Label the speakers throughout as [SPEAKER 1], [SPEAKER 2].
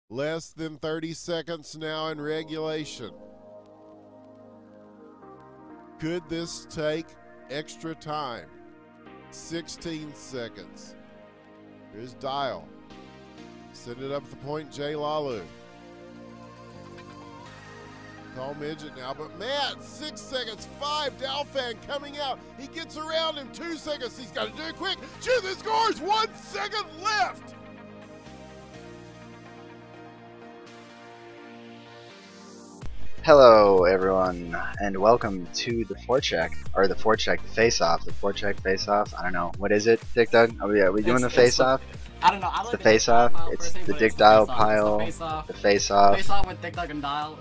[SPEAKER 1] Less than 30 seconds now in regulation. Could this take extra time? 16 seconds. Here's Dyal. Send it up at the point, J. Lalu. Tall midget now, but Matt, 6 seconds, 5, Dalfan coming out. He gets around him, 2 seconds. He's got to do it quick. Shoot, the scores, 1 second left.
[SPEAKER 2] Hello, everyone, and welcome to the forecheck, or the forecheck, the face-off, the forecheck face-off. I don't know, what is it, Dick Doug? Are we doing the face-off?
[SPEAKER 3] I don't know.
[SPEAKER 2] It's the face-off. It's the Dick Dyal pile. The face-off.
[SPEAKER 3] Face-off with Dick, Doug, and Dyal.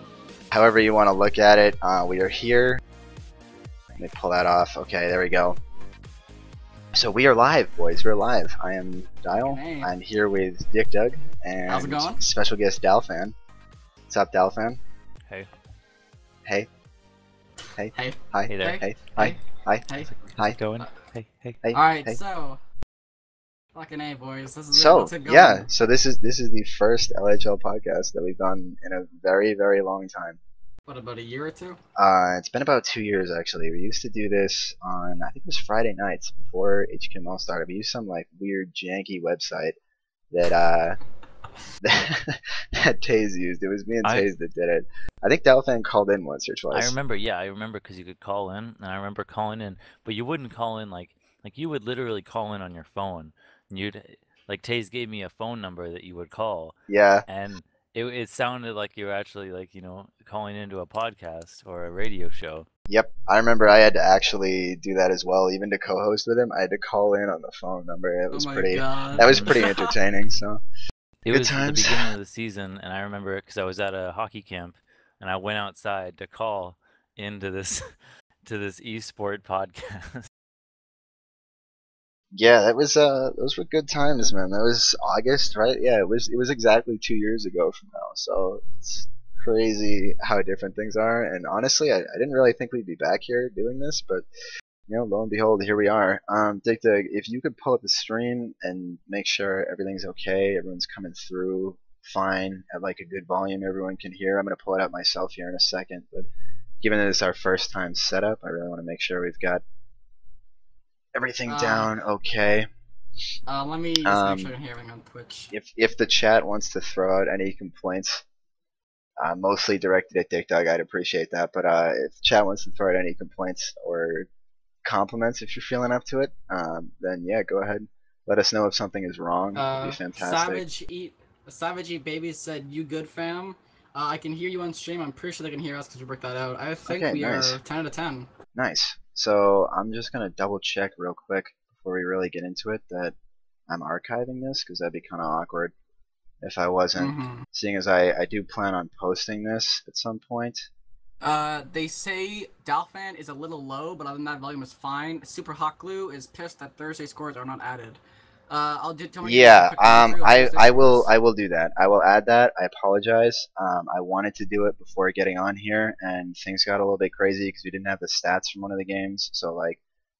[SPEAKER 2] However you want to look at it, we are here. Let me pull that off. Okay, there we go. So we are live, boys. We're live. I am Dyal.
[SPEAKER 3] Hey.
[SPEAKER 2] I'm here with Dick Doug and
[SPEAKER 3] How's it going?
[SPEAKER 2] Special guest Dalfan. What's up, Dalfan?
[SPEAKER 4] Hey.
[SPEAKER 2] Hey. Hey.
[SPEAKER 3] Hey.
[SPEAKER 2] Hi.
[SPEAKER 4] Hey there.
[SPEAKER 2] Hey. Hi. Hi.
[SPEAKER 3] Hey.
[SPEAKER 2] Hi.
[SPEAKER 4] Going? Hey.
[SPEAKER 2] Hey.
[SPEAKER 3] Alright,
[SPEAKER 2] Hey.
[SPEAKER 3] so. Fucking A, boys. This is
[SPEAKER 2] So
[SPEAKER 3] What's it going?
[SPEAKER 2] yeah, so this is the first LHL podcast that we've done in a very, very long time.
[SPEAKER 3] What, about a year or two?
[SPEAKER 2] It's been about 2 years actually. We used to do this on, I think it was Friday nights before HQML started. We used some like weird janky website that that Taze used. It was me and Taze that did it. I think Dalfan called in once or twice.
[SPEAKER 4] I remember, yeah, I remember because you could call in, and I remember calling in, but you wouldn't call in like you would literally call in on your phone, and you'd like Taze gave me a phone number that you would call,
[SPEAKER 2] Yeah.
[SPEAKER 4] and it sounded like you were actually like calling into a podcast or a radio show.
[SPEAKER 2] Yep, I remember I had to actually do that as well. Even to co-host with him, I had to call in on the phone number. It was
[SPEAKER 3] Oh my
[SPEAKER 2] pretty.
[SPEAKER 3] God.
[SPEAKER 2] That was pretty entertaining. So.
[SPEAKER 4] It
[SPEAKER 2] Good
[SPEAKER 4] was at the
[SPEAKER 2] times.
[SPEAKER 4] beginning of the season, and I remember because I was at a hockey camp, and I went outside to call into this to this esport podcast.
[SPEAKER 2] Yeah, that was those were good times, man. That was August, right? Yeah, it was exactly 2 years ago from now. So it's crazy how different things are. And honestly, I didn't really think we'd be back here doing this, but lo and behold, here we are. Dick, if you could pull up the stream and make sure everything's okay, everyone's coming through fine at like a good volume, everyone can hear. I'm gonna pull it up myself here in a second, but given that it's our first time setup, I really want to make sure we've got everything down okay.
[SPEAKER 3] Let me just make sure you're hearing on Twitch.
[SPEAKER 2] If the chat wants to throw out any complaints, mostly directed at Dick Doug, I'd appreciate that. But if the chat wants to throw out any complaints or compliments, if you're feeling up to it, then yeah, go ahead. Let us know if something is wrong. It'd be fantastic.
[SPEAKER 3] Savage Eat Baby said, "You good, fam? I can hear you on stream. I'm pretty sure they can hear us because we worked that out. I think
[SPEAKER 2] Okay,
[SPEAKER 3] we
[SPEAKER 2] nice.
[SPEAKER 3] are 10 out of 10.
[SPEAKER 2] Nice. So I'm just gonna double check real quick before we really get into it that I'm archiving this, because that'd be kind of awkward if I wasn't. Seeing as I do plan on posting this at some point.
[SPEAKER 3] They say Dalfan is a little low, but other than that, volume is fine. Super Hot Glue is pissed that Thursday scores are not added. I'll do.
[SPEAKER 2] Yeah, I will do that. I will add that. I apologize. I wanted to do it before getting on here, and things got a little bit crazy because we didn't have the stats from one of the games. So like,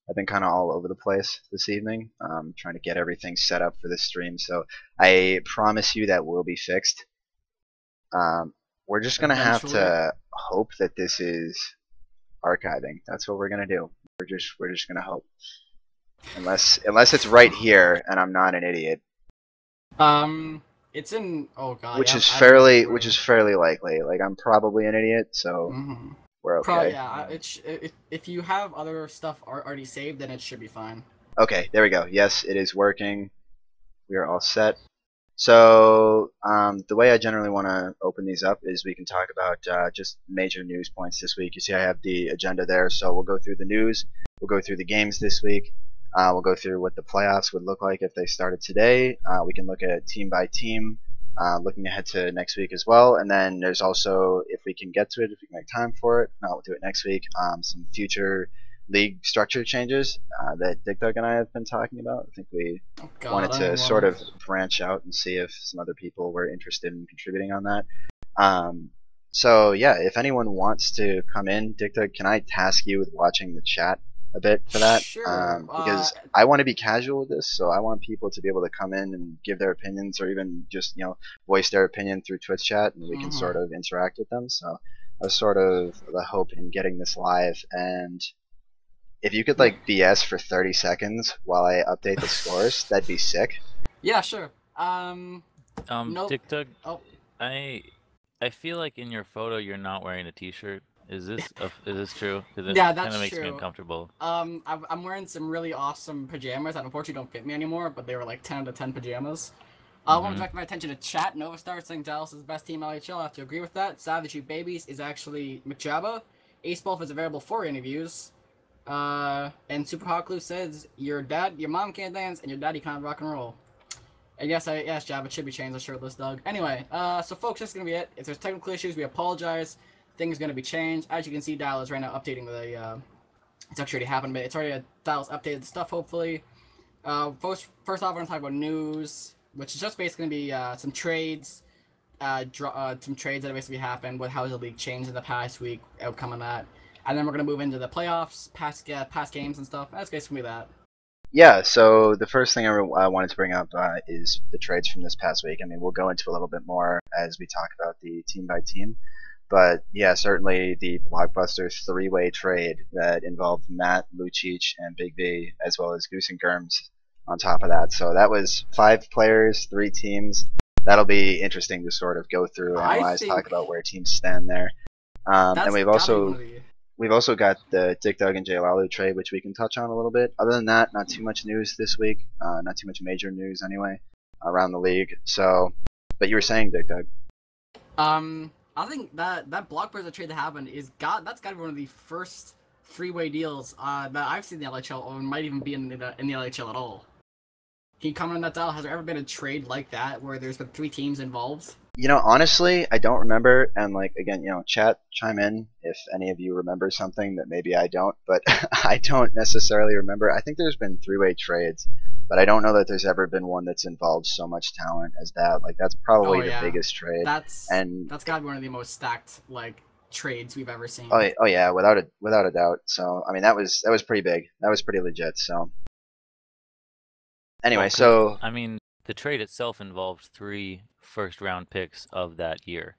[SPEAKER 2] I've been kind of all over the place this evening, trying to get everything set up for this stream. So I promise you that will be fixed. We're just gonna have to hope that this is archiving. That's what we're gonna do. We're just gonna hope. Unless it's right here and I'm not an idiot.
[SPEAKER 3] It's in. Oh god.
[SPEAKER 2] Which is fairly likely. Like I'm probably an idiot, so we're okay.
[SPEAKER 3] Yeah. If you have other stuff already saved, then it should be fine.
[SPEAKER 2] Okay, there we go. Yes, it is working. We are all set. So the way I generally want to open these up is we can talk about just major news points this week. You see I have the agenda there, so we'll go through the news. We'll go through the games this week. We'll go through what the playoffs would look like if they started today. We can look at team by team, looking ahead to next week as well. And then there's also, if we can get to it, if we can make time for it, we'll do it next week, some future league structure changes that Dick Doug and I have been talking about. I think we wanted to sort of branch out and see if some other people were interested in contributing on that. So yeah, if anyone wants to come in, Dick Doug, can I task you with watching the chat a bit for that.
[SPEAKER 3] Sure.
[SPEAKER 2] Because I want to be casual with this, so I want people to be able to come in and give their opinions, or even just voice their opinion through Twitch chat, and we can sort of interact with them. So that was sort of the hope in getting this live. And if you could like BS for 30 seconds while I update the scores, that'd be sick.
[SPEAKER 3] Yeah, sure.
[SPEAKER 4] Nope. TikTok.
[SPEAKER 3] Oh.
[SPEAKER 4] I feel like in your photo you're not wearing a t-shirt. Is this true? Because
[SPEAKER 3] Yeah,
[SPEAKER 4] it
[SPEAKER 3] that's
[SPEAKER 4] kind of makes me
[SPEAKER 3] true.
[SPEAKER 4] uncomfortable.
[SPEAKER 3] I'm wearing some really awesome pajamas that unfortunately don't fit me anymore, but they were like 10 out of 10 pajamas. I want to direct my attention to chat. Nova Star saying Dallas is the best team LHL. I have to agree with that. Savage You Babies is actually Jabba. Acebulf is available for interviews. And Super Hot Glue says your mom can't dance, and your daddy can't rock and roll. And yes, Jabba, it should be changed. A shirtless Doug. Anyway, so folks, that's gonna be it. If there's technical issues, we apologize. Things are gonna be changed. As you can see, Dial is right now updating the. It's actually already happened, but it's already Dial's updated the stuff. Hopefully, first off, we're gonna talk about news, which is just basically gonna be some trades, some trades that basically happened with how the league changed in the past week, outcome of that, and then we're gonna move into the playoffs, past games and stuff. That's basically that.
[SPEAKER 2] Yeah, so the first thing I wanted to bring up is the trades from this past week. I mean, we'll go into a little bit more as we talk about the team by team. But yeah, certainly the blockbuster three-way trade that involved Matt, Lucic, and BigV, as well as Goose and Gherms on top of that. So that was 5 players, 3 teams. That'll be interesting to sort of go through, analyze, talk about where teams stand there. And we've also got the Dick, Doug, and Jay trade, which we can touch on a little bit. Other than that, not too much news this week. Not too much major news anyway around the league. So, but you were saying, Dick, Doug.
[SPEAKER 3] I think that blockbuster trade that happened that's got to be one of the first three-way deals that I've seen in the LHL, or might even be in the LHL at all. Can you comment on that, Dal? Has there ever been a trade like that where there's been 3 teams involved?
[SPEAKER 2] Honestly, I don't remember, and like again, chat, chime in if any of you remember something that maybe I don't, but I don't necessarily remember. I think there's been 3-way trades, but I don't know that there's ever been one that's involved so much talent as that. Like that's probably the biggest trade.
[SPEAKER 3] That's gotta be one of the most stacked trades we've ever seen.
[SPEAKER 2] Oh yeah, without a doubt. So I mean that was pretty big. That was pretty legit. So anyway,
[SPEAKER 4] I mean the trade itself involved 3 first-round picks of that year.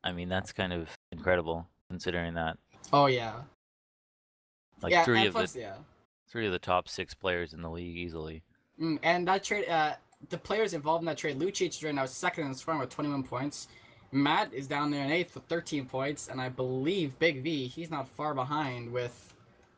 [SPEAKER 4] I mean that's kind of incredible considering that.
[SPEAKER 3] Oh yeah.
[SPEAKER 4] Like
[SPEAKER 3] yeah,
[SPEAKER 4] 3 of the top 6 players in the league easily.
[SPEAKER 3] And that trade, the players involved in that trade, Lucic right now is second in the scoring with 21 points. Matt is down there in 8th with 13 points, and I believe BigV, he's not far behind with.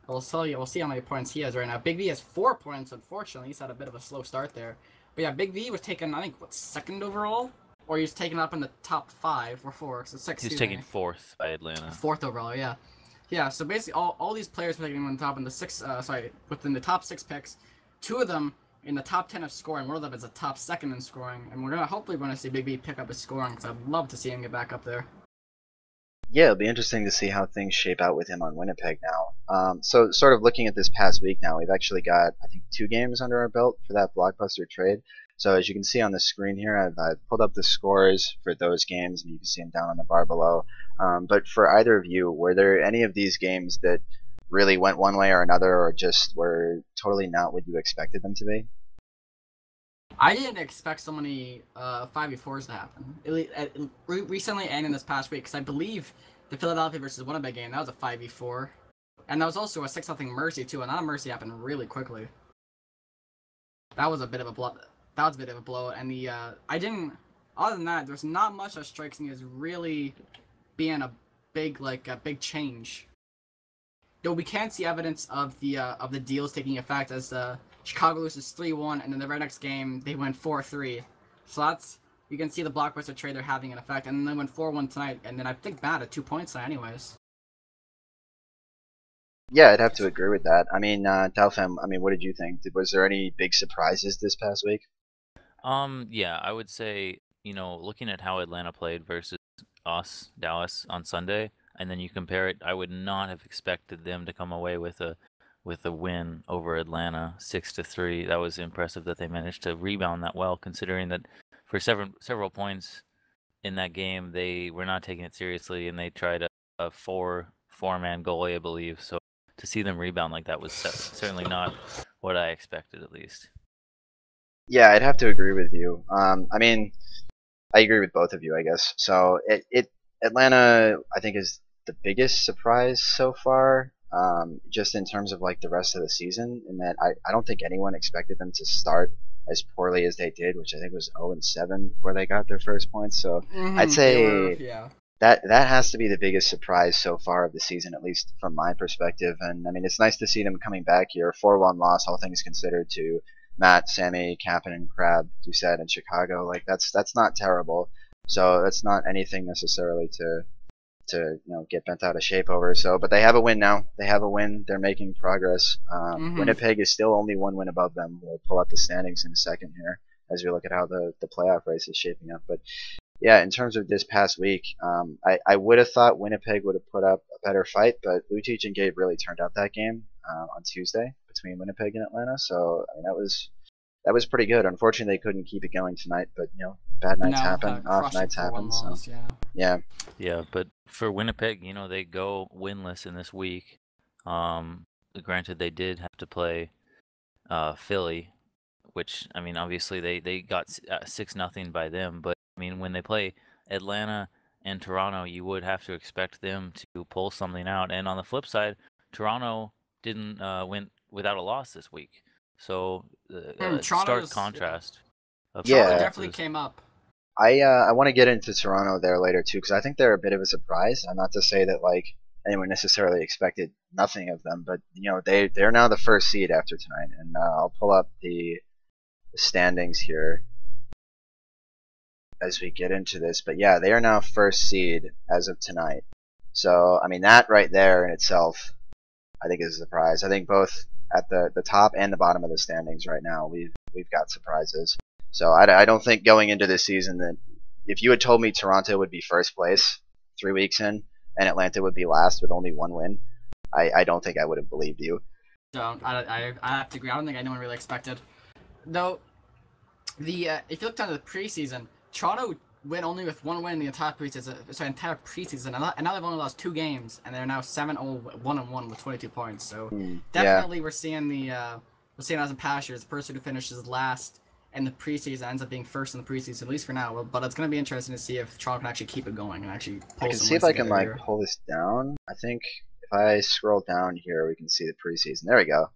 [SPEAKER 3] We'll see how many points he has right now. BigV has 4 points. Unfortunately, he's had a bit of a slow start there. But yeah, BigV was taken, I think, second overall, or he was taken up in the top 5 or 4. So 6.
[SPEAKER 4] He's taken 4th by Atlanta.
[SPEAKER 3] 4th overall, yeah. Yeah, so basically all these players were taken on top in the within the top 6 picks. 2 of them in the top 10 of scoring. One of them is a top 2nd in scoring, and we're hopefully going to see BigV pick up his scoring because I'd love to see him get back up there.
[SPEAKER 2] Yeah, it'll be interesting to see how things shape out with him on Winnipeg now. So sort of looking at this past week now, we've actually got I think 2 games under our belt for that blockbuster trade. So as you can see on the screen here, I've pulled up the scores for those games, and you can see them down on the bar below. But for either of you, were there any of these games that really went one way or another, or just were totally not what you expected them to be?
[SPEAKER 3] I didn't expect so many 5v4s to happen. Recently and in this past week, because I believe the Philadelphia versus Winnipeg game, that was a 5v4. And that was also a 6-0 mercy, too, and that mercy happened really quickly. That was a bit of a blow. And other than that, there's not much that strikes me as really being a big change. Though we can see evidence of the deals taking effect as Chicago loses 3-1, and then the very next game they went 4-3. So you can see the blockbuster trade they're having an effect, and then they went 4-1 tonight, and then I think Matt at 2 points tonight, anyways.
[SPEAKER 2] Yeah, I'd have to agree with that. I mean, Dalfan, what did you think? Was there any big surprises this past week?
[SPEAKER 4] Yeah, I would say, looking at how Atlanta played versus us, Dallas, on Sunday, and then you compare it, I would not have expected them to come away with a win over Atlanta, 6-3. That was impressive that they managed to rebound that well, considering that for several points in that game, they were not taking it seriously, and they tried a 4-man goalie, I believe. So to see them rebound like that was certainly not what I expected, at least.
[SPEAKER 2] Yeah, I'd have to agree with you. I mean, I agree with both of you, I guess. So Atlanta, I think, is the biggest surprise so far, just in terms of like the rest of the season. In that I don't think anyone expected them to start as poorly as they did, which I think was 0-7 before they got their first points. So I'd say that has to be the biggest surprise so far of the season, at least from my perspective. And I mean, it's nice to see them coming back here. 4-1 loss, all things considered, to Matt, Sammy, Kapanen, Crab, Doucette, and Chicago. Like that's not terrible. So that's not anything necessarily to get bent out of shape over. So, but they have a win now. They have a win. They're making progress. Winnipeg is still only one win above them. We'll pull up the standings in a second here as we look at how the playoff race is shaping up. But yeah, in terms of this past week, I would have thought Winnipeg would have put up a better fight, but Lucic and Gabe really turned out that game on Tuesday between Winnipeg and Atlanta. So I mean, that was pretty good. Unfortunately, they couldn't keep it going tonight, but bad nights happen, off nights happen. So yeah.
[SPEAKER 4] But for Winnipeg, they go winless in this week. Granted, they did have to play Philly, which I mean, obviously they got 6-0 by them. But I mean, when they play Atlanta and Toronto, you would have to expect them to pull something out. And on the flip side, Toronto didn't win without a loss this week. So stark contrast.
[SPEAKER 3] Toronto definitely came up.
[SPEAKER 2] I want to get into Toronto there later too, because I think they're a bit of a surprise. Not to say that like anyone necessarily expected nothing of them, but they're now the first seed after tonight, and I'll pull up the standings here as we get into this. But yeah, they are now first seed as of tonight. So I mean, that right there in itself, I think is a surprise. I think both at the top and the bottom of the standings right now, we've got surprises. So I don't think going into this season that if you had told me Toronto would be first place 3 weeks in and Atlanta would be last with only one win, I don't think I would have believed you.
[SPEAKER 3] I have to agree. I don't think anyone really expected. Though, if you look down to the preseason, Toronto went only with one win in the entire preseason. And now they've only lost 2 games, and they're now 7-0-1-1 with 22 points. So definitely we're seeing as in past years, the person who finishes last in the preseason ends up being first in the preseason, at least for now. But it's going to be interesting to see if Toronto can actually keep it going and actually pull
[SPEAKER 2] I can see if I can pull this down. I think if I scroll down here, we can see the preseason. There we go.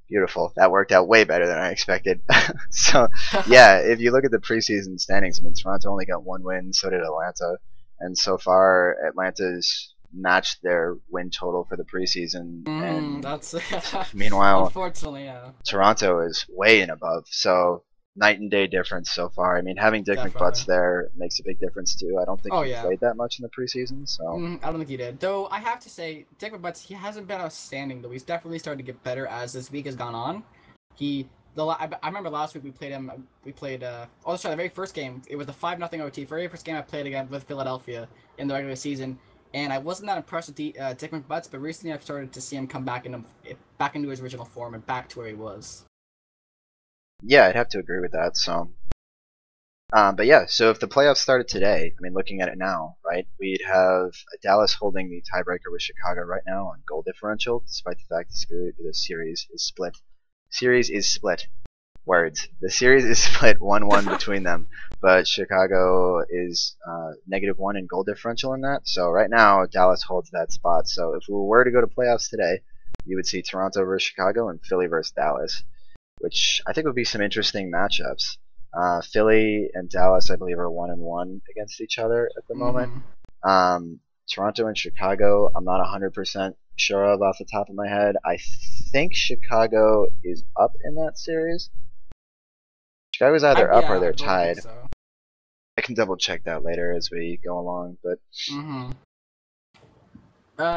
[SPEAKER 2] Beautiful. That worked out way better than I expected. So, yeah, if you look at the preseason standings, I mean, Toronto only got 1 win, so did Atlanta. And so far, Atlanta's matched their win total for the preseason. And
[SPEAKER 3] that's
[SPEAKER 2] meanwhile,
[SPEAKER 3] unfortunately, yeah.
[SPEAKER 2] Toronto is way and above. So, night and day difference so far. I mean, having Dick McButts there makes a big difference too. I don't think he played that much in the preseason, so
[SPEAKER 3] I don't think he did. Though I have to say, Dick McButts, he hasn't been outstanding. Though he's definitely started to get better as this week has gone on. I remember last week we played him. The very first game. It was the 5-0 OT. Very first game I played again with Philadelphia in the regular season, and I wasn't that impressed with Dick McButts. But recently I've started to see him come back into his original form and back to where he was.
[SPEAKER 2] Yeah, I'd have to agree with that. So, but yeah, so if the playoffs started today, I mean, looking at it now, right, we'd have Dallas holding the tiebreaker with Chicago right now on goal differential, despite the fact the series is split. Series is split. Words. The series is split 1-1 between them, but Chicago is -1 in goal differential in that. So right now, Dallas holds that spot. So if we were to go to playoffs today, you would see Toronto versus Chicago and Philly versus Dallas, which I think would be some interesting matchups. Philly and Dallas, I believe, are 1-1 against each other at the moment. Toronto and Chicago, I'm not 100% sure of off the top of my head. I think Chicago is up in that series. Chicago's either up or they're tied.
[SPEAKER 3] So.
[SPEAKER 2] I can double check that later as we go along. But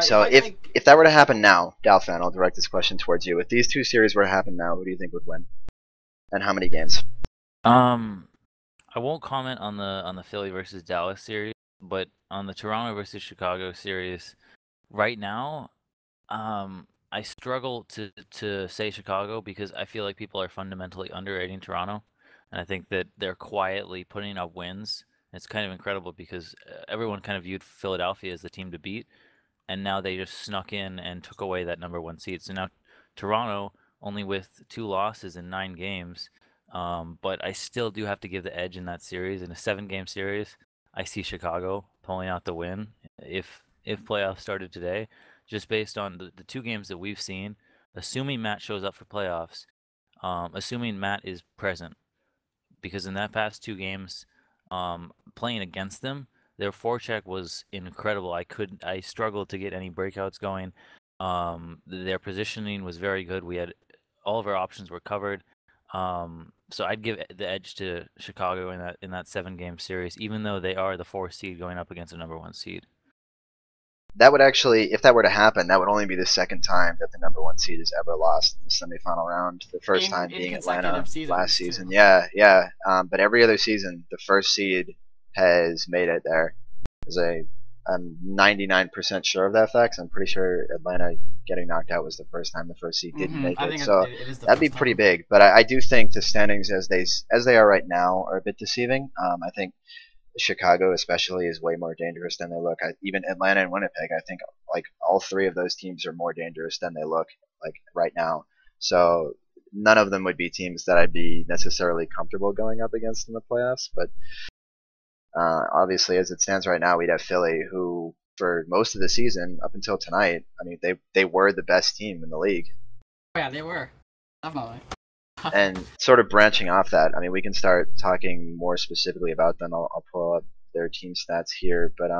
[SPEAKER 2] so if that were to happen now, Dalfan, I'll direct this question towards you. If these 2 series were to happen now, who do you think would win, and how many games?
[SPEAKER 4] I won't comment on the Philly versus Dallas series, but on the Toronto versus Chicago series, right now, I struggle to say Chicago because I feel like people are fundamentally underrating Toronto, and I think that they're quietly putting up wins. It's kind of incredible because everyone kind of viewed Philadelphia as the team to beat. and now they just snuck in and took away that #1 seed. So now Toronto, only with 2 losses in 9 games, but I still do have to give the edge in that series. In a 7-game series, I see Chicago pulling out the win if playoffs started today, just based on the 2 games that we've seen. Assuming Matt shows up for playoffs, assuming Matt is present, because in that past 2 games, playing against them, their forecheck was incredible. I struggled to get any breakouts going. Their positioning was very good. We had all of our options were covered. So I'd give the edge to Chicago in that 7-game series, even though they are the 4th seed going up against the #1 seed.
[SPEAKER 2] That would actually, if that were to happen, that would only be the 2nd time that the #1 seed has ever lost in the semifinal round. The first time being Atlanta last season.
[SPEAKER 3] Too.
[SPEAKER 2] Yeah. But every other season, the 1st seed has made it there. I'm 99% sure of that fact. I'm pretty sure Atlanta getting knocked out was the first time the 1st seed didn't make it. So that'd be pretty big. But I do think the standings as they are right now are a bit deceiving. I think Chicago especially is way more dangerous than they look. Even Atlanta and Winnipeg, I think like all 3 of those teams are more dangerous than they look like right now. So none of them would be teams that I'd be necessarily comfortable going up against in the playoffs. But obviously, as it stands right now, we'd have Philly, who for most of the season up until tonight, I mean, they were the best team in the league.
[SPEAKER 3] Yeah, they were, definitely.
[SPEAKER 2] And sort of branching off that, I mean, we can start talking more specifically about them. I'll pull up their team stats here. But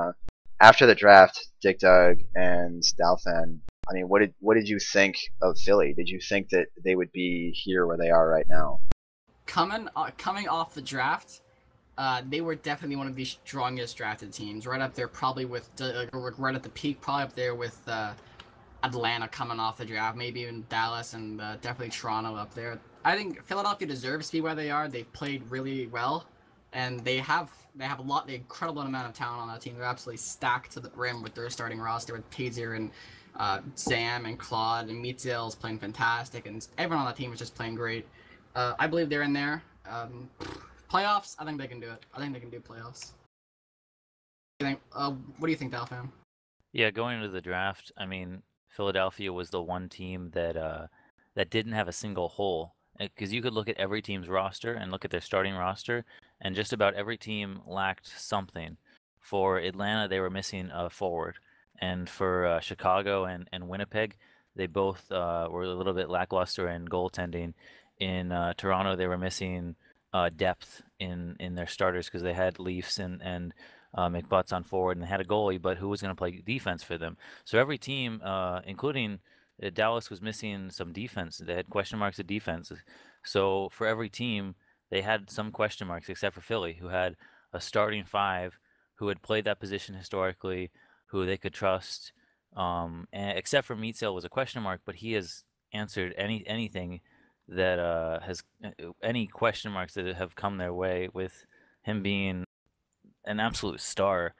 [SPEAKER 2] after the draft, Dick, Doug, and Dalfan, I mean, what did you think of Philly? Did you think that they would be here where they are right now?
[SPEAKER 3] Coming off the draft, they were definitely one of the strongest drafted teams, right up there, probably with right at the peak, probably up there with Atlanta coming off the draft, maybe even Dallas, and definitely Toronto up there. I think Philadelphia deserves to be where they are. They've played really well, and they have the incredible amount of talent on that team. They're absolutely stacked to the brim with their starting roster with Taser and Sam and Claude and Meatzell's playing fantastic, and everyone on that team is just playing great. I believe they're in there. Playoffs, I think they can do it. I think they can do playoffs. What do you think, Dalfan?
[SPEAKER 4] Yeah, going into the draft, I mean, Philadelphia was the one team that didn't have a single hole. Because you could look at every team's roster and look at their starting roster, and just about every team lacked something. For Atlanta, they were missing a forward. And for Chicago and Winnipeg, they both were a little bit lackluster in goaltending. In Toronto, they were missing depth in their starters because they had Leafs and McButts on forward, and they had a goalie, but who was going to play defense for them? So every team, including Dallas, was missing some defense. They had question marks at defense. So for every team, they had some question marks, except for Philly, who had a starting 5 who had played that position historically, who they could trust. And except for Meatzell was a question mark, but he has answered anything that has any question marks that have come their way, with him being an absolute star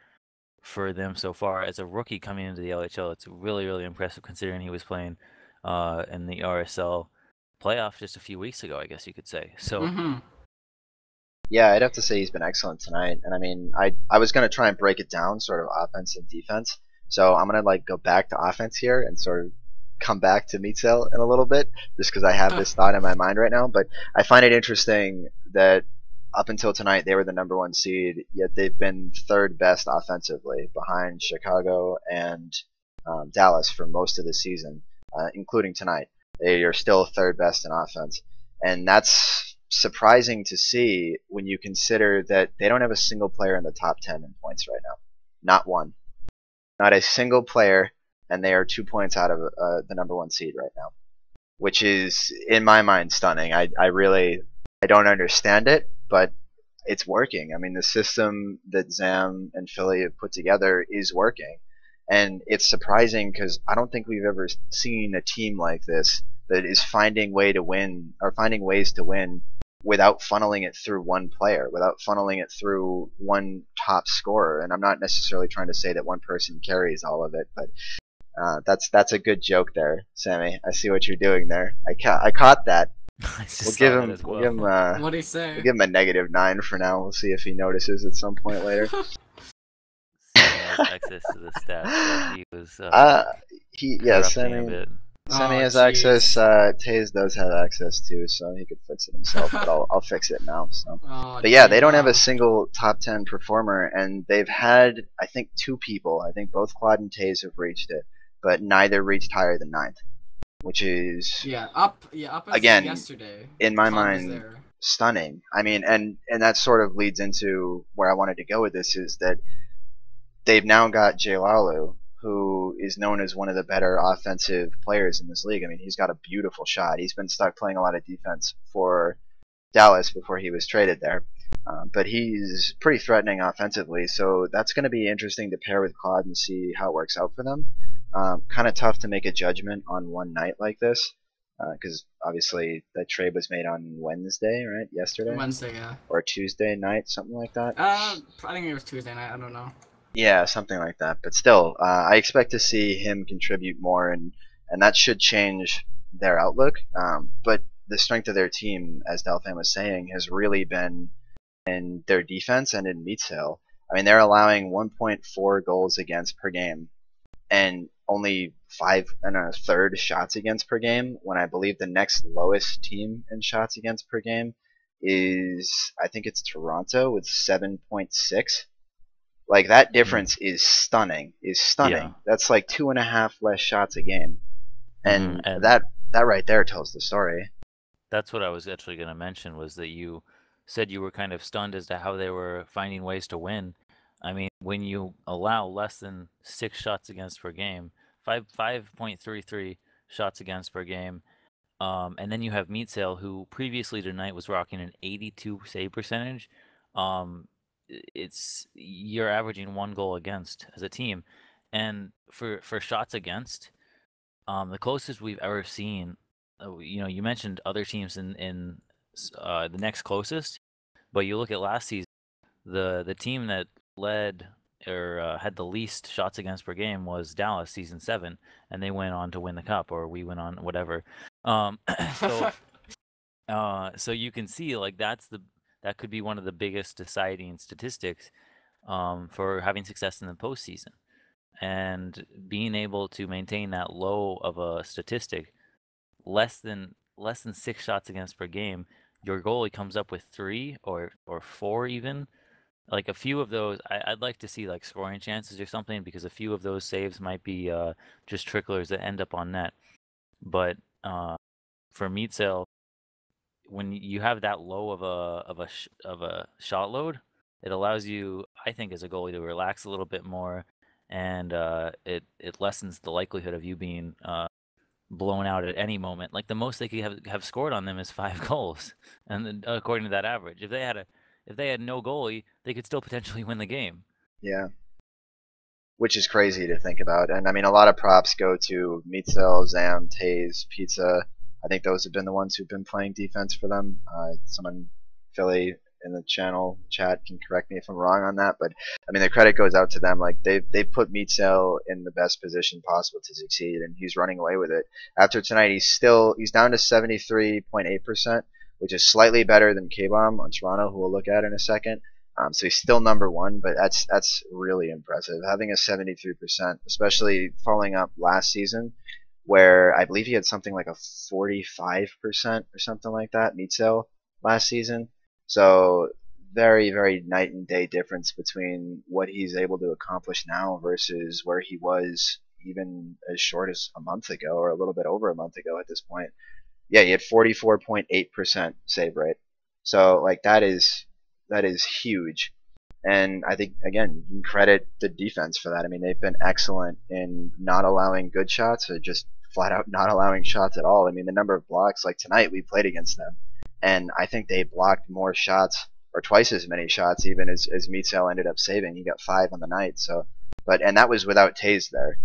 [SPEAKER 4] for them so far. As a rookie coming into the LHL, it's really, really impressive considering he was playing in the RSL playoff just a few weeks ago, I guess you could say. So
[SPEAKER 2] Yeah, I'd have to say he's been excellent tonight. And I mean, I was going to try and break it down, sort of offense and defense. So I'm going to go back to offense here and sort of come back to Meatzell in a little bit, just because I have this thought in my mind right now. But I find it interesting that up until tonight they were the #1 seed, yet they've been 3rd best offensively, behind Chicago and Dallas for most of the season, including tonight. They are still 3rd best in offense, and that's surprising to see when you consider that they don't have a single player in the top 10 in points right now. Not one. Not a single player, and they are 2 points out of the #1 seed right now, which is, in my mind, stunning. I don't understand it, but it's working. I mean, the system that Zam and Philly have put together is working, and it's surprising because I don't think we've ever seen a team like this that is finding ways to win without funneling it through one player, without funneling it through one top scorer. And I'm not necessarily trying to say that one person carries all of it, but that's a good joke there, Sammy. I see what you're doing there. I caught that. We'll give him
[SPEAKER 3] What'd he say?
[SPEAKER 2] We'll give him a -9 for now. We'll see if he notices at some point later.
[SPEAKER 4] access to the stats, so he was
[SPEAKER 2] Yeah,
[SPEAKER 4] corrupting a bit.
[SPEAKER 2] Sammy
[SPEAKER 3] Oh,
[SPEAKER 2] has
[SPEAKER 3] jeez.
[SPEAKER 2] access. Taze does have access too, so he could fix it himself. But I'll fix it now. So.
[SPEAKER 3] Oh,
[SPEAKER 2] But yeah, they don't have a
[SPEAKER 3] Jabba.
[SPEAKER 2] single top 10 performer, and they've had, I think, 2 people. I think both Claude and Taze have reached it, but neither reached higher than 9th, which is
[SPEAKER 3] Up as
[SPEAKER 2] Again,
[SPEAKER 3] yesterday.
[SPEAKER 2] in my
[SPEAKER 3] Claude was
[SPEAKER 2] mind,
[SPEAKER 3] there.
[SPEAKER 2] stunning. I mean, and that sort of leads into where I wanted to go with this is that they've now got Jay Lalu, who is known as one of the better offensive players in this league. I mean, he's got a beautiful shot. He's been stuck playing a lot of defense for Dallas before he was traded there. But he's pretty threatening offensively, so that's going to be interesting to pair with Claude and see how it works out for them. Kind of tough to make a judgment on one night like this, because obviously that trade was made on Wednesday, right? Yesterday?
[SPEAKER 3] Wednesday, yeah.
[SPEAKER 2] Or Tuesday night, something like that?
[SPEAKER 3] I think it was Tuesday night. I don't know.
[SPEAKER 2] Yeah, something like that. But still, I expect to see him contribute more, and that should change their outlook. But the strength of their team, as Dalfan was saying, has really been in their defense and in meat sale. I mean, they're allowing 1.4 goals against per game and only 5 1/3 shots against per game, when I believe the next lowest team in shots against per game is, I think it's Toronto with 7.6. Like, that difference is stunning.
[SPEAKER 4] Yeah.
[SPEAKER 2] That's like 2.5 less shots a game. And,
[SPEAKER 4] and
[SPEAKER 2] that right there tells the story.
[SPEAKER 4] that's what I was actually going to mention, was that you said you were kind of stunned as to how they were finding ways to win. I mean, when you allow less than 6 shots against per game, 5.33 shots against per game, and then you have Meat Sale, who previously tonight was rocking an 82 save percentage. You're averaging 1 goal against as a team, and for shots against, the closest we've ever seen. You mentioned other teams in the next closest, but you look at last season, the team that led or had the least shots against per game was Dallas, season 7, and they went on to win the cup, or we went on, whatever. So so you can see, like, that could be one of the biggest deciding statistics for having success in the postseason, and being able to maintain that low of a statistic, less than 6 shots against per game. Your goalie comes up with 3 or 4 even. Like, a few of those, I'd like to see, like, scoring chances or something, because a few of those saves might be just tricklers that end up on net. But for Meat Sale, when you have that low of a shot load, it allows you, I think, as a goalie, to relax a little bit more, and it lessens the likelihood of you being blown out at any moment. Like, the most they could have scored on them is 5 goals, and then, according to that average, if they had no goalie, they could still potentially win the game.
[SPEAKER 2] Yeah. Which is crazy to think about. And I mean, a lot of props go to Meatzel, Zam, Taze, Pizza. I think those have been the ones who've been playing defense for them. Someone, Philly, in the channel chat can correct me if I'm wrong on that, but I mean, the credit goes out to them. Like, they've put Meatzel in the best position possible to succeed, and he's running away with it. After tonight, he's down to 73.8%, which is slightly better than K-Bomb on Toronto, who we'll look at in a second. So he's still number 1, but that's really impressive. Having a 73%, especially following up last season, where I believe he had something like a 45% or something like that, Meatzel, last season. So very, very night and day difference between what he's able to accomplish now versus where he was even as short as a month ago, or a little bit over a month ago at this point. Yeah, he had 44.8% save rate. So, like, that is huge. And I think, again, you can credit the defense for that. I mean, they've been excellent in not allowing good shots, or just flat out not allowing shots at all. I mean, the number of blocks, like tonight, we played against them, and I think they blocked more shots, or twice as many shots even as Meatzel ended up saving. He got 5 on the night. So, and that was without Taze there.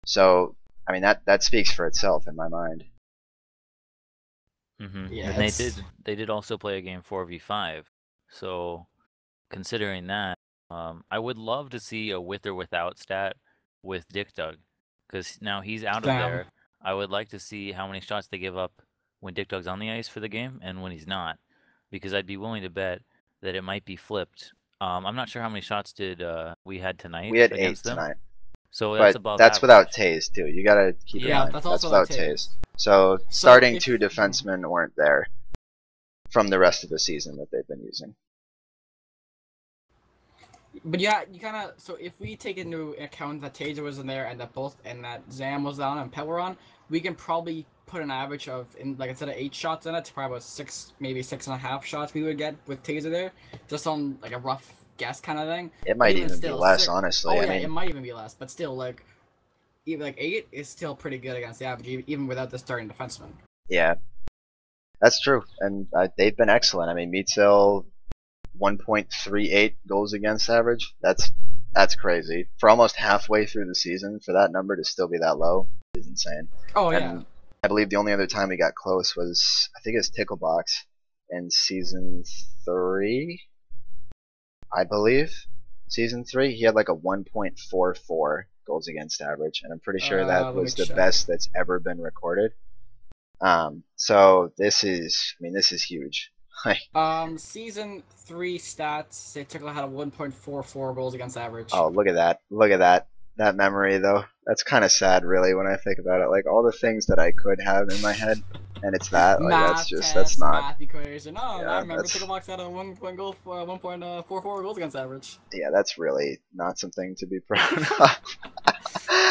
[SPEAKER 2] So, I mean, that speaks for itself in my mind.
[SPEAKER 3] Yeah,
[SPEAKER 4] and they did also play a game 4v5. So, considering that, I would love to see a with or without stat with Dick Dug, because now he's out of there. I would like to see how many shots they give up when Dick Dug's on the ice for the game and when he's not, because I'd be willing to bet that it might be flipped I'm not sure how many shots did we had tonight
[SPEAKER 2] We had 8
[SPEAKER 4] against them.
[SPEAKER 2] tonight.
[SPEAKER 4] So that's
[SPEAKER 2] But
[SPEAKER 4] above
[SPEAKER 2] that's
[SPEAKER 4] average.
[SPEAKER 2] without Taze too. You gotta keep in
[SPEAKER 3] Yeah,
[SPEAKER 2] mind
[SPEAKER 3] that's
[SPEAKER 2] that's
[SPEAKER 3] also
[SPEAKER 2] without
[SPEAKER 3] without Taze.
[SPEAKER 2] Taze. So
[SPEAKER 3] So
[SPEAKER 2] starting
[SPEAKER 3] if-
[SPEAKER 2] 2 defensemen weren't there from the rest of the season that they've been using.
[SPEAKER 3] But yeah, you kind of so if we take into account that Taser was in there and that Zam was down and Pet were on, we can probably put an average of instead of 8 shots in it to probably about 6, maybe 6.5 shots we would get with Taser there, just on like a rough guess kind of thing.
[SPEAKER 2] It might even be
[SPEAKER 3] still,
[SPEAKER 2] less, honestly.
[SPEAKER 3] Oh
[SPEAKER 2] I
[SPEAKER 3] yeah,
[SPEAKER 2] mean,
[SPEAKER 3] it might even be less, but still even 8 is still pretty good against the average, even without the starting defenseman.
[SPEAKER 2] yeah, that's true, and they've been excellent. I mean, Meatsell 1.38 goals against average. That's crazy. For almost halfway through the season, for that number to still be that low is insane.
[SPEAKER 3] Oh
[SPEAKER 2] And
[SPEAKER 3] yeah.
[SPEAKER 2] I believe the only other time we got close was, I think it was Ticklebox in season 3. I believe season 3 he had like a 1.44 goals against average, and I'm pretty sure that
[SPEAKER 3] Let me
[SPEAKER 2] was the
[SPEAKER 3] check.
[SPEAKER 2] best that's ever been recorded. So this is huge. Like,
[SPEAKER 3] Season 3 stats say Tickle had a 1.44 goals against average.
[SPEAKER 2] oh, look at that. Look at that. That memory, though. That's kind of sad, really, when I think about it. Like, all the things that I could have in my head, and it's that. Like,
[SPEAKER 3] Math
[SPEAKER 2] that's
[SPEAKER 3] test,
[SPEAKER 2] not.
[SPEAKER 3] math equation. Oh,
[SPEAKER 2] Yeah,
[SPEAKER 3] I remember
[SPEAKER 2] that's-
[SPEAKER 3] Ticklebox had a 1.44 goals against average.
[SPEAKER 2] Yeah, that's really not something to be proud of.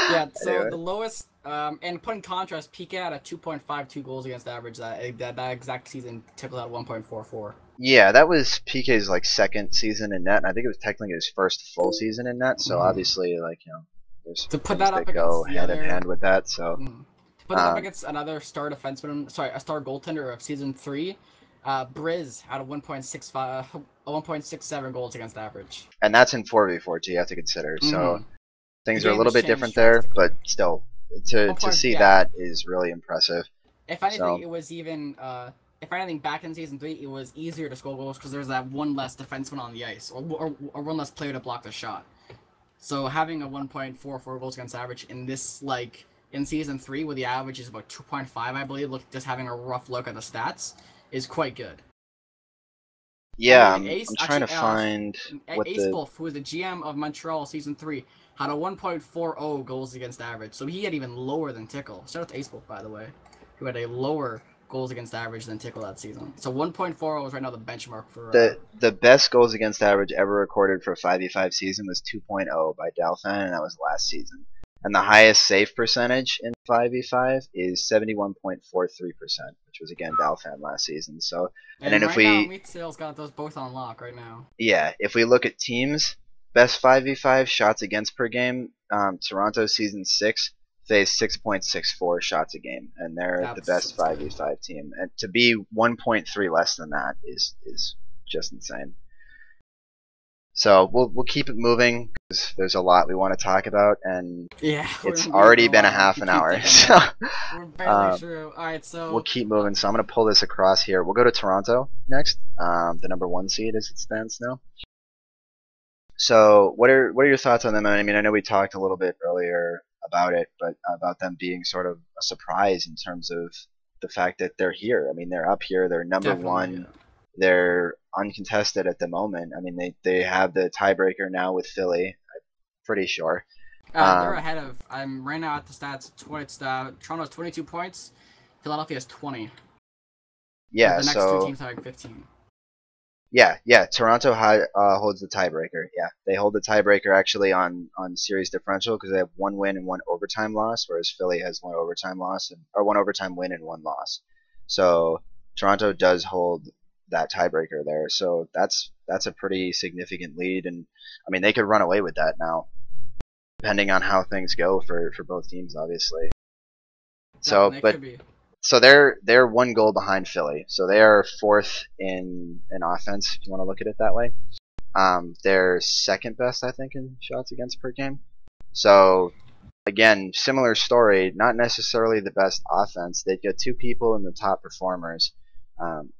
[SPEAKER 3] Yeah, so
[SPEAKER 2] Anyway.
[SPEAKER 3] the lowest, and put in contrast, PK had a 2.52 goals against average that exact season. Tickle had 1.44.
[SPEAKER 2] Yeah, that was PK's like second season in net, and I think it was technically his first full season in net. So obviously, like, you know, there's
[SPEAKER 3] To put
[SPEAKER 2] things
[SPEAKER 3] that up
[SPEAKER 2] that go
[SPEAKER 3] against the
[SPEAKER 2] hand in
[SPEAKER 3] other-
[SPEAKER 2] hand with that. So
[SPEAKER 3] To put that up against another star defenseman, a star goaltender of season 3, Briz had a 1.67 goals against average.
[SPEAKER 2] and that's in 4v4 too. You have to consider. So things
[SPEAKER 3] The
[SPEAKER 2] are a
[SPEAKER 3] game
[SPEAKER 2] little
[SPEAKER 3] has
[SPEAKER 2] bit
[SPEAKER 3] changed
[SPEAKER 2] different there,
[SPEAKER 3] drastically.
[SPEAKER 2] but still, to
[SPEAKER 3] Of course,
[SPEAKER 2] see
[SPEAKER 3] yeah.
[SPEAKER 2] that is really impressive.
[SPEAKER 3] If anything,
[SPEAKER 2] So-
[SPEAKER 3] it was even. If anything, back in season 3, it was easier to score goals because there was that one less defenseman on the ice, or one less player to block the shot. So having a 1.44 goals against average in this, in season 3, where the average is about 2.5, I believe, just having a rough look at the stats, is quite good.
[SPEAKER 2] Yeah,
[SPEAKER 3] I mean,
[SPEAKER 2] I'm trying to find what the
[SPEAKER 3] Acebulf, who was the GM of Montreal season 3, had a 1.40 goals against average, so he had even lower than Tickle. Shout out to Acebulf, by the way, who had a lower goals against average than Tickle that season. So 1.40 is right now the benchmark for
[SPEAKER 2] the best goals against average ever recorded for a 5v5 season was 2.0 by Dalfan, and that was last season. And the highest save percentage in 5v5 is 71.43%, which was again Dalfan last season. So, and then
[SPEAKER 3] right
[SPEAKER 2] if we
[SPEAKER 3] now, Meatsale's got those both on lock right now.
[SPEAKER 2] yeah, if we look at teams, best 5v5 shots against per game, Toronto season 6 faced 6.64 shots a game, and they're the
[SPEAKER 3] That's
[SPEAKER 2] best 5v5 team. And to be 1.3 less than that is just insane. So we'll keep it moving because there's a lot we want to talk about, and
[SPEAKER 3] Yeah,
[SPEAKER 2] it's already been a half an hour. So
[SPEAKER 3] We're barely through. All right, so
[SPEAKER 2] we'll keep moving. So I'm gonna pull this across here. We'll go to Toronto next, the number 1 seed as it stands now. So what are your thoughts on them? I mean, I know we talked a little bit earlier about it, but about them being sort of a surprise in terms of the fact that they're here. I mean, they're up here. They're number
[SPEAKER 3] Definitely,
[SPEAKER 2] 1.
[SPEAKER 3] yeah.
[SPEAKER 2] They're uncontested at the moment. I mean, they have the tiebreaker now with Philly. I'm pretty sure.
[SPEAKER 3] They're ahead of. I'm right now at the stats. Toronto's 22 points. Philadelphia has 20.
[SPEAKER 2] Yeah.
[SPEAKER 3] The next
[SPEAKER 2] So
[SPEAKER 3] 2 teams having 15.
[SPEAKER 2] yeah. Toronto holds the tiebreaker. Yeah, they hold the tiebreaker actually on series differential because they have 1 win and 1 overtime loss, whereas Philly has 1 overtime loss or 1 overtime win and 1 loss. So Toronto does hold that tiebreaker there. So that's a pretty significant lead, and I mean they could run away with that now, depending on how things go for both teams, obviously. So,
[SPEAKER 3] Definitely, it
[SPEAKER 2] but
[SPEAKER 3] could be.
[SPEAKER 2] so they're 1 goal behind Philly. So they are 4th in offense, if you want to look at it that way. They're 2nd best, I think, in shots against per game. So again, similar story. Not necessarily the best offense. They've got 2 people in the top performers,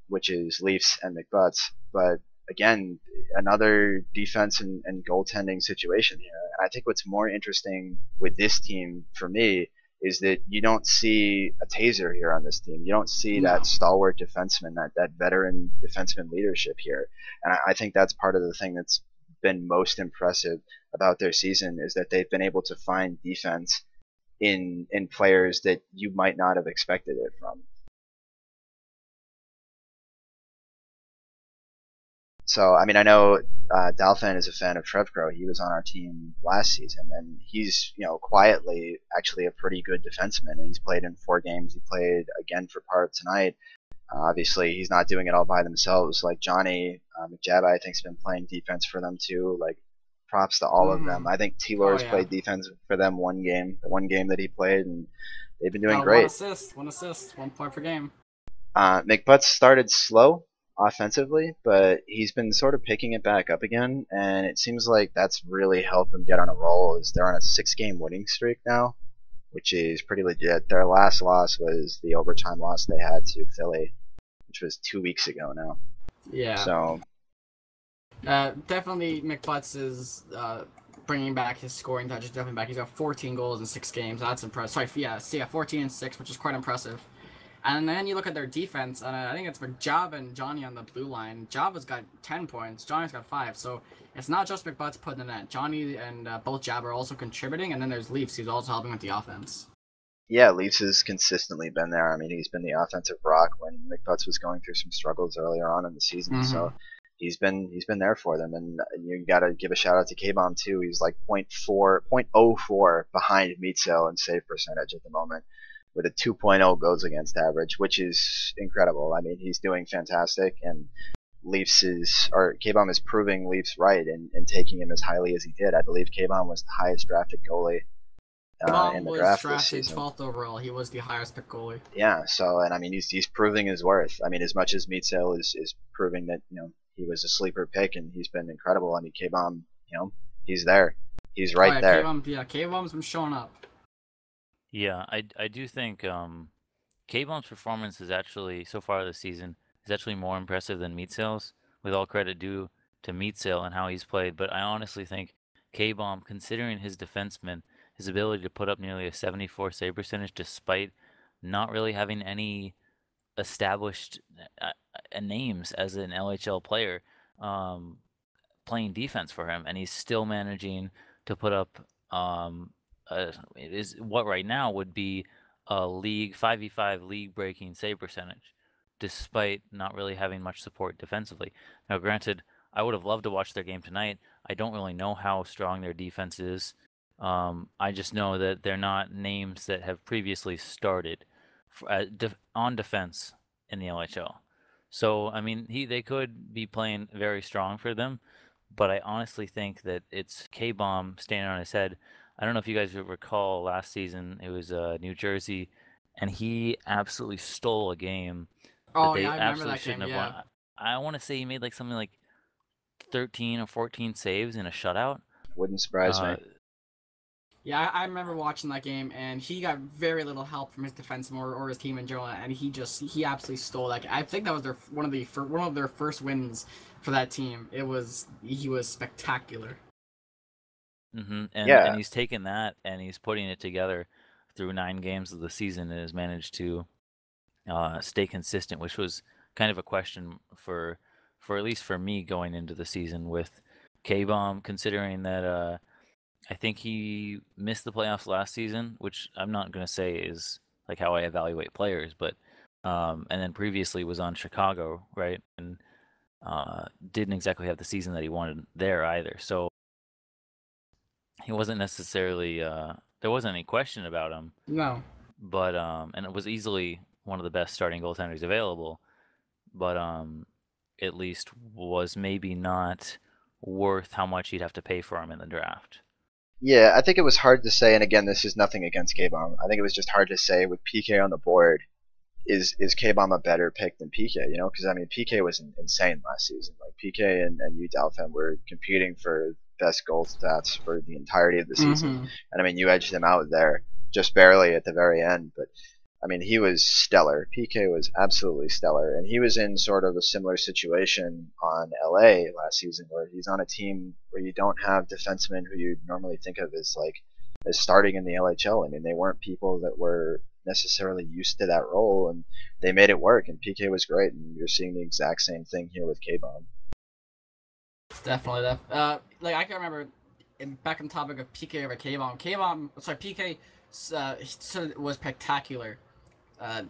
[SPEAKER 2] which is Leafs and McButts. But again, another defense and goaltending situation here. And I think what's more interesting with this team for me is that you don't see a taser here on this team. You don't see
[SPEAKER 3] No.
[SPEAKER 2] that stalwart defenseman, that veteran defenseman leadership here. And I think that's part of the thing that's been most impressive about their season is that they've been able to find defense in players that you might not have expected it from. So, I mean, I know Dalfan is a fan of Trevcrow. He was on our team last season, and he's, quietly actually a pretty good defenseman. And he's played in 4 games. He played again for part of tonight. Obviously, he's not doing it all by themselves. Like Johnny, Jabba, I think, has been playing defense for them too. Like, props to all of them. I think T-Lord's played defense for them one game, the one game that he played, and they've been doing great.
[SPEAKER 3] One assist, 1 point per game.
[SPEAKER 2] McButts started slow offensively, but he's been sort of picking it back up again, and it seems like that's really helped them get on a roll. They're on a 6-game winning streak now, which is pretty legit. Their last loss was the overtime loss they had to Philly, which was 2 weeks ago now.
[SPEAKER 3] Yeah.
[SPEAKER 2] So
[SPEAKER 3] definitely McButts is bringing back his scoring touches. Definitely back. He's got 14 goals in 6 games. That's impressive. Sorry, 14 and 6, which is quite impressive. And then you look at their defense, and I think it's for Jabba and Johnny on the blue line. Jabba's got 10 points, Johnny's got 5, so it's not just McButts putting in that. Johnny and both Jabba are also contributing, and then there's Leafs, who's also helping with the offense.
[SPEAKER 2] Yeah, Leafs has consistently been there. I mean, he's been the offensive rock when McButts was going through some struggles earlier on in the season, so he's been there for them. And you got to give a shout out to K-Bomb too. He's like 0.04 behind Mietzel in save percentage at the moment, with a 2.0 goals against average, which is incredible. I mean, he's doing fantastic, and K-Bomb is proving Leafs right in taking him as highly as he did. I believe K-Bomb was the highest drafted goalie in the draft this season.
[SPEAKER 3] 12th overall. He was the highest picked goalie.
[SPEAKER 2] Yeah, so, and I mean, he's proving his worth. I mean, as much as Mietzel is proving that, he was a sleeper pick, and he's been incredible. I mean, K-Bomb, he's there. He's right there.
[SPEAKER 3] K-Bomb's been showing up.
[SPEAKER 4] Yeah, I do think K-Bomb's performance is actually, so far this season, is actually more impressive than Mietzel's, with all credit due to Mietzel and how he's played. But I honestly think K-Bomb, considering his defenseman, his ability to put up nearly a 74 save percentage despite not really having any established names as an LHL player playing defense for him, and he's still managing to put up it is what right now would be a league 5v5 league breaking save percentage, despite not really having much support defensively. Now, granted, I would have loved to watch their game tonight. I don't really know how strong their defense is. I just know that they're not names that have previously started on defense in the LHL. So, I mean, they could be playing very strong for them, but I honestly think that it's K-Bomb standing on his head. I don't know if you guys recall last season, it was New Jersey, and he absolutely stole a game that they absolutely shouldn't have won. I want to say he made like something like 13 or 14 saves in a shutout.
[SPEAKER 2] Wouldn't surprise me.
[SPEAKER 3] Yeah, I remember watching that game, and he got very little help from his defenseman or his team in general, and he absolutely stole that game. I think that was one of their first wins for that team. He was spectacular.
[SPEAKER 4] And he's taken that and he's putting it together through 9 games of the season and has managed to stay consistent, which was kind of a question for at least for me going into the season with K-Bomb, considering that I think he missed the playoffs last season, which I'm not going to say is like how I evaluate players, but and then previously was on Chicago, right? And didn't exactly have the season that he wanted there either. So he wasn't necessarily there wasn't any question about him.
[SPEAKER 3] No.
[SPEAKER 4] But and it was easily one of the best starting goaltenders available, but at least was maybe not worth how much you'd have to pay for him in the draft.
[SPEAKER 2] Yeah, I think it was hard to say, and again, this is nothing against K-Bomb. I think it was just hard to say with PK on the board, is K-Bomb a better pick than PK? Because I mean, PK was insane last season. Like PK and you, Dalfan, were competing for best goal stats for the entirety of the season, and I mean, you edged him out there just barely at the very end, but I mean, he was stellar. PK was absolutely stellar, and he was in sort of a similar situation on LA last season, where he's on a team where you don't have defensemen who you'd normally think of as starting in the LHL. I mean, they weren't people that were necessarily used to that role, and they made it work, and PK was great, and you're seeing the exact same thing here with K-Bomb.
[SPEAKER 3] Definitely. Like I can remember, back on the topic of PK over K-Bomb. PK was spectacular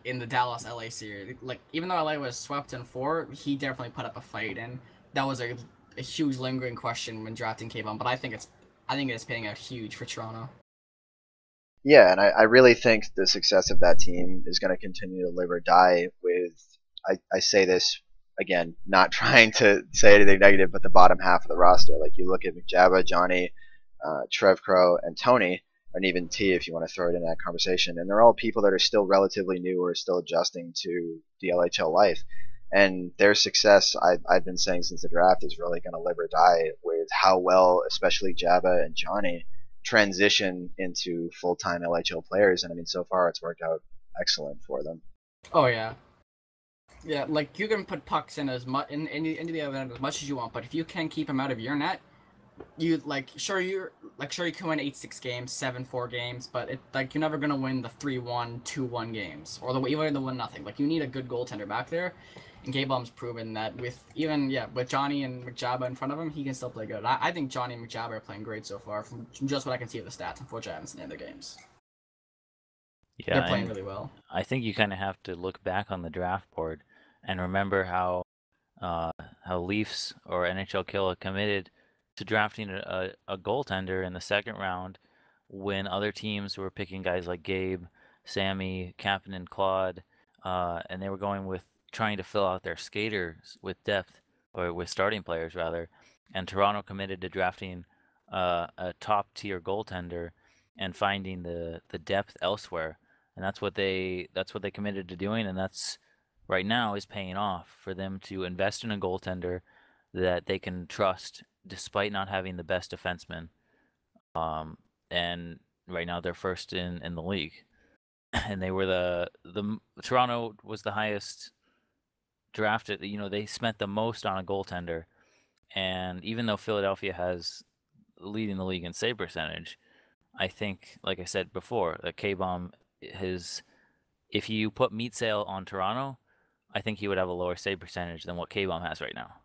[SPEAKER 3] in the Dallas LA series. Like even though LA was swept in 4, he definitely put up a fight, and that was a huge lingering question when drafting K-Bomb. But I think it's paying a huge for Toronto.
[SPEAKER 2] Yeah, and I really think the success of that team is going to continue to live or die with, I say this, again, not trying to say anything negative, but the bottom half of the roster. Like you look at Jabba, Johnny, Trev Crow, and Tony, and even T if you want to throw it in that conversation. And they're all people that are still relatively new or still adjusting to the LHL life. And their success, I've been saying since the draft, is really going to live or die with how well, especially Jabba and Johnny, transition into full-time LHL players. And I mean, so far it's worked out excellent for them.
[SPEAKER 3] Oh yeah. Yeah, like you can put pucks in as much into the other end as much as you want, but if you can keep them out of your net, you sure you can win 8-6 games, 7-4 games, but you're never gonna win the 3-1, 2-1 games or even the 1-0. Like you need a good goaltender back there, and K-Bomb's proven that with Johnny and McJabba in front of him, he can still play good. I think Johnny and McJabba are playing great so far from just what I can see of the stats. Unfortunately, I haven't seen any of their games.
[SPEAKER 4] Yeah,
[SPEAKER 3] they're playing really well.
[SPEAKER 4] I think you kind of have to look back on the draft board and remember how Leafs or NHL Killa committed to drafting a goaltender in the second round when other teams were picking guys like Gabe, Sammy, Captain, and Claude, and they were going with trying to fill out their skaters with depth, or with starting players rather, and Toronto committed to drafting a top-tier goaltender and finding the depth elsewhere. And that's what they committed to doing, and that's right now is paying off for them to invest in a goaltender that they can trust despite not having the best defenseman. And right now they're first in the league. And they were the Toronto was the highest drafted, they spent the most on a goaltender. And even though Philadelphia has leading the league in save percentage, I think, like I said before, that K-Bomb if you put meat sale on Toronto, I think he would have a lower save percentage than what K-Bomb has right now.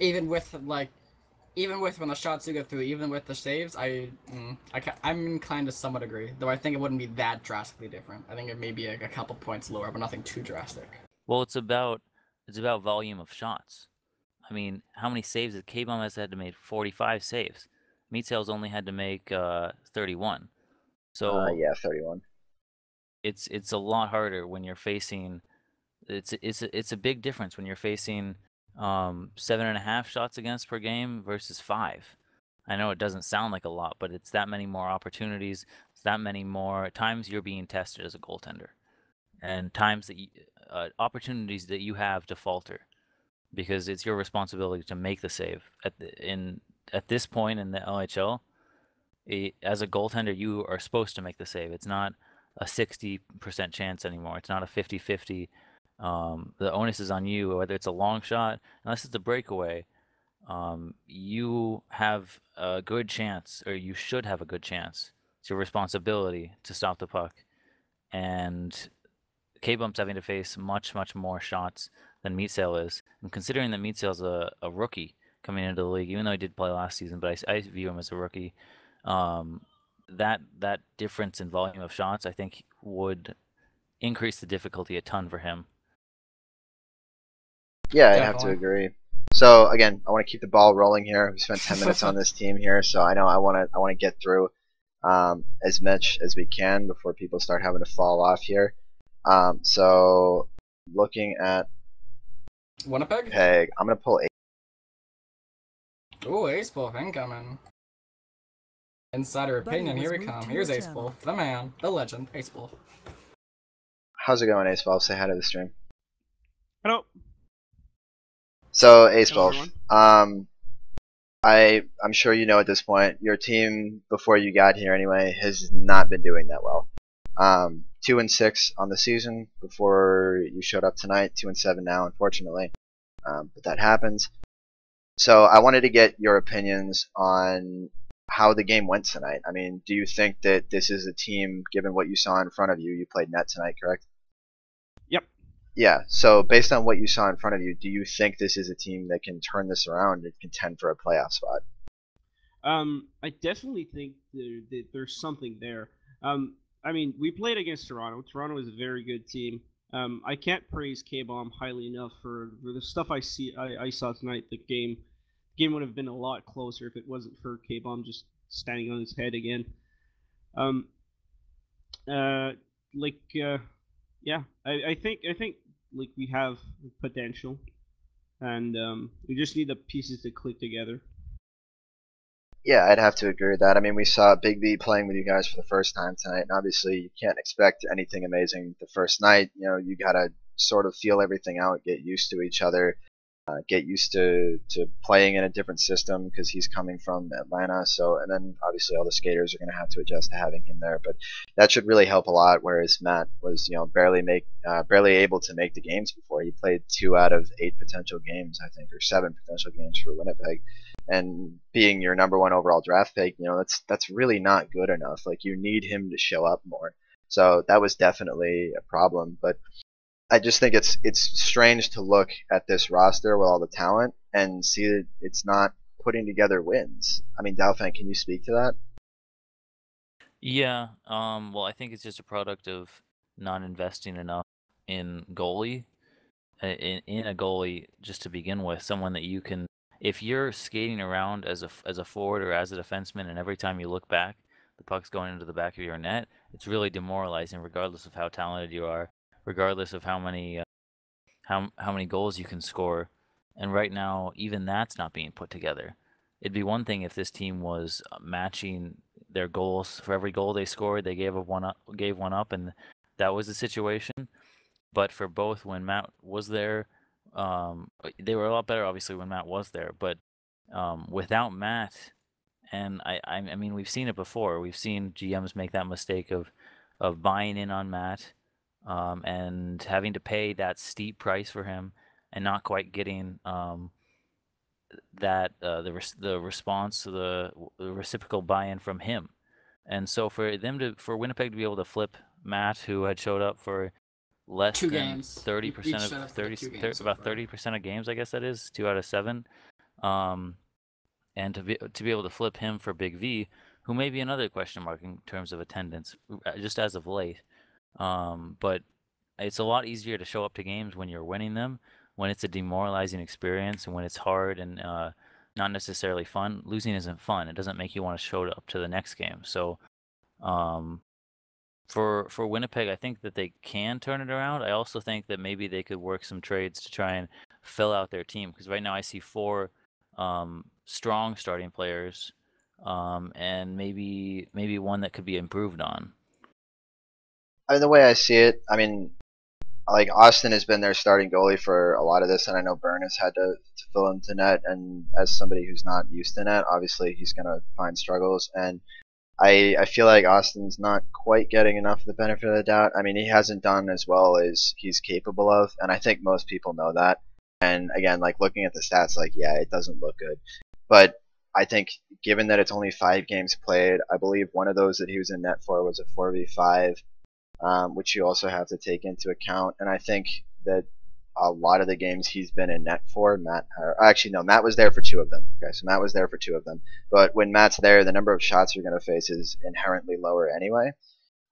[SPEAKER 3] Even with when the shots do go through, even with the saves, I'm inclined to somewhat agree. Though I think it wouldn't be that drastically different. I think it may be a couple points lower, but nothing too drastic.
[SPEAKER 4] Well, it's about volume of shots. I mean, how many saves did K-Bomb has had to make? 45 saves. Meat Sales only had to make 31. So
[SPEAKER 2] yeah, 31.
[SPEAKER 4] It's a lot harder when you're facing. It's a big difference when you're facing 7.5 shots against per game versus 5. I know it doesn't sound like a lot, but it's that many more opportunities. It's that many more times you're being tested as a goaltender, and times that opportunities that you have to falter, because it's your responsibility to make the save. At this point in the LHL, as a goaltender, you are supposed to make the save. It's not a 60% chance anymore. It's not a 50-50. The onus is on you, whether it's a long shot, unless it's a breakaway. You have a good chance, or you should have a good chance. It's your responsibility to stop the puck. And K-Bump's having to face much, much more shots than Meat Sale is. And considering that Meat Sale's a rookie coming into the league, even though he did play last season, but I view him as a rookie, that difference in volume of shots, I think, would increase the difficulty a ton for him.
[SPEAKER 2] Yeah, I'd have to agree. So again, I want to keep the ball rolling here. We spent 10 minutes on this team here, so I know I want to get through as much as we can before people start having to fall off here. So looking at
[SPEAKER 3] Winnipeg,
[SPEAKER 2] I'm gonna pull 8.
[SPEAKER 3] Ooh, Acebulf incoming. Insider opinion, here we come. Here's Acebulf, the man, the legend, Acebulf.
[SPEAKER 2] How's it going, Acebulf? Say hi to the stream.
[SPEAKER 5] Hello.
[SPEAKER 2] So Acebulf, I'm sure you know at this point, your team before you got here anyway has not been doing that well. 2-6 on the season before you showed up tonight. 2-7 now, unfortunately, but that happens. So I wanted to get your opinions on how the game went tonight. I mean, do you think that this is a team, given what you saw in front of you? You played net tonight, correct?
[SPEAKER 5] Yep.
[SPEAKER 2] Yeah, so based on what you saw in front of you, do you think this is a team that can turn this around and contend for a playoff spot?
[SPEAKER 5] I definitely think there's something there. I mean, we played against Toronto. Toronto is a very good team. I can't praise K-Bomb highly enough for the stuff I saw tonight. The game would have been a lot closer if it wasn't for K-Bomb just standing on his head again. Like, yeah, I think like we have potential, and we just need the pieces to click together.
[SPEAKER 2] Yeah, I'd have to agree with that. I mean, we saw BigV playing with you guys for the first time tonight, and obviously you can't expect anything amazing the first night. You know, you gotta sort of feel everything out, get used to each other, get used to playing in a different system because he's coming from Atlanta. So, and then obviously all the skaters are going to have to adjust to having him there. But that should really help a lot. Whereas Matt was, you know, barely able to make the games before. He played 2 out of 8 potential games, I think, or 7 potential games for Winnipeg. And being your #1 overall draft pick, you know, that's really not good enough. Like, you need him to show up more. So that was definitely a problem. But I just think it's strange to look at this roster with all the talent and see that it's not putting together wins. I mean, Dalfan, can you speak to that?
[SPEAKER 4] Yeah. Well, I think it's just a product of not investing enough in goalie, in a goalie just to begin with, someone that you can. If you're skating around as a forward or as a defenseman, and every time you look back, the puck's going into the back of your net, it's really demoralizing, regardless of how talented you are, regardless of how many goals you can score. And right now, even that's not being put together. It'd be one thing if this team was matching their goals for every goal they scored. They gave one up, and that was the situation. But for both, when Matt was there, they were a lot better, obviously, when Matt was there. But without Matt, and I mean, we've seen it before. We've seen GMs make that mistake of buying in on Matt, and having to pay that steep price for him, and not quite getting the response, the reciprocal buy-in from him. And so for Winnipeg to be able to flip Matt, who had showed up for less
[SPEAKER 3] 2
[SPEAKER 4] than
[SPEAKER 3] games.
[SPEAKER 4] 30% of 30% of games, I guess that is 2 out of 7, and to be able to flip him for BigV, who may be another question mark in terms of attendance, just as of late. But it's a lot easier to show up to games when you're winning them, when it's a demoralizing experience, and when it's hard and not necessarily fun. Losing isn't fun. It doesn't make you want to show up to the next game. So for Winnipeg, I think that they can turn it around. I also think that maybe they could work some trades to try and fill out their team, because right now I see 4 strong starting players, and maybe one that could be improved on.
[SPEAKER 2] I mean, the way I see it, I mean, like, Austin has been their starting goalie for a lot of this, and I know Byrne has had to fill into net, and as somebody who's not used to net, obviously he's going to find struggles, and I feel like Austin's not quite getting enough of the benefit of the doubt. I mean, he hasn't done as well as he's capable of, and I think most people know that. And again, like, looking at the stats, like, yeah, it doesn't look good. But I think given that it's only 5 games played, I believe one of those that he was in net for was a 4v5, which you also have to take into account. And I think that a lot of the games he's been in net for, Matt was there for 2 of them. Okay, so Matt was there for 2 of them. But when Matt's there, the number of shots you're going to face is inherently lower anyway.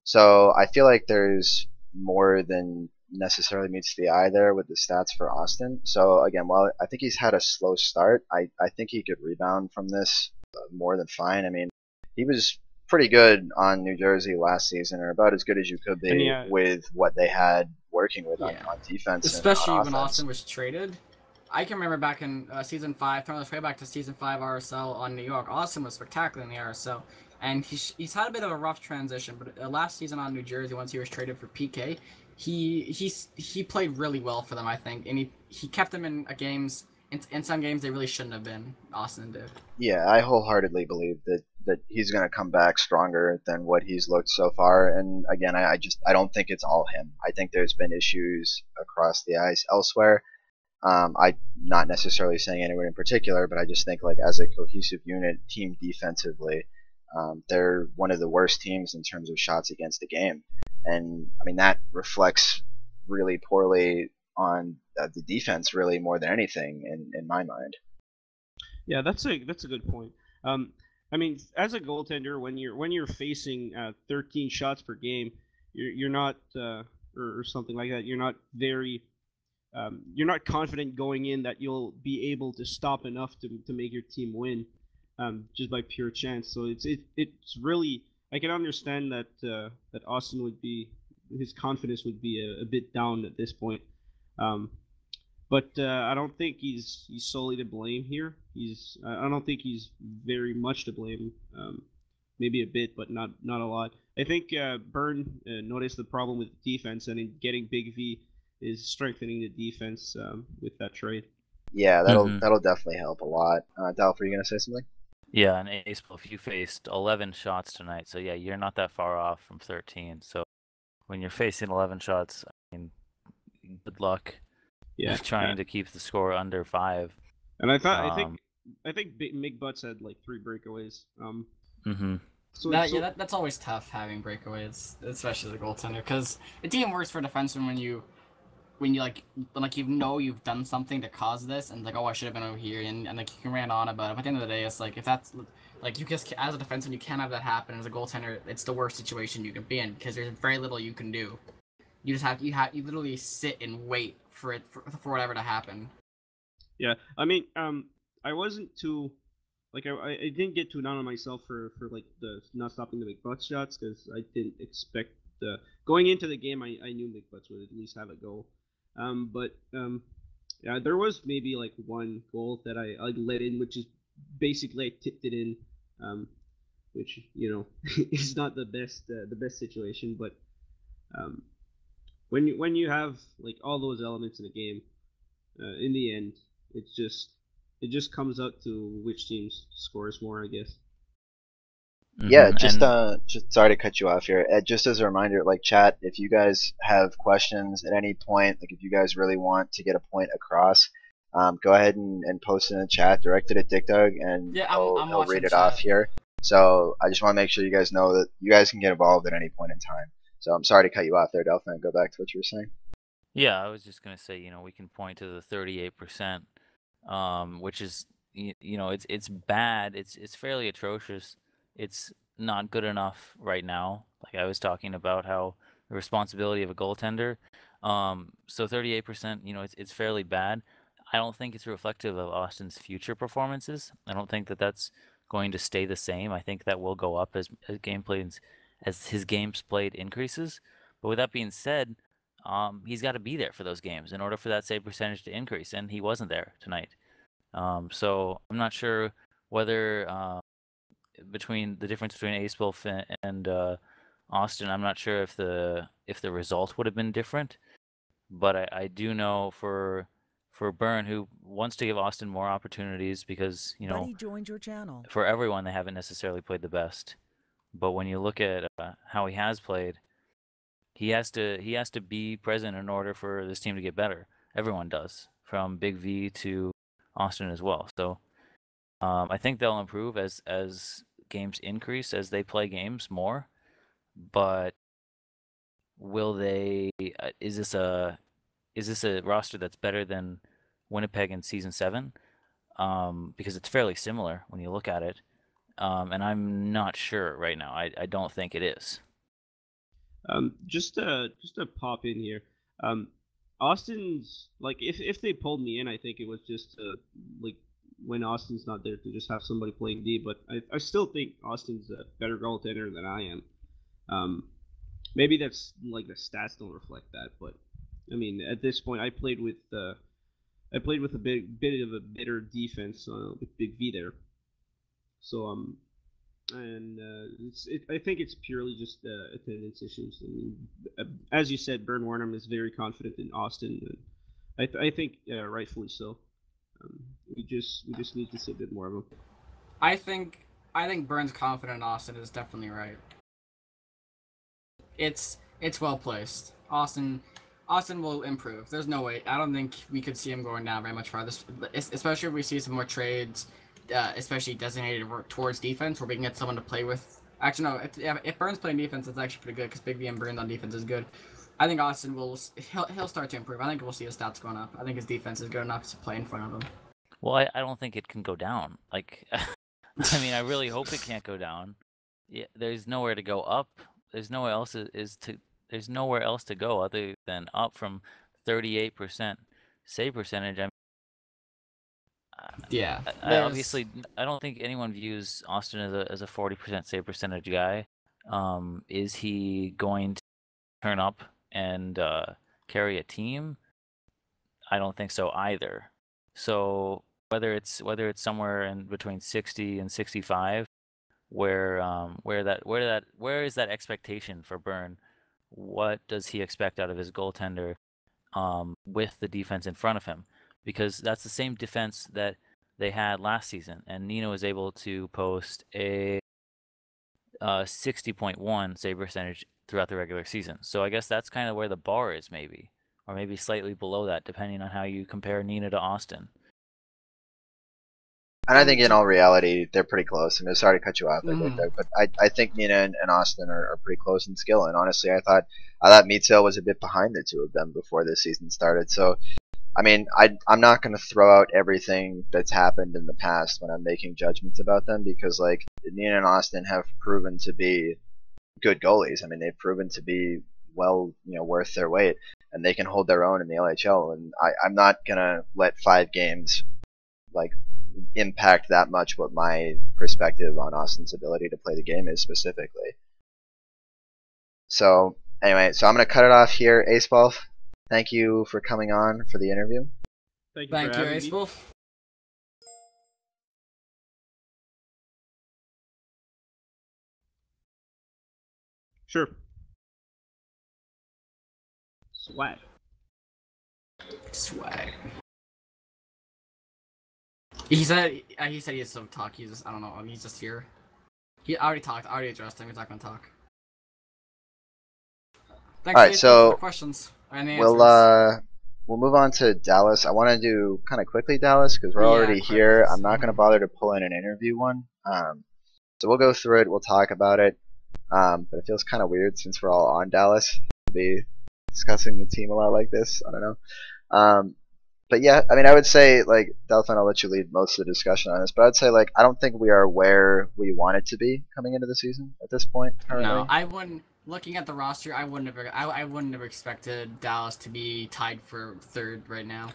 [SPEAKER 2] So I feel like there's more than necessarily meets the eye there with the stats for Austin. So again, while I think he's had a slow start, I think he could rebound from this more than fine. I mean, he was pretty good on New Jersey last season, or about as good as you could be with what they had working with on defense.
[SPEAKER 3] Especially
[SPEAKER 2] and on
[SPEAKER 3] when
[SPEAKER 2] offense.
[SPEAKER 3] Austin was traded. I can remember back in Season 5, throwing us way back to Season 5 RSL on New York, Austin was spectacular in the RSL. And he's had a bit of a rough transition, but last season on New Jersey, once he was traded for PK, he played really well for them, I think. And he kept them in games, in some games they really shouldn't have been, Austin did.
[SPEAKER 2] Yeah, I wholeheartedly believe that he's going to come back stronger than what he's looked so far. And again, I don't think it's all him. I think there's been issues across the ice elsewhere. I'm not necessarily saying anyone in particular, but I just think, like, as a cohesive unit, team defensively, they're one of the worst teams in terms of shots against the game. And I mean, that reflects really poorly on the defense really more than anything in my mind.
[SPEAKER 5] Yeah, that's a good point. I mean, as a goaltender, when you're facing 13 shots per game, you're not or something like that. You're not very you're not confident going in that you'll be able to stop enough to make your team win just by pure chance. So it's really, I can understand that that Austin would be, his confidence would be a bit down at this point. But I don't think he's solely to blame here. I don't think he's very much to blame. Maybe a bit, but not a lot. I think Byrne noticed the problem with the defense, and in getting BigV is strengthening the defense with that trade.
[SPEAKER 2] Yeah, that'll definitely help a lot. Dalf, are you gonna say something?
[SPEAKER 4] Yeah, and Acebulf, you faced 11 shots tonight, so yeah, you're not that far off from 13. So when you're facing 11 shots, I mean, good luck.
[SPEAKER 5] Yeah,
[SPEAKER 4] trying to keep the score under 5.
[SPEAKER 5] And I think Mick Butts had like 3 breakaways.
[SPEAKER 3] So that's always tough having breakaways, especially the goaltender, because it's even worse for defensemen when you like you've done something to cause this, and like, oh, I should have been over here, and like you can rant on about it. But at the end of the day, it's like, if that's like, you just, as a defenseman, you can't have that happen. As a goaltender, it's the worst situation you can be in, because there's very little you can do. You just have you literally sit and wait for it for whatever to happen.
[SPEAKER 5] Yeah, I mean, I wasn't too, like, I didn't get too down on myself for like the not stopping the McButts shots, because I didn't expect going into the game. I knew McButts would at least have a goal. Yeah, there was maybe like one goal that I let in, which is basically I tipped it in, which, you know, is not the best situation, but when you have like all those elements in a game, in the end, it just comes out to which team scores more, I guess.
[SPEAKER 2] Yeah, just sorry to cut you off here. Just as a reminder, like, chat, if you guys have questions at any point, like if you guys really want to get a point across, go ahead and post it in the chat, direct it at Dick Dug, and he'll read it off here. So I just want to make sure you guys know that you guys can get involved at any point in time. So I'm sorry to cut you off there, Dalfan. Go back to what you were saying.
[SPEAKER 4] Yeah, I was just gonna say, you know, we can point to the 38%, which is, you know, it's bad. It's fairly atrocious. It's not good enough right now. Like I was talking about how the responsibility of a goaltender. So 38%, you know, it's fairly bad. I don't think it's reflective of Austin's future performances. I don't think that that's going to stay the same. I think that will go up as his games played increases. But with that being said, he's got to be there for those games in order for that save percentage to increase, and he wasn't there tonight. So I'm not sure whether between the difference between Acebulf and Austin, I'm not sure if the result would have been different. But I do know for Byrne, who wants to give Austin more opportunities, because, you know,
[SPEAKER 6] joined your channel.
[SPEAKER 4] For everyone, they haven't necessarily played the best. But when you look at how he has played, he has to be present in order for this team to get better. Everyone does, from BigV to Austin as well. So I think they'll improve as games increase, as they play games more. But will they? Is this a roster that's better than Winnipeg in Season 7? Because it's fairly similar when you look at it. And I'm not sure right now. I don't think it is.
[SPEAKER 5] Just to pop in here, Austin's, like, if they pulled me in, I think it was just like, when Austin's not there, to just have somebody playing D. But I still think Austin's a better goaltender than I am. Maybe that's, like, the stats don't reflect that, but I mean, at this point, I played with a bit of a better defense with BigV there. So I think it's purely just attendance issues. I mean, as you said, Byrne Warnham is very confident in Austin, and I think rightfully so. We just need to see a bit more of him.
[SPEAKER 3] I think Byrne's confident in Austin is definitely right. It's well placed. Austin will improve. There's no way. I don't think we could see him going down very much farther, especially if we see some more trades, especially designated towards defense, where we can get someone to play with. Actually, no. If Byrne's playing defense, it's actually pretty good, because BigV and Byrne on defense is good. I think Austin he'll start to improve. I think we'll see his stats going up. I think his defense is good enough to play in front of him.
[SPEAKER 4] Well, I don't think it can go down. Like, I mean, I really hope it can't go down. Yeah, there's nowhere to go up. There's nowhere else there's nowhere else to go other than up from 38% save percentage. I mean,
[SPEAKER 3] Yeah.
[SPEAKER 4] obviously, I don't think anyone views Austin as a 40% save percentage guy. Is he going to turn up and carry a team? I don't think so either. So whether it's somewhere in between 60 and 65, where is that expectation for Byrne? What does he expect out of his goaltender with the defense in front of him? Because that's the same defense that they had last season, and Nino was able to post a 60.1 save percentage throughout the regular season. So I guess that's kind of where the bar is, maybe, or maybe slightly below that, depending on how you compare Nino to Austin.
[SPEAKER 2] And I think in all reality, they're pretty close. I mean, sorry to cut you off, but I think Nina and Austin are pretty close in skill. And honestly, I thought Meatsale was a bit behind the two of them before this season started. So, I mean, I'm not going to throw out everything that's happened in the past when I'm making judgments about them, because like Nina and Austin have proven to be good goalies. I mean, they've proven to be well, worth their weight, and they can hold their own in the LHL. And I'm not gonna let 5 games like impact that much what my perspective on Austin's ability to play the game is specifically. So anyway, so I'm gonna cut it off here. Acebulf, thank you for coming on for the interview.
[SPEAKER 5] Thank you,
[SPEAKER 3] Acebulf.
[SPEAKER 5] Sure. Swag.
[SPEAKER 3] He said he has some talk. He's just, I don't know. He's just here. He already talked. I already addressed him. He's not gonna talk. Thanks.
[SPEAKER 2] All right, so
[SPEAKER 3] for the questions and the
[SPEAKER 2] we'll move on to Dallas. I want to do kind of quickly Dallas because we're already here. I'm not going to bother to pull in an interview one. So we'll go through it. We'll talk about it. But it feels kind of weird since we're all on Dallas to be discussing the team a lot like this. I don't know. But yeah, I mean, I would say, like, Dalfan, I'll let you lead most of the discussion on this, but I'd say, like, I don't think we are where we wanted to be coming into the season at this point currently.
[SPEAKER 3] No, I wouldn't. Looking at the roster, I wouldn't have expected Dallas to be tied for 3rd right now.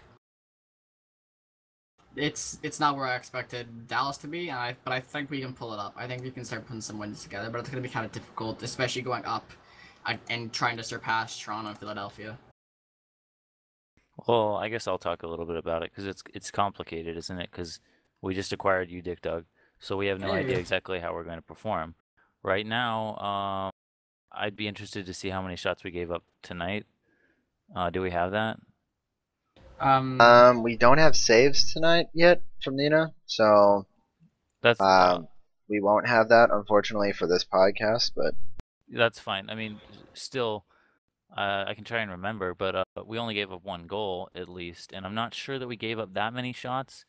[SPEAKER 3] It's not where I expected Dallas to be, but I think we can pull it up. I think we can start putting some wins together, but it's going to be kind of difficult, especially going up and trying to surpass Toronto and Philadelphia.
[SPEAKER 4] Well, I guess I'll talk a little bit about it because it's complicated, isn't it? Because we just acquired you, Dick Doug, so we have no idea exactly how we're going to perform. Right now, I'd be interested to see how many shots we gave up tonight. Do we have that?
[SPEAKER 2] We don't have saves tonight yet from Nina, so
[SPEAKER 4] that's
[SPEAKER 2] we won't have that unfortunately for this podcast, but
[SPEAKER 4] that's fine. I mean, still, I can try and remember, but we only gave up 1 goal at least, and I'm not sure that we gave up that many shots.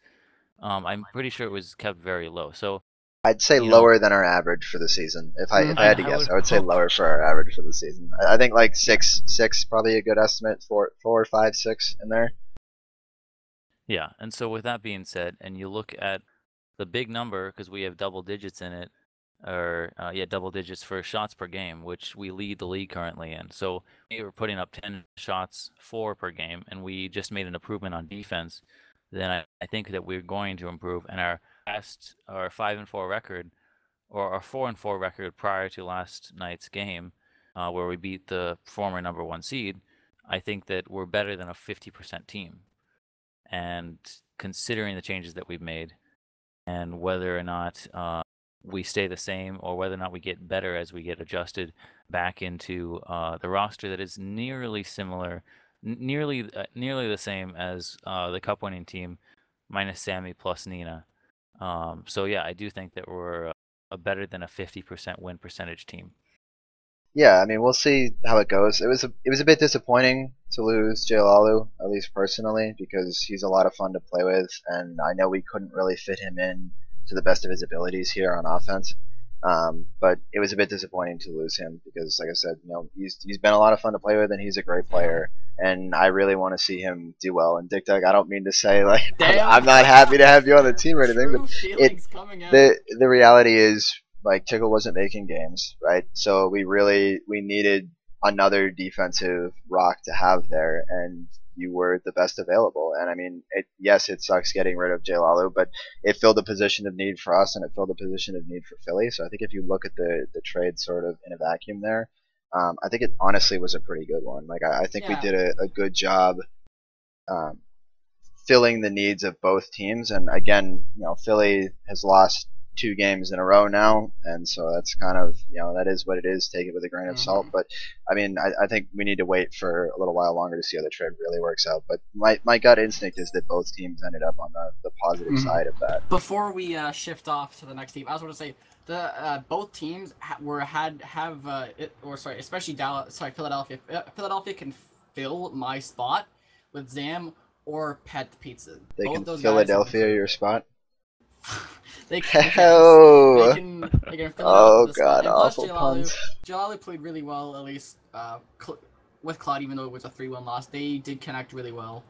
[SPEAKER 4] I'm pretty sure it was kept very low. So
[SPEAKER 2] I'd say lower than our average for the season. If I had to guess, I would say lower for our average for the season. I think like 6 probably a good estimate. 4, 5, 6 in there.
[SPEAKER 4] Yeah, and so with that being said, and you look at the big number because we have double digits in it, or double digits for shots per game, which we lead the league currently in. So we were putting up 10 shots 4 per game, and we just made an improvement on defense. Then I think that we're going to improve, and our 5-4 record, or our 4-4 record prior to last night's game, where we beat the former number 1 seed, I think that we're better than a 50% team. And considering the changes that we've made, and whether or not we stay the same, or whether or not we get better as we get adjusted back into the roster that is nearly similar, nearly the same as the cup-winning team, minus Sammy plus Nina. So yeah, I do think that we're a better than a 50% win percentage team.
[SPEAKER 2] Yeah, I mean, we'll see how it goes. It was a bit disappointing to lose Jalalu, at least personally, because he's a lot of fun to play with, and I know we couldn't really fit him in to the best of his abilities here on offense. But it was a bit disappointing to lose him because, like I said, he's been a lot of fun to play with, and he's a great player. And I really want to see him do well. And Dick Doug, I don't mean to say like I'm not happy to have you on the team or anything, but the reality is like Tickle wasn't making games, right? So we needed another defensive rock to have there, and you were the best available. And I mean, yes, it sucks getting rid of Jay Lalu, but it filled a position of need for us, and it filled a position of need for Philly. So I think if you look at the trade sort of in a vacuum there, I think it honestly was a pretty good one. Like I think we did a good job filling the needs of both teams. And again, Philly has lost 2 games in a row now, and so that's kind of that is what it is. Take it with a grain of salt. But I mean, I think we need to wait for a little while longer to see how the trade really works out. But my gut instinct is that both teams ended up on the positive side of that.
[SPEAKER 3] Before we shift off to the next team, I was going to say the both teams especially Philadelphia. Philadelphia can fill my spot with Zam or Pet Pizza.
[SPEAKER 2] They both can those Philadelphia your spot.
[SPEAKER 3] They can fill
[SPEAKER 2] oh god, awful puns.
[SPEAKER 3] Jalalu played really well, at least with Claude, even though it was a 3-1 loss. They did connect really well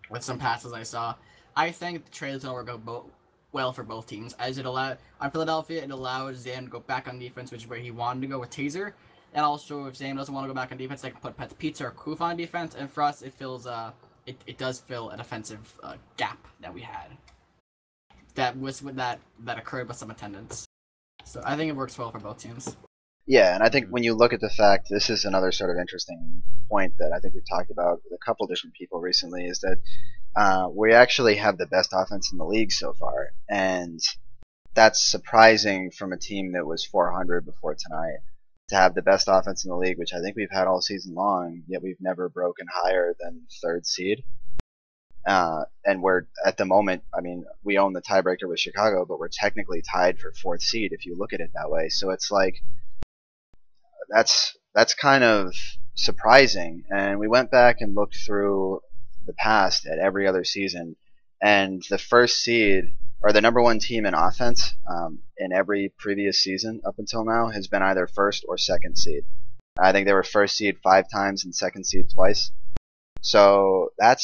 [SPEAKER 3] with some passes I saw. I think the trade is going to work out well for both teams, as it allowed on Philadelphia. It allows Zam to go back on defense, which is where he wanted to go with Taser, and also if Zam doesn't want to go back on defense, they can put Pet Pizza or Kuf on defense. And for us, it fills it does fill a defensive gap that we had. That occurred with some attendance. So I think it works well for both teams.
[SPEAKER 2] Yeah, and I think when you look at the fact, this is another sort of interesting point that I think we've talked about with a couple different people recently, is that we actually have the best offense in the league so far, and that's surprising from a team that was 400 before tonight. To have the best offense in the league, which I think we've had all season long, yet we've never broken higher than 3rd seed. And we're at the moment, I mean, we own the tiebreaker with Chicago, but we're technically tied for 4th seed if you look at it that way. So it's like that's kind of surprising. And we went back and looked through the past at every other season, and the 1st seed or the number 1 team in offense in every previous season up until now has been either 1st or 2nd seed. I think they were 1st seed 5 times and 2nd seed twice. So that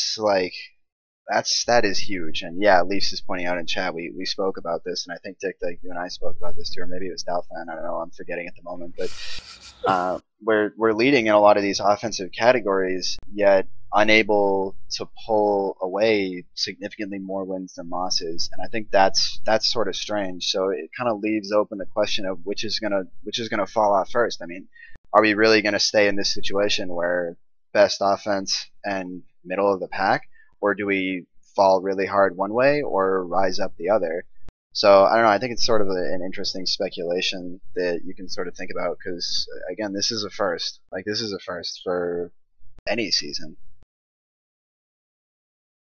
[SPEAKER 2] is huge. And yeah, Leafs is pointing out in chat, we spoke about this, and I think Dick, like you and I spoke about this too, or maybe it was Dalfan, I don't know, I'm forgetting at the moment, but we're leading in a lot of these offensive categories, yet unable to pull away significantly more wins than losses. And I think that's sort of strange. So it kind of leaves open the question of which is gonna fall off first. I mean, are we really gonna stay in this situation where best offense and middle of the pack, or do we fall really hard one way or rise up the other? So I don't know. I think it's sort of an interesting speculation that you can sort of think about, because again, this is a first. Like, this is a first for any season.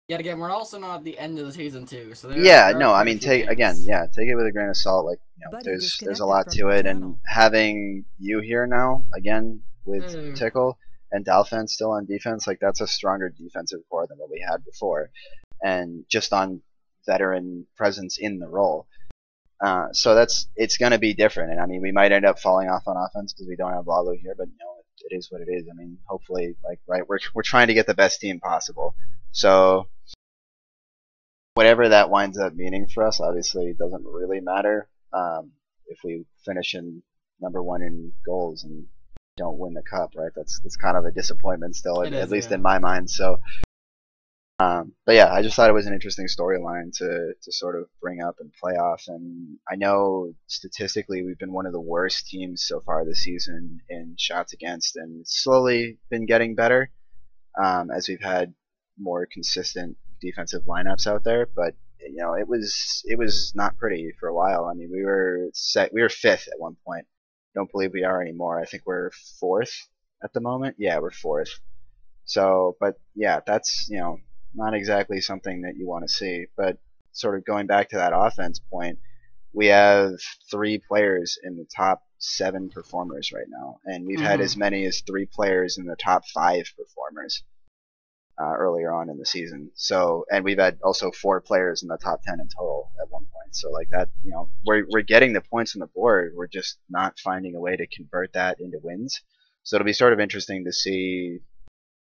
[SPEAKER 3] Yet again, we're also not at the end of the season too. So
[SPEAKER 2] I mean, take it with a grain of salt. Like, there's a lot to it, and having you here now again with Tickle and Dalfan still on defense, like that's a stronger defensive core than what we had before, and just on veteran presence in the role. So it's going to be different, and I mean, we might end up falling off on offense because we don't have Lalu here, but it is what it is. I mean, hopefully, we're trying to get the best team possible. So whatever that winds up meaning for us, obviously, it doesn't really matter if we finish in number 1 in goals and don't win the cup, right? That's kind of a disappointment still, at least in my mind. So, but yeah, I just thought it was an interesting storyline to sort of bring up in playoff. And I know statistically we've been one of the worst teams so far this season in shots against, and it's slowly been getting better as we've had more consistent defensive lineups out there. But it was not pretty for a while. I mean, we were 5th at one point. Don't believe we are anymore. I think we're 4th at the moment. Yeah, we're 4th. So, but yeah, that's not exactly something that you want to see. But sort of going back to that offense point, we have 3 players in the top 7 performers right now, and we've had as many as 3 players in the top 5 performers earlier on in the season. So, and we've had also 4 players in the top 10 in total at one point. So like that, we're getting the points on the board. We're just not finding a way to convert that into wins. So it'll be sort of interesting to see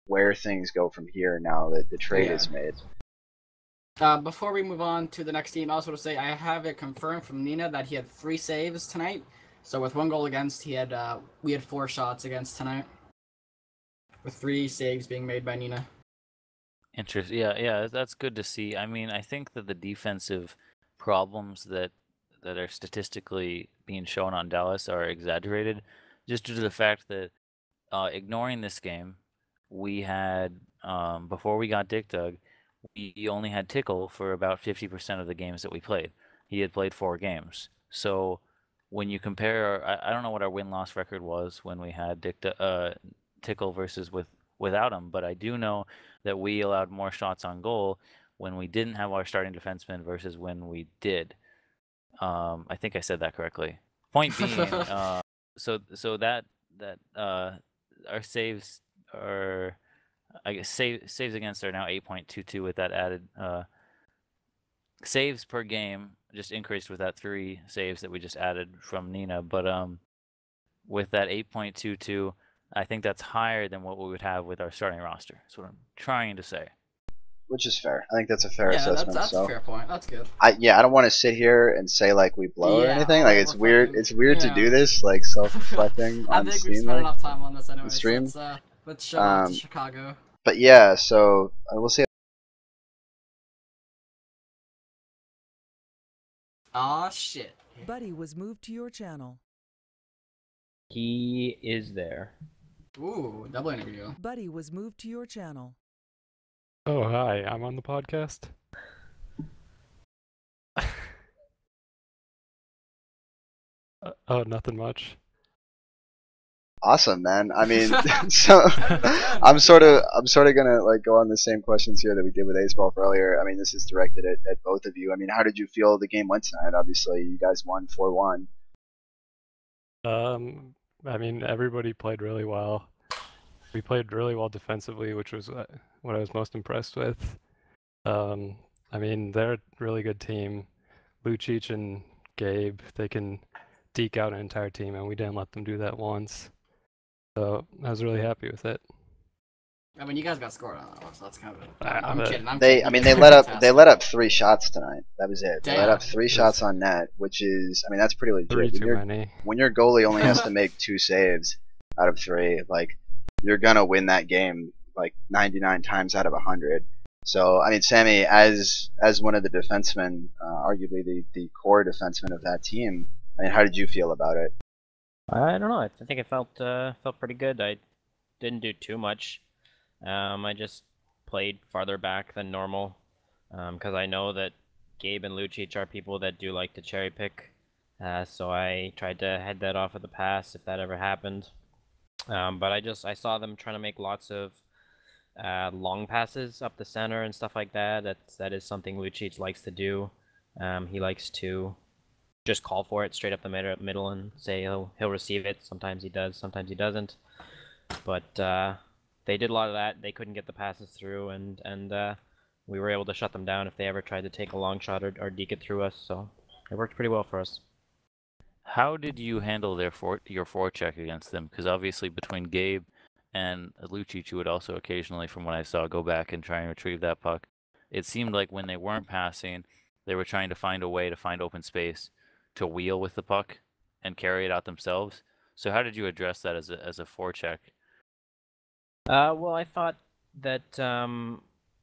[SPEAKER 2] where things go from here now that the trade is made.
[SPEAKER 3] Before we move on to the next team, I also want to say I have it confirmed from Nina that he had 3 saves tonight. So with 1 goal against, we had 4 shots against tonight, with 3 saves being made by Nina.
[SPEAKER 4] Interesting. Yeah, that's good to see. I mean, I think that the defensive problems that are statistically being shown on Dallas are exaggerated, just due to the fact that ignoring this game, we had before we got Dick Dug, we only had Tickle for about 50% of the games that we played. He had played 4 games. So when you compare, I don't know what our win-loss record was when we had Tickle versus without him, but I do know that we allowed more shots on goal when we didn't have our starting defenseman versus when we did. I think I said that correctly. Point being, so that our saves are, I guess, saves against are now 8.22 with that added saves per game just increased with that 3 saves that we just added from Nina. But with that 8.22, I think that's higher than what we would have with our starting roster. That's what I'm trying to say.
[SPEAKER 2] Which is fair. I think that's a fair assessment.
[SPEAKER 3] That's a fair point. That's good.
[SPEAKER 2] I don't want to sit here and say like we blow or anything. Like it's weird. It's weird to do this, like self-reflecting on
[SPEAKER 3] I think
[SPEAKER 2] Steam,
[SPEAKER 3] we spent enough time on this anyway.
[SPEAKER 2] stream.
[SPEAKER 3] So let's show off to Chicago.
[SPEAKER 2] But yeah, so I will say.
[SPEAKER 3] Aw, shit.
[SPEAKER 6] Buddy was moved to your channel.
[SPEAKER 7] He is there.
[SPEAKER 3] Ooh, double interview.
[SPEAKER 6] Buddy was moved to your channel.
[SPEAKER 8] Oh, hi. I'm on the podcast. Oh, nothing much.
[SPEAKER 2] Awesome, man. I mean, so I'm sort of gonna like go on the same questions here that we did with Acebulf earlier. I mean, this is directed at both of you. I mean, how did you feel the game went tonight? Obviously, you guys won 4-1.
[SPEAKER 8] I mean, everybody played really well. We played really well defensively, which was what I was most impressed with. I mean, they're a really good team. Lucic and Gabe, they can deke out an entire team, and we didn't let them do that once. So I was really happy with it.
[SPEAKER 3] I mean, you guys got scored on that, so that's kind of.
[SPEAKER 8] I'm
[SPEAKER 3] kidding.
[SPEAKER 2] I mean, they let up 3 shots tonight. That was it. They let up 3 shots on net, which is, I mean, that's pretty legit.
[SPEAKER 8] 3 too many.
[SPEAKER 2] When your goalie only has to make 2 saves out of 3, like you're gonna win that game like 99 times out of 100. So I mean, Sammy, as one of the defensemen, arguably the core defenseman of that team, I mean, how did you feel about it?
[SPEAKER 7] I don't know. I think it felt pretty good. I didn't do too much. I just played farther back than normal because I know that Gabe and Lucic are people that do like to cherry pick. So I tried to head that off at the pass if that ever happened. But I saw them trying to make lots of long passes up the center and stuff like that. That is something Lucic likes to do. He likes to just call for it straight up the middle and say he'll receive it. Sometimes he does, sometimes he doesn't. But they did a lot of that. They couldn't get the passes through, and we were able to shut them down if they ever tried to take a long shot or deke it through us. So it worked pretty well for us.
[SPEAKER 4] How did you handle your forecheck against them? Because obviously between Gabe and Lucic, you would also occasionally, from what I saw, go back and try and retrieve that puck. It seemed like when they weren't passing, they were trying to find a way to find open space to wheel with the puck and carry it out themselves. So how did you address that as a forecheck?
[SPEAKER 7] Well, I thought that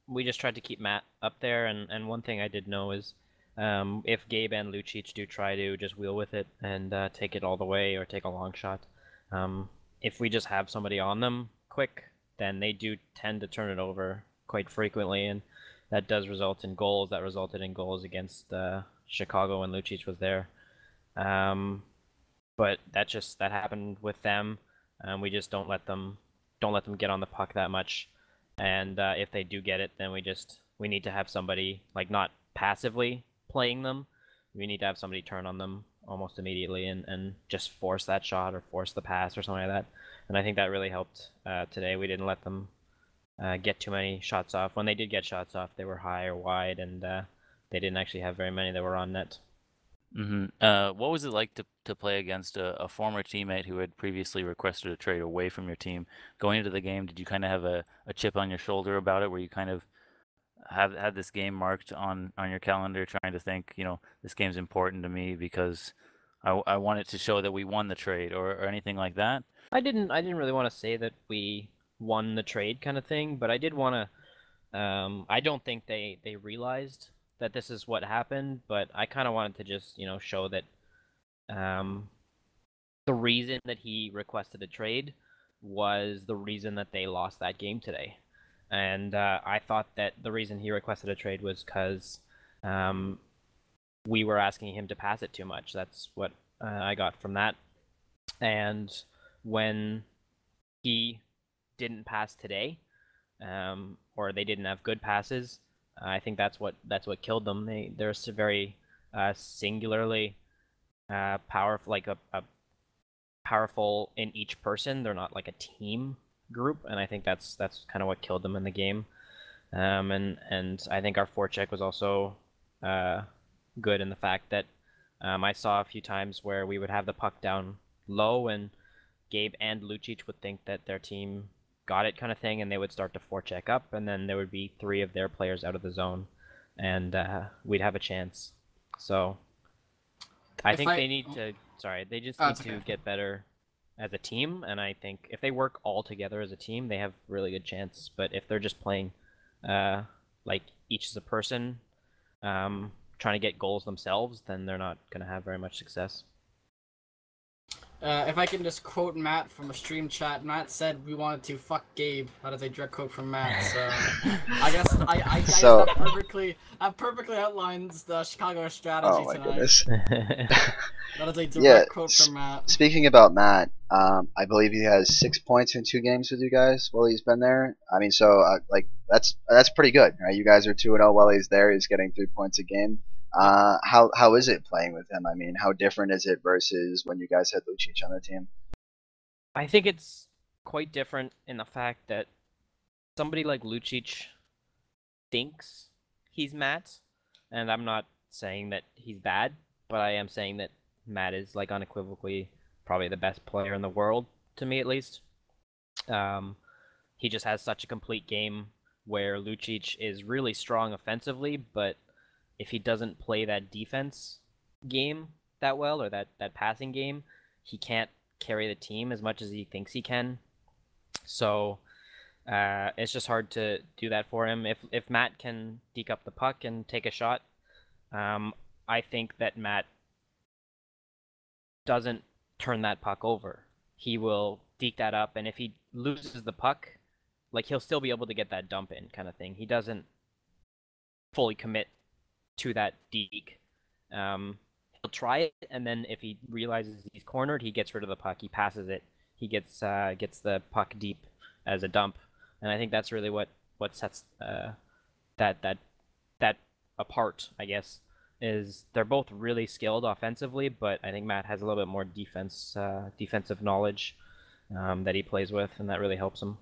[SPEAKER 7] we just tried to keep Matt up there, and one thing I did know is if Gabe and Lucic do try to just wheel with it and take it all the way or take a long shot, if we just have somebody on them quick, then they do tend to turn it over quite frequently, and that does result in goals. That resulted in goals against Chicago when Lucic was there. But that happened with them. We just don't let them get on the puck that much. And if they do get it, then we need to have somebody, like, not passively playing them. We need to have somebody turn on them almost immediately and just force that shot or force the pass or something like that. And I think that really helped today. We didn't let them get too many shots off. When they did get shots off, they were high or wide, and they didn't actually have very many that were on net.
[SPEAKER 4] What was it like to play against a former teammate who had previously requested a trade away from your team? Going into the game, did you kind of have a chip on your shoulder about it, where you kind of have had this game marked on your calendar, trying to think, this game's important to me because I want it to show that we won the trade, or anything like that?
[SPEAKER 7] I didn't really want to say that we won the trade kind of thing, but I did want to. I don't think they realized that this is what happened, but I kind of wanted to just show that the reason that he requested a trade was the reason that they lost that game today. And I thought that the reason he requested a trade was because we were asking him to pass it too much. That's what I got from that. And when he didn't pass today, or they didn't have good passes, I think that's what killed them. They're very singularly powerful, like a powerful in each person. They're not like a team group, and I think that's kind of what killed them in the game. And I think our forecheck was also good in the fact that I saw a few times where we would have the puck down low, and Gabe and Lucic would think that their team got it, kind of thing, and they would start to forecheck up, and then there would be 3 of their players out of the zone, and we'd have a chance. So I think they need to. Sorry, they just need to get better as a team, and I think if they work all together as a team, they have a really good chance. But if they're just playing like each as a person, trying to get goals themselves, then they're not going to have very much success.
[SPEAKER 3] If I can just quote Matt from a stream chat, Matt said we wanted to fuck Gabe. That is a direct quote from Matt. So I guess that perfectly outlines the Chicago strategy
[SPEAKER 2] oh my
[SPEAKER 3] tonight.
[SPEAKER 2] Goodness.
[SPEAKER 3] That is a direct quote from Matt.
[SPEAKER 2] Speaking about Matt, I believe he has 6 points in 2 games with you guys while he's been there. I mean, so like that's pretty good, right? You guys are 2-0 while he's there. He's getting 3 points a game. How is it playing with him? I mean, how different is it versus when you guys had Lucic on the team?
[SPEAKER 7] I think it's quite different in the fact that somebody like Lucic thinks he's Matt, and I'm not saying that he's bad, but I am saying that Matt is like unequivocally probably the best player in the world, to me at least. He just has such a complete game where Lucic is really strong offensively, but if he doesn't play that defense game that well, or that passing game, he can't carry the team as much as he thinks he can. So it's just hard to do that for him. If Matt can deke up the puck and take a shot, I think that Matt doesn't turn that puck over. He will deke that up, and if he loses the puck, like, he'll still be able to get that dump in, kind of thing. He doesn't fully commit to that deke. He'll try it, and then if he realizes he's cornered, he gets rid of the puck. He passes it. He gets the puck deep as a dump, and I think that's really what sets that apart, I guess. Is they're both really skilled offensively, but I think Matt has a little bit more defensive knowledge that he plays with, and that really helps him.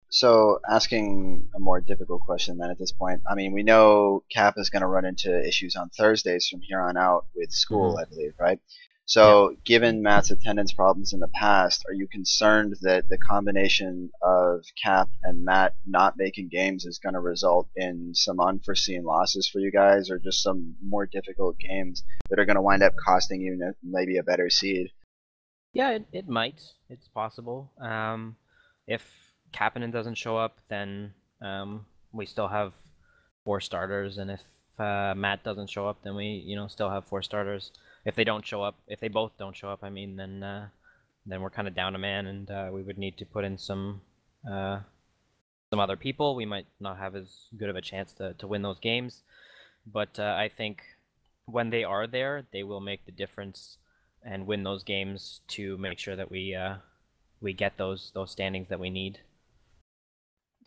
[SPEAKER 2] So, asking a more difficult question then at this point, I mean, we know Cap is going to run into issues on Thursdays from here on out with school, I believe, right? So, given Matt's attendance problems in the past, are you concerned that the combination of Cap and Matt not making games is going to result in some unforeseen losses for you guys, or just some more difficult games that are going to wind up costing you maybe a better seed?
[SPEAKER 7] Yeah, it might. It's possible. If Kapanen doesn't show up, then we still have 4 starters, and if Matt doesn't show up, then we still have 4 starters. If they don't show up, if they both don't show up, I mean, then we're kind of down a man, and we would need to put in some other people. We might not have as good of a chance to win those games, but I think when they are there, they will make the difference and win those games to make sure that we get those standings that we need.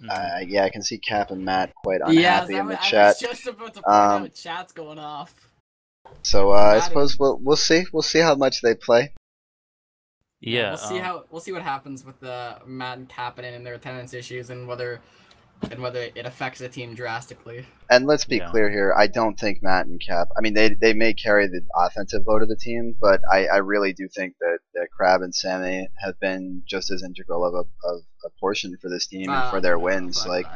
[SPEAKER 2] Yeah, I can see Cap and Matt quite unhappy in the chat.
[SPEAKER 3] I was just about to point out chat's going off.
[SPEAKER 2] So I suppose we'll see. We'll see how much they play.
[SPEAKER 4] Yeah,
[SPEAKER 3] we'll see what happens with Matt and Kapanen and their attendance issues, and whether and whether it affects the team drastically.
[SPEAKER 2] And let's be
[SPEAKER 4] Yeah.
[SPEAKER 2] clear here. I don't think Matt and Cap. I mean, they may carry the offensive load of the team, but I really do think that Crab and Sammy have been just as integral of a portion for this team and for their wins. Like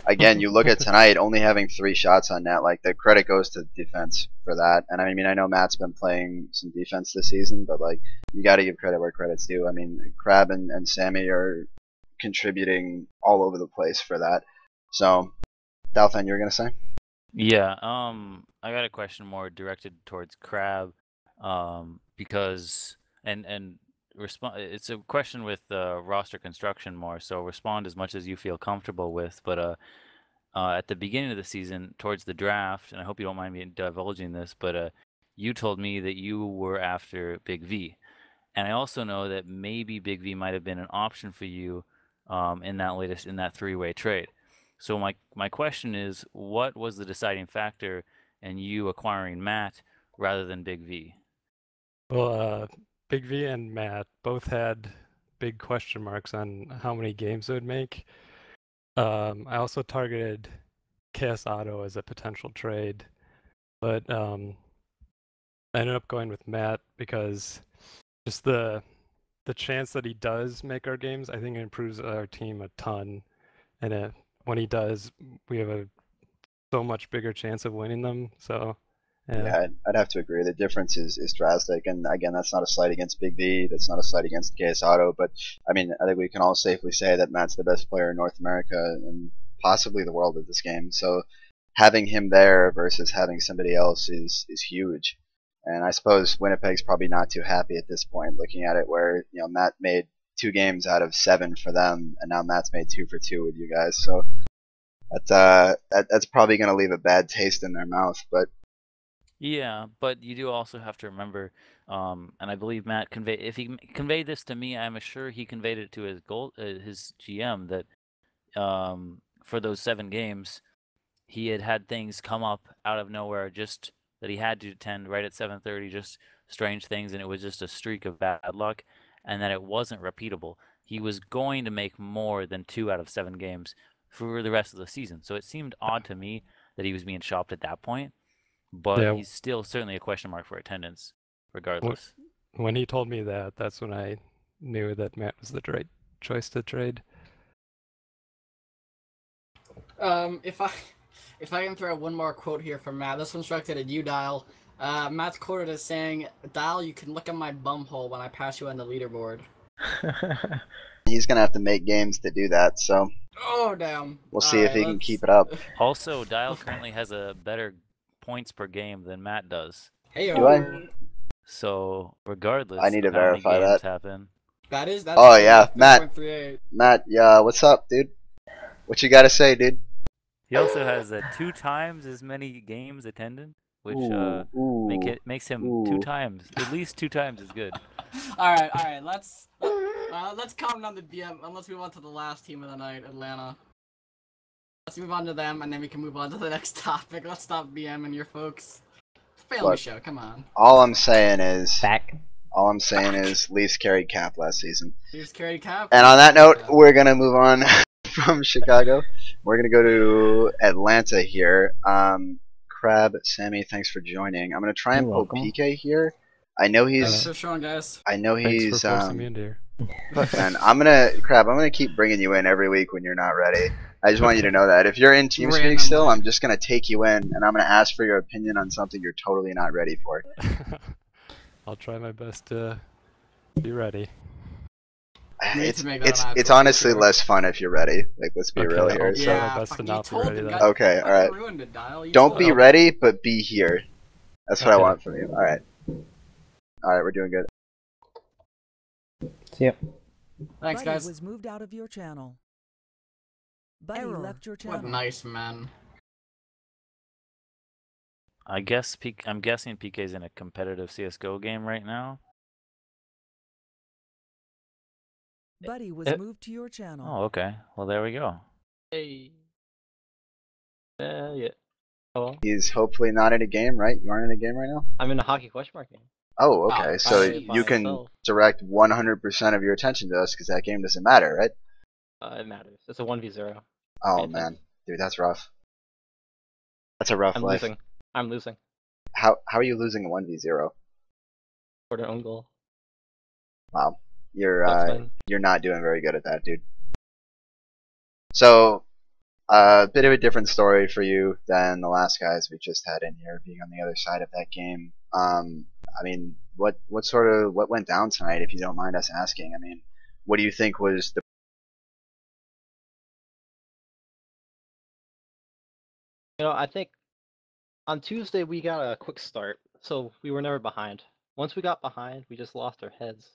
[SPEAKER 2] again, you look at tonight, only having 3 shots on net. Like the credit goes to defense for that. And I mean, I know Matt's been playing some defense this season, but like you got to give credit where credit's due. I mean, Crab and Sammy are contributing all over the place for that. So, Dalfan, you were gonna say?
[SPEAKER 4] Yeah, I got a question more directed towards Crab, because respond. It's a question with roster construction more. So respond as much as you feel comfortable with. But at the beginning of the season, towards the draft, and I hope you don't mind me divulging this, but you told me that you were after BigV, and I also know that maybe BigV might have been an option for you in that 3-way trade. So my question is, what was the deciding factor in you acquiring Matt rather than BigV?
[SPEAKER 8] Well, BigV and Matt both had big question marks on how many games they would make. I also targeted KS Auto as a potential trade, but I ended up going with Matt because just the chance that he does make our games, I think it improves our team a ton, and when he does, we have so much bigger chance of winning them. So,
[SPEAKER 2] yeah, I'd have to agree. The difference is drastic, and again, that's not a slight against Big V. That's not a slight against KS Auto. But I mean, I think we can all safely say that Matt's the best player in North America and possibly the world at this game. So, having him there versus having somebody else is huge. And I suppose Winnipeg's probably not too happy at this point, looking at it where Matt made 2 games out of 7 for them, and now Matt's made 2 for 2 with you guys. So that's probably going to leave a bad taste in their mouth. But
[SPEAKER 4] Yeah, but you do also have to remember, and I believe Matt conveyed. If he conveyed this to me, I'm sure he conveyed it to his GM that for those 7 games, he had things come up out of nowhere, just that he had to attend right at 7:30, just strange things, and it was just a streak of bad luck, and that it wasn't repeatable. He was going to make more than 2 out of 7 games for the rest of the season. So it seemed odd to me that he was being shopped at that point, but
[SPEAKER 8] Yeah.
[SPEAKER 4] he's still certainly a question mark for attendance, regardless.
[SPEAKER 8] When he told me that, that's when I knew that Matt was the right choice to trade.
[SPEAKER 3] If I can throw one more quote here from Matt, this one's directed at you, Dial. Matt's quoted as saying, "Dial, you can look at my bumhole when I pass you on the leaderboard."
[SPEAKER 2] he's going to have to make games to do that. So
[SPEAKER 3] Oh, damn.
[SPEAKER 2] we'll see if he can keep it up.
[SPEAKER 4] Also, Dial currently has a better points per game than Matt does.
[SPEAKER 3] Hey,
[SPEAKER 2] Do I?
[SPEAKER 4] So regardless,
[SPEAKER 2] I need to
[SPEAKER 4] of how many
[SPEAKER 2] verify
[SPEAKER 4] games
[SPEAKER 2] that.
[SPEAKER 4] happen.
[SPEAKER 3] That's
[SPEAKER 2] Oh, yeah, Matt.
[SPEAKER 3] 3.38.
[SPEAKER 2] Matt, yeah, what's up, dude? What you got to say, dude?
[SPEAKER 4] He also has 2 times as many games attended, which makes him
[SPEAKER 2] Ooh.
[SPEAKER 4] 2 times, at least 2 times as good.
[SPEAKER 3] All right. Let's comment on the BM. And let's move on to the last team of the night, Atlanta. Let's move on to them, and then we can move on to the next topic. Let's stop BMing your folks. It's a family
[SPEAKER 2] Look,
[SPEAKER 3] show. Come on.
[SPEAKER 2] All I'm saying is
[SPEAKER 7] Back.
[SPEAKER 2] Leafs carried Cap last season.
[SPEAKER 3] Here's carry cap.
[SPEAKER 2] And on that note, we're gonna move on from Chicago. We're gonna go to Atlanta here. Crab, Sammy, thanks for joining. I'm gonna try and
[SPEAKER 7] You're
[SPEAKER 2] pull
[SPEAKER 7] welcome.
[SPEAKER 2] PK here. I know
[SPEAKER 3] Thanks
[SPEAKER 2] he's.
[SPEAKER 3] for showing, guys.
[SPEAKER 2] I know
[SPEAKER 8] Thanks
[SPEAKER 2] he's.
[SPEAKER 8] for forcing me into here.
[SPEAKER 2] Look, man, Crab, I'm gonna keep bringing you in every week when you're not ready. I just want you to know that if you're in TeamSpeak still, I'm just gonna take you in and I'm gonna ask for your opinion on something you're totally not ready for.
[SPEAKER 8] I'll try my best to be ready.
[SPEAKER 2] It's honestly less fun if you're ready. Like, let's be real here.
[SPEAKER 8] I'll
[SPEAKER 2] So.
[SPEAKER 8] try my best to not be ready then.
[SPEAKER 2] Okay, all right.
[SPEAKER 3] Ruined it, Dial. You
[SPEAKER 2] Don't
[SPEAKER 3] told
[SPEAKER 2] be
[SPEAKER 3] him.
[SPEAKER 2] ready, but be here. That's what I
[SPEAKER 8] Okay.
[SPEAKER 2] want from you. All right, we're doing good.
[SPEAKER 7] See ya.
[SPEAKER 3] Thanks,
[SPEAKER 6] Buddy
[SPEAKER 3] guys.
[SPEAKER 6] was moved out of your channel. Buddy left your channel.
[SPEAKER 3] What nice man.
[SPEAKER 4] I'm guessing PK's in a competitive CS:GO game right now.
[SPEAKER 6] Buddy was moved to your channel.
[SPEAKER 4] Oh, okay. Well, there we go.
[SPEAKER 7] Hey. Yeah. Hello.
[SPEAKER 2] He's hopefully not in a game, right? You aren't in a game right now?
[SPEAKER 7] I'm in a hockey question mark game.
[SPEAKER 2] Oh, okay.
[SPEAKER 3] Oh,
[SPEAKER 2] So
[SPEAKER 3] I-
[SPEAKER 2] you can
[SPEAKER 7] myself.
[SPEAKER 2] direct 100% of your attention to us because that game doesn't matter, right?
[SPEAKER 7] It matters. It's a 1v0.
[SPEAKER 2] Oh
[SPEAKER 7] Anything.
[SPEAKER 2] man, dude, that's rough. That's a rough
[SPEAKER 7] I'm
[SPEAKER 2] life.
[SPEAKER 7] losing. I'm losing.
[SPEAKER 2] How are you losing a 1v0?
[SPEAKER 7] For their own goal.
[SPEAKER 2] Wow,
[SPEAKER 7] That's fine.
[SPEAKER 2] you're not doing very good at that, dude. So, a bit of a different story for you than the last guys we just had in here, being on the other side of that game. I mean, what went down tonight, if you don't mind us asking? I mean, what do you think was the
[SPEAKER 7] I think on Tuesday we got a quick start, so we were never behind. Once we got behind, we just lost our heads.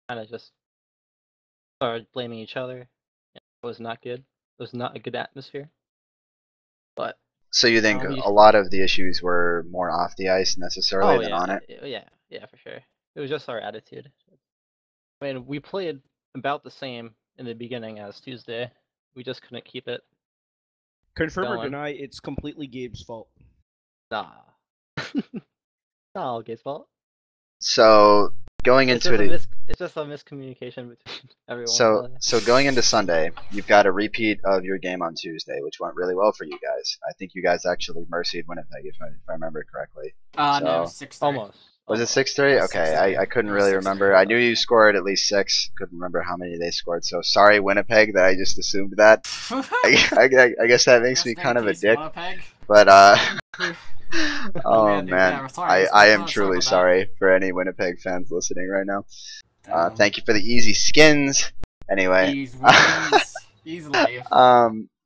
[SPEAKER 7] Kind of just started blaming each other. It was not good. It was not a good atmosphere. But
[SPEAKER 2] So you think a lot of the issues were more off the ice necessarily than on it?
[SPEAKER 7] Yeah, for sure. It was just our attitude. I mean, we played about the same in the beginning as Tuesday. We just couldn't keep it.
[SPEAKER 5] Confirm or
[SPEAKER 7] going.
[SPEAKER 5] deny, it's completely Gabe's fault.
[SPEAKER 7] Nah. Not all Gabe's fault.
[SPEAKER 2] So going
[SPEAKER 7] It's
[SPEAKER 2] into
[SPEAKER 7] just,
[SPEAKER 2] it,
[SPEAKER 7] it's just a miscommunication between everyone.
[SPEAKER 2] so going into Sunday, you've got a repeat of your game on Tuesday, which went really well for you guys. I think you guys actually mercied Winnipeg, if I remember correctly.
[SPEAKER 3] No, 6-3.
[SPEAKER 7] Almost.
[SPEAKER 2] Was it 6-3? Okay,
[SPEAKER 3] 6-3.
[SPEAKER 2] I couldn't
[SPEAKER 3] It was
[SPEAKER 2] really
[SPEAKER 3] 6-3.
[SPEAKER 2] remember. I knew you scored at least 6. Couldn't remember how many they scored. So sorry, Winnipeg, that I just assumed that. I guess that makes me kind of a dick.
[SPEAKER 3] Winnipeg.
[SPEAKER 2] But oh
[SPEAKER 3] man,
[SPEAKER 2] man,
[SPEAKER 3] yeah, sorry,
[SPEAKER 2] I am
[SPEAKER 3] sorry
[SPEAKER 2] truly
[SPEAKER 3] about that.
[SPEAKER 2] sorry for any Winnipeg fans listening right now.
[SPEAKER 3] Damn.
[SPEAKER 2] Thank you for the easy skins. Anyway,
[SPEAKER 3] Ease wins. Ease life.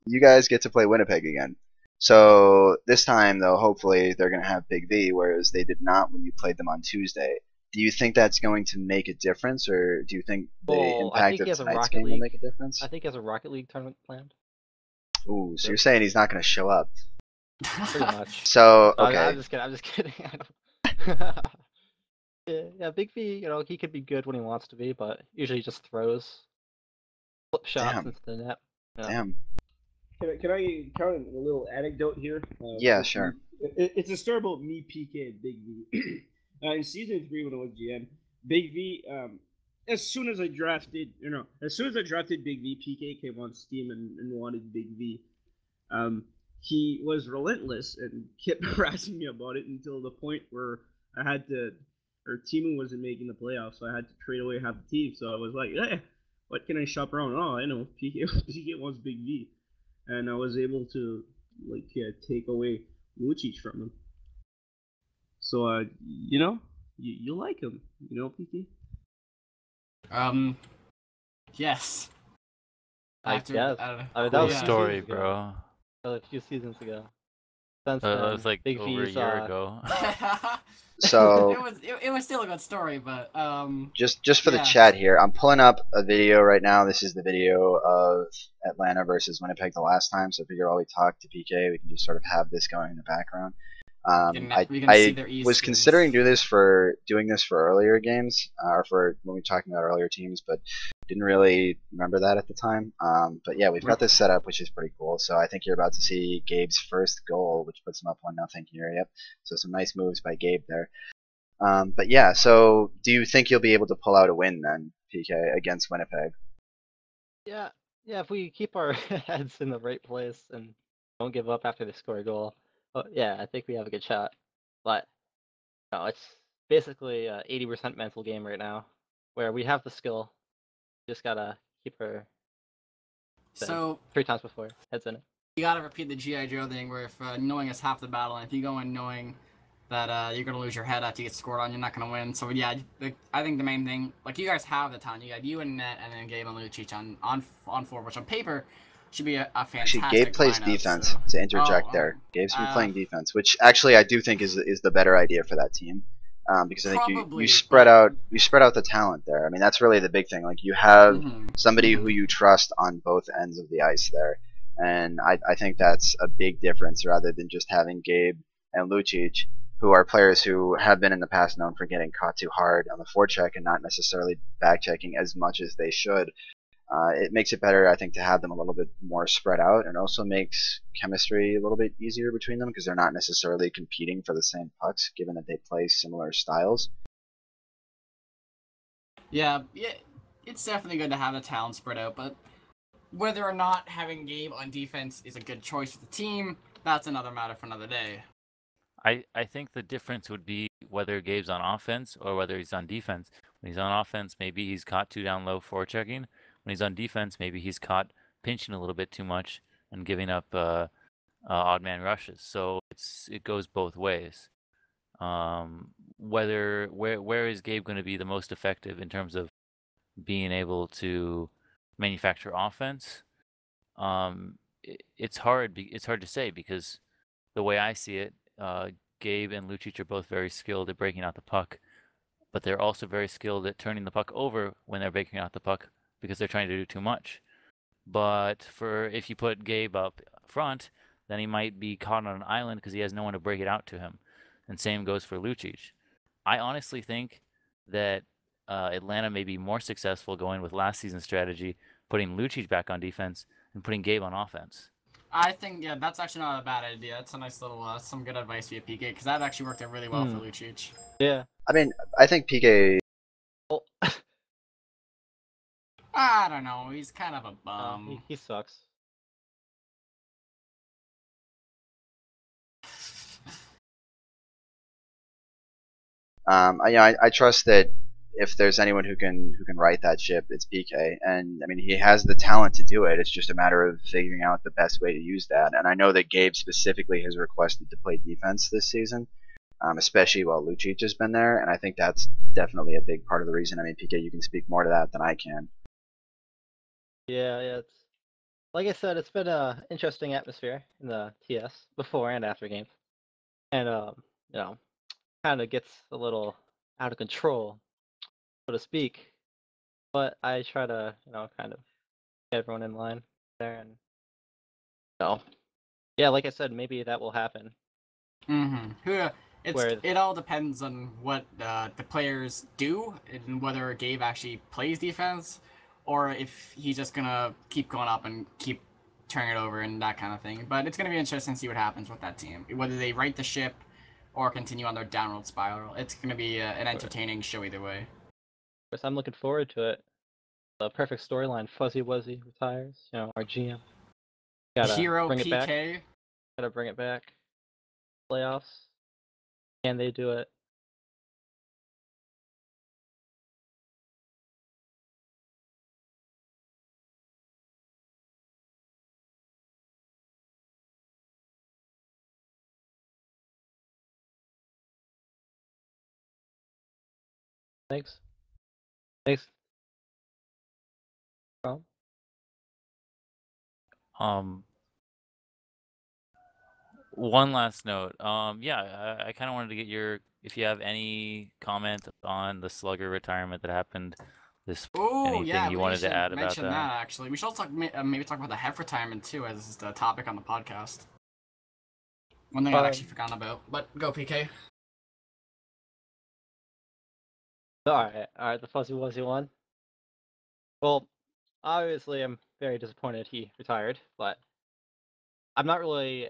[SPEAKER 2] you guys get to play Winnipeg again. So this time, though, hopefully they're going to have BigV, whereas they did not when you played them on Tuesday. Do you think that's going to make a difference, or do you think the
[SPEAKER 7] I
[SPEAKER 2] impact
[SPEAKER 7] think he
[SPEAKER 2] of
[SPEAKER 7] has a
[SPEAKER 2] tonight's
[SPEAKER 7] Rocket
[SPEAKER 2] game will
[SPEAKER 7] League.
[SPEAKER 2] make a difference?
[SPEAKER 7] I think he has a Rocket League tournament planned.
[SPEAKER 2] Ooh, so you're saying he's not going to show up?
[SPEAKER 7] Pretty much.
[SPEAKER 2] So
[SPEAKER 7] No,
[SPEAKER 2] okay,
[SPEAKER 7] I'm just kidding. yeah, BigV, he could be good when he wants to be, but usually he just throws flip shots
[SPEAKER 2] Damn.
[SPEAKER 7] into the net.
[SPEAKER 2] Damn.
[SPEAKER 5] Can I count a little anecdote here?
[SPEAKER 2] Yeah, sure.
[SPEAKER 5] It's a story about me, PK, and Big V. In season 3, when I was GM, Big V, as soon as I drafted Big V, PK came on Steam and wanted Big V. He was relentless and kept harassing me about it until the point where our team wasn't making the playoffs, so I had to trade away half the team. So I was like, hey, what can I shop around? Oh, I know, PK wants Big V. And I was able to take away Lucic from him. So you like him, PK?
[SPEAKER 3] Yes.
[SPEAKER 7] I guess.
[SPEAKER 3] That
[SPEAKER 4] Cool
[SPEAKER 3] was
[SPEAKER 4] story, bro.
[SPEAKER 7] A few seasons ago. Since
[SPEAKER 4] That
[SPEAKER 7] then,
[SPEAKER 4] was like
[SPEAKER 7] Big
[SPEAKER 4] over a
[SPEAKER 7] V's,
[SPEAKER 4] year ago.
[SPEAKER 2] So
[SPEAKER 3] it was still a good story, but
[SPEAKER 2] just for the
[SPEAKER 3] yeah.
[SPEAKER 2] chat here, I'm pulling up a video right now. This is the video of Atlanta versus Winnipeg the last time. So I figure while we talk to PK, we can just sort of have this going in the background.
[SPEAKER 3] We can see their
[SPEAKER 2] I was considering doing this for earlier games, or for when we were talking about earlier teams, but didn't really remember that at the time. But yeah, we've got this set up, which is pretty cool. So I think you're about to see Gabe's first goal, which puts him up 1-0 here. Yep. So some nice moves by Gabe there. But yeah, so do you think you'll be able to pull out a win then, PK, against Winnipeg?
[SPEAKER 7] Yeah, if we keep our heads in the right place and don't give up after they score a goal, yeah, I think we have a good shot. But no, it's basically a 80% mental game right now, where we have the skill, just gotta keep her.
[SPEAKER 3] So
[SPEAKER 7] 3 times before heads in it.
[SPEAKER 3] you gotta repeat the G.I. Joe thing, where if knowing is half the battle, and if you go in knowing that you're gonna lose your head after you get scored on, you're not gonna win. So yeah, I think the main thing, you guys have the talent. You got you and Net, and then Gabe and Lucic on forward, which on paper should be a fantastic.
[SPEAKER 2] Actually, Gabe plays
[SPEAKER 3] lineup,
[SPEAKER 2] defense.
[SPEAKER 3] so.
[SPEAKER 2] To interject there, Gabe's been playing defense, which actually I do think is the better idea for that team, because I think you spread out the talent there. I mean, that's really the big thing. Like, you have somebody who you trust on both ends of the ice there, and I think that's a big difference rather than just having Gabe and Lucic, who are players who have been in the past known for getting caught too hard on the forecheck and not necessarily back-checking as much as they should. It makes it better, I think, to have them a little bit more spread out, and also makes chemistry a little bit easier between them because they're not necessarily competing for the same pucks, given that they play similar styles.
[SPEAKER 3] Yeah, it's definitely good to have the talent spread out, but Whether or not having Gabe on defense is a good choice for the team, that's another matter for another day.
[SPEAKER 4] I think the difference would be whether Gabe's on offense or whether he's on defense. When he's on offense, maybe he's caught too down low forechecking. When he's on defense, maybe he's caught pinching a little bit too much and giving up odd man rushes. So it goes both ways. Where is Gabe going to be the most effective in terms of being able to manufacture offense? It's hard to say because the way I see it, Gabe and Lucic are both very skilled at breaking out the puck, but they're also very skilled at turning the puck over when they're breaking out the puck because they're trying to do too much. But if you put Gabe up front, then he might be caught on an island because he has no one to break it out to him. And same goes for Lucic. I honestly think that Atlanta may be more successful going with last season's strategy, putting Lucic back on defense and putting Gabe on offense.
[SPEAKER 3] I think, yeah, that's actually not a bad idea. That's a nice little, some good advice via PK, because that actually worked out really well for Lucic.
[SPEAKER 7] Yeah.
[SPEAKER 2] I mean, I think PK.
[SPEAKER 7] Well,
[SPEAKER 3] I don't know. He's kind of a bum.
[SPEAKER 7] he sucks.
[SPEAKER 2] I trust that if there's anyone who can right that ship, it's PK. And I mean, he has the talent to do it. It's just a matter of figuring out the best way to use that. And I know that Gabe specifically has requested to play defense this season, especially while Lucic has been there. And I think that's definitely a big part of the reason. I mean, PK, you can speak more to that than I can.
[SPEAKER 7] Yeah. It's like I said, it's been an interesting atmosphere in the TS before and after games, and kind of gets a little out of control, so to speak. But I try to, kind of get everyone in line there, and yeah, like I said, maybe that will happen.
[SPEAKER 3] Yeah, it all depends on what the players do and whether Gabe actually plays defense, or if he's just gonna keep going up and keep turning it over and that kind of thing. But it's gonna be interesting to see what happens with that team, whether they right the ship or continue on their downward spiral. It's going to be an entertaining show either way.
[SPEAKER 7] Of course, I'm looking forward to it. The perfect storyline: Fuzzy Wuzzy retires. Our GM.
[SPEAKER 3] Hero
[SPEAKER 7] bring
[SPEAKER 3] PK.
[SPEAKER 7] It back. Gotta bring it back. Playoffs. Can they do it? Thanks.
[SPEAKER 4] One last note. Yeah, I kind of wanted to get if you have any comment on the Slugger retirement that happened this. Anything you wanted to add about that?
[SPEAKER 3] Mention that actually. We should also maybe talk about the Hef retirement too, as the topic on the podcast. One thing I'd actually forgotten about. But go PK.
[SPEAKER 7] All right. The Fuzzy Wuzzy one. Well, obviously, I'm very disappointed he retired, but I'm not really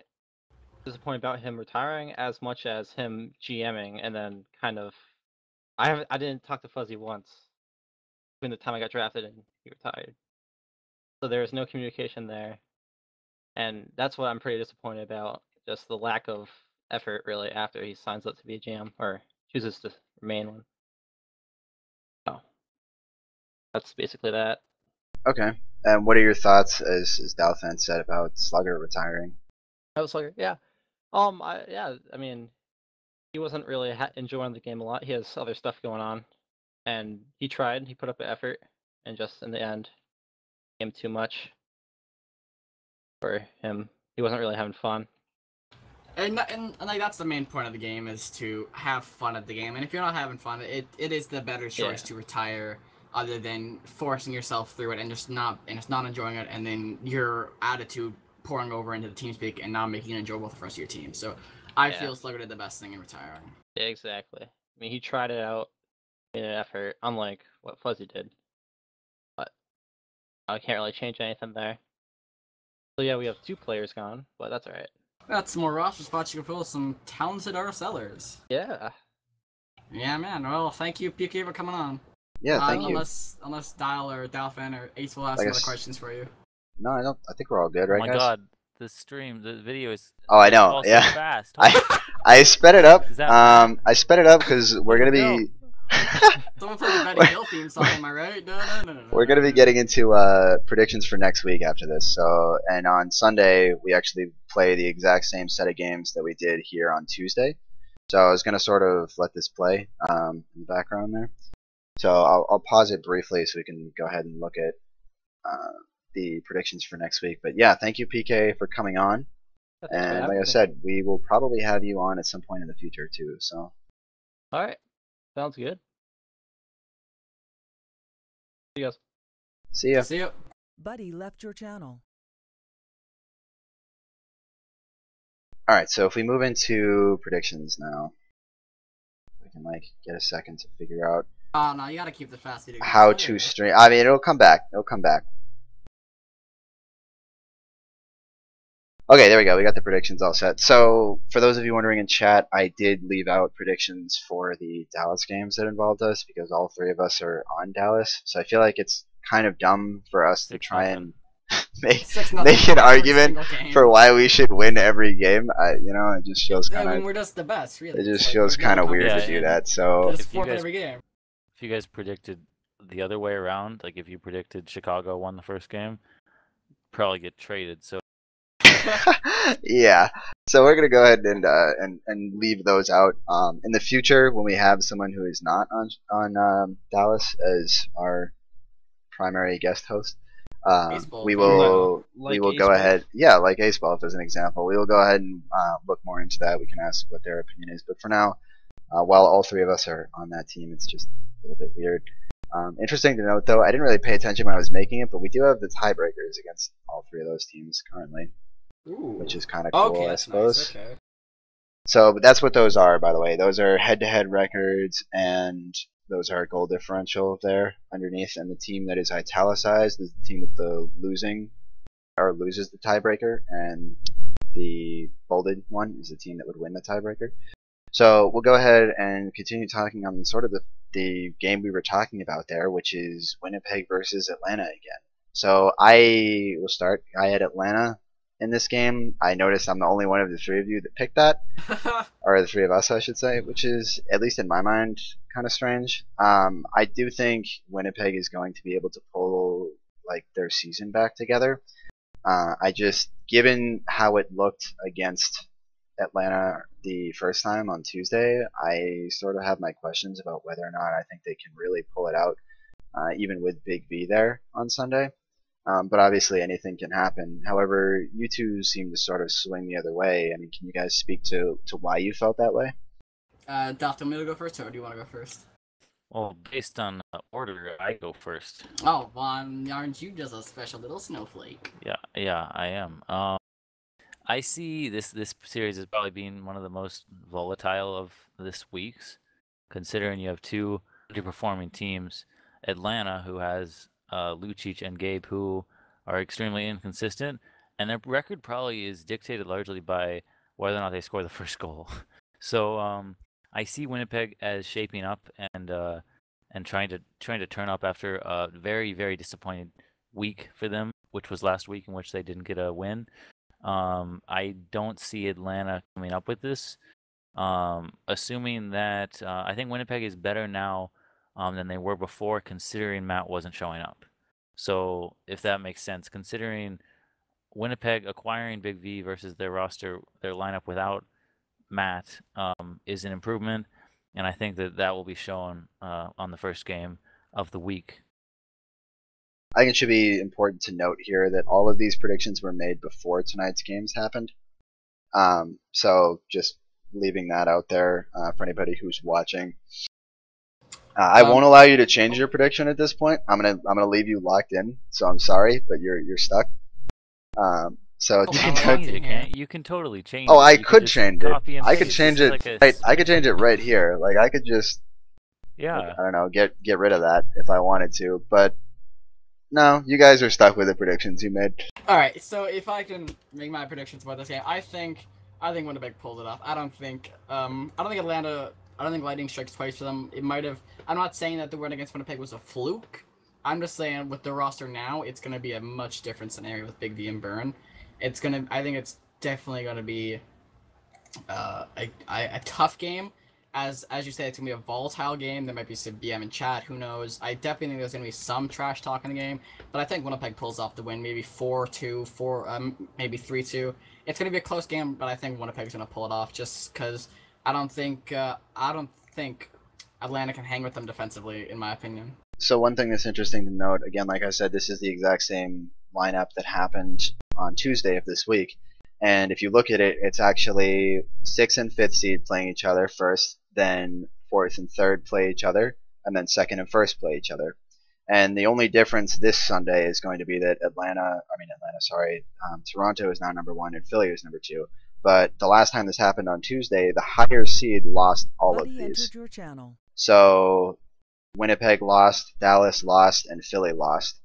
[SPEAKER 7] disappointed about him retiring as much as him GMing and then kind of. I didn't talk to Fuzzy once between the time I got drafted and he retired, so there was no communication there, and that's what I'm pretty disappointed about. Just the lack of effort, really, after he signs up to be a GM or chooses to remain one. So that's basically that.
[SPEAKER 2] Okay. And what are your thoughts, as Dalfan said, about Slugger retiring?
[SPEAKER 7] Slugger, yeah. I mean, he wasn't really enjoying the game a lot. He has other stuff going on, and he tried. He put up an effort, and just in the end, became too much for him. He wasn't really having fun.
[SPEAKER 3] And like that's the main point of the game, is to have fun at the game. And if you're not having fun, it is the better choice to retire, other than forcing yourself through it and just not enjoying it, and then your attitude pouring over into the TeamSpeak and not making it enjoyable for the rest of your team. So I feel Slugger did the best thing in retiring.
[SPEAKER 7] Yeah, exactly. I mean, he tried it out in an effort, unlike what Fuzzy did. But I can't really change anything there. So yeah, we have 2 players gone, but that's alright.
[SPEAKER 3] That's some more roster spots you can fill with some talented RSLers.
[SPEAKER 7] Yeah.
[SPEAKER 3] Yeah, man. Well, thank you, PK, for coming on.
[SPEAKER 2] Yeah, thank you.
[SPEAKER 3] Unless Dial or Dalfan or Ace will have some other questions for you.
[SPEAKER 2] No, I don't. I think we're all good,
[SPEAKER 4] Oh
[SPEAKER 2] right,
[SPEAKER 4] my
[SPEAKER 2] guys?
[SPEAKER 4] god, the stream, the video is.
[SPEAKER 2] Oh, I know.
[SPEAKER 4] all so
[SPEAKER 2] Yeah.
[SPEAKER 4] fast.
[SPEAKER 2] I sped it up.
[SPEAKER 4] Is that Matt?
[SPEAKER 2] I sped it up because we're gonna
[SPEAKER 4] No.
[SPEAKER 2] be.
[SPEAKER 3] Someone play the Betty Hill theme song, am I right? No.
[SPEAKER 2] We're gonna be getting into predictions for next week after this. So, and on Sunday we actually play the exact same set of games that we did here on Tuesday. So I was gonna sort of let this play in the background there. So I'll pause it briefly so we can go ahead and look at the predictions for next week. But yeah, thank you PK for coming on.
[SPEAKER 9] Thanks for
[SPEAKER 2] And
[SPEAKER 9] having
[SPEAKER 2] like I
[SPEAKER 9] me.
[SPEAKER 2] said, we will probably have you on at some point in the future too. So
[SPEAKER 9] All right, sounds good. See you guys.
[SPEAKER 2] see ya.
[SPEAKER 3] See ya.
[SPEAKER 6] Buddy left your channel.
[SPEAKER 2] All right, so if we move into predictions now, we can like get a second to figure out
[SPEAKER 3] Oh no, you gotta keep the fast video.
[SPEAKER 2] how to stream. I mean, it'll come back. It'll come back. Okay, there we go. We got the predictions all set. So, for those of you wondering in chat, I did leave out predictions for the Dallas games that involved us because all three of us are on Dallas. So I feel like it's kind of dumb for us to try and make
[SPEAKER 3] 6-0
[SPEAKER 2] make an
[SPEAKER 3] for every
[SPEAKER 2] argument
[SPEAKER 3] single game.
[SPEAKER 2] for why we should win every game. You know, it just feels
[SPEAKER 3] I
[SPEAKER 2] kind
[SPEAKER 3] mean,
[SPEAKER 2] of
[SPEAKER 3] we're just the best, really.
[SPEAKER 2] it just
[SPEAKER 3] It's like,
[SPEAKER 2] feels
[SPEAKER 3] there's no
[SPEAKER 2] kind of weird to
[SPEAKER 3] competition.
[SPEAKER 2] do that. So
[SPEAKER 3] Just
[SPEAKER 4] If you
[SPEAKER 3] forfeit
[SPEAKER 4] guys-
[SPEAKER 3] every game.
[SPEAKER 4] If you guys predicted the other way around, like if you predicted Chicago won the first game, probably get traded. So
[SPEAKER 2] yeah, so we're gonna go ahead and leave those out. In the future, when we have someone who is not on Dallas as our primary guest host,
[SPEAKER 3] Acebulf,
[SPEAKER 2] we
[SPEAKER 3] yeah.
[SPEAKER 2] will
[SPEAKER 5] Like
[SPEAKER 2] we will go
[SPEAKER 5] Acebulf?
[SPEAKER 2] ahead. Yeah, like Acebulf as an example. We will go ahead and look more into that. We can ask what their opinion is. But for now, while all three of us are on that team, it's just a little bit weird. Interesting to note, though, I didn't really pay attention when I was making it, but we do have the tiebreakers against all three of those teams currently,
[SPEAKER 3] Ooh.
[SPEAKER 2] which is kind of cool,
[SPEAKER 3] Okay,
[SPEAKER 2] I
[SPEAKER 3] that's
[SPEAKER 2] suppose.
[SPEAKER 3] nice. Okay.
[SPEAKER 2] So, but that's what those are, by the way. Those are head-to-head records, and those are goal differential there underneath. And the team that is italicized is the team with the losing or loses the tiebreaker, and the bolded one is the team that would win the tiebreaker. So we'll go ahead and continue talking on sort of the game we were talking about there, which is Winnipeg versus Atlanta again. So I will start. I had Atlanta in this game. I noticed I'm the only one of the three of you that picked that, or the three of us, I should say, which is, at least in my mind, kind of strange. I do think Winnipeg is going to be able to pull like their season back together. I just, given how it looked against Atlanta the first time on Tuesday, I sort of have my questions about whether or not I think they can really pull it out, even with BigV there on Sunday. But obviously anything can happen. However, you two seem to sort of swing the other way. I mean, can you guys speak to why you felt that way?
[SPEAKER 3] Dalfan, do you want me to go first, or do you want to go first?
[SPEAKER 4] well, based on order, I go first.
[SPEAKER 3] Oh, Vaughn, aren't you just a special little snowflake?
[SPEAKER 4] Yeah, I am. I see this series as probably being one of the most volatile of this week's, considering you have two underperforming teams, Atlanta, who has Lucic and Gabe, who are extremely inconsistent, and their record probably is dictated largely by whether or not they score the first goal. So I see Winnipeg as shaping up and trying to turn up after a very, very disappointing week for them, which was last week in which they didn't get a win. I don't see Atlanta coming up with this. Assuming that I think Winnipeg is better now than they were before, considering Matt wasn't showing up. So if that makes sense, considering Winnipeg acquiring BigV versus their roster, their lineup without Matt is an improvement, and I think that will be shown on the first game of the week.
[SPEAKER 2] I think it should be important to note here that all of these predictions were made before tonight's games happened. So just leaving that out there for anybody who's watching. I won't allow you to change your prediction at this point. I'm gonna leave you locked in. So I'm sorry, but you're stuck. So
[SPEAKER 3] Oh,
[SPEAKER 4] You
[SPEAKER 3] wow.
[SPEAKER 4] can change it, can't you? You can totally change
[SPEAKER 2] oh,
[SPEAKER 4] it.
[SPEAKER 2] I
[SPEAKER 4] You
[SPEAKER 2] could
[SPEAKER 4] just
[SPEAKER 2] change it.
[SPEAKER 4] copy and
[SPEAKER 2] I could
[SPEAKER 4] paste.
[SPEAKER 2] change
[SPEAKER 4] This
[SPEAKER 2] it.
[SPEAKER 4] is like a
[SPEAKER 2] Right, I could change it right here. Like I could just,
[SPEAKER 4] Yeah.
[SPEAKER 2] I don't know, get rid of that if I wanted to. But no, you guys are stuck with the predictions you made.
[SPEAKER 3] Alright, so if I can make my predictions about this game, I think Winnipeg pulled it off. I don't think Lightning strikes twice for them. It might have. I'm not saying that the win against Winnipeg was a fluke. I'm just saying with the roster now, it's gonna be a much different scenario with BigV and Burn. I think it's definitely gonna be a tough game. As you say, it's gonna be a volatile game. There might be some BM in chat. Who knows? I definitely think there's gonna be some trash talk in the game, but I think Winnipeg pulls off the win. Maybe 4-2, maybe 3-2. It's gonna be a close game, but I think Winnipeg's gonna pull it off just because I don't think Atlanta can hang with them defensively, in my opinion.
[SPEAKER 2] So one thing that's interesting to note, again, like I said, this is the exact same lineup that happened on Tuesday of this week. And if you look at it, it's actually 6th and 5th seed playing each other first, then 4th and 3rd play each other, and then 2nd and 1st play each other. And the only difference this Sunday is going to be that Toronto is now number 1 and Philly is number 2. But the last time this happened on Tuesday, the higher seed lost all of these. So Winnipeg lost, Dallas lost, and Philly lost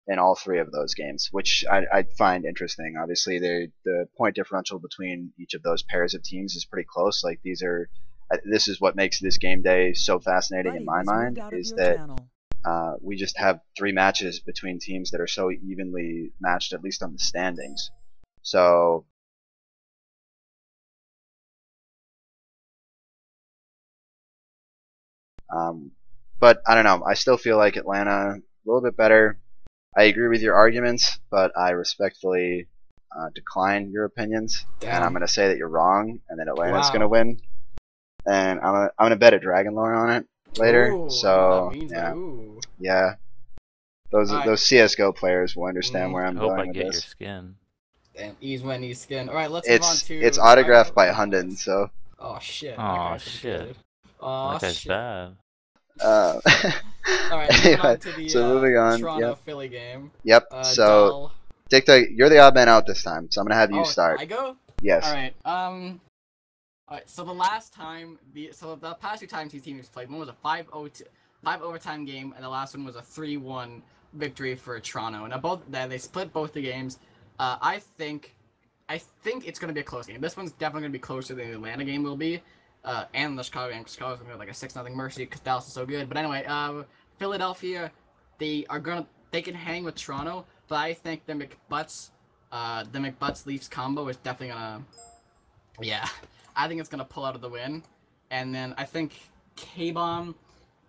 [SPEAKER 2] in all 3 of those games, which I find interesting. Obviously, the point differential between each of those pairs of teams is pretty close. Like this is what makes this game day so fascinating in my mind, is that we just have 3 matches between teams that are so evenly matched, at least on the standings. So but I don't know. I still feel like Atlanta a little bit better. I agree with your arguments, but I respectfully decline your opinions.
[SPEAKER 3] Damn.
[SPEAKER 2] And I'm going to say that you're wrong, and that Atlanta's
[SPEAKER 3] Wow.
[SPEAKER 2] going to win. And I'm gonna bet a Dragon Lore on it later.
[SPEAKER 3] Ooh,
[SPEAKER 2] so
[SPEAKER 3] that means
[SPEAKER 2] yeah,
[SPEAKER 3] ooh.
[SPEAKER 2] yeah. Those
[SPEAKER 3] Alright.
[SPEAKER 2] those CS:GO players will understand where
[SPEAKER 4] I
[SPEAKER 2] I'm
[SPEAKER 4] hope
[SPEAKER 2] going
[SPEAKER 4] I
[SPEAKER 2] with
[SPEAKER 4] get your
[SPEAKER 2] this.
[SPEAKER 4] skin.
[SPEAKER 3] Damn, ease win, ease skin. All right, let's move on to.
[SPEAKER 2] It's autographed by Hunden, so.
[SPEAKER 3] Oh shit. that
[SPEAKER 4] Oh
[SPEAKER 3] guy's
[SPEAKER 4] shit.
[SPEAKER 3] good. Oh
[SPEAKER 4] That guy's
[SPEAKER 3] shit.
[SPEAKER 4] bad.
[SPEAKER 3] All right, moving
[SPEAKER 2] Anyway,
[SPEAKER 3] on to the
[SPEAKER 2] so moving on.
[SPEAKER 3] Toronto
[SPEAKER 2] Yep.
[SPEAKER 3] Philly game.
[SPEAKER 2] Yep. So
[SPEAKER 3] Dull.
[SPEAKER 2] Dick, you're the odd man out this time, so I'm gonna have you
[SPEAKER 3] Oh,
[SPEAKER 2] start.
[SPEAKER 3] I go.
[SPEAKER 2] Yes.
[SPEAKER 3] All right. All right. So the last time, the past 2 times these teams played, one was a 5 overtime game, and the last one was a 3-1 victory for Toronto. And they split both the games. I think it's gonna be a close game. This one's definitely gonna be closer than the Atlanta game will be, and the Chicago game. Chicago's gonna be like a 6-0 mercy because Dallas is so good. But anyway, Philadelphia, they can hang with Toronto, but I think the McButts Leafs combo is definitely gonna, yeah, I think it's gonna pull out of the win, and then I think K-Bomb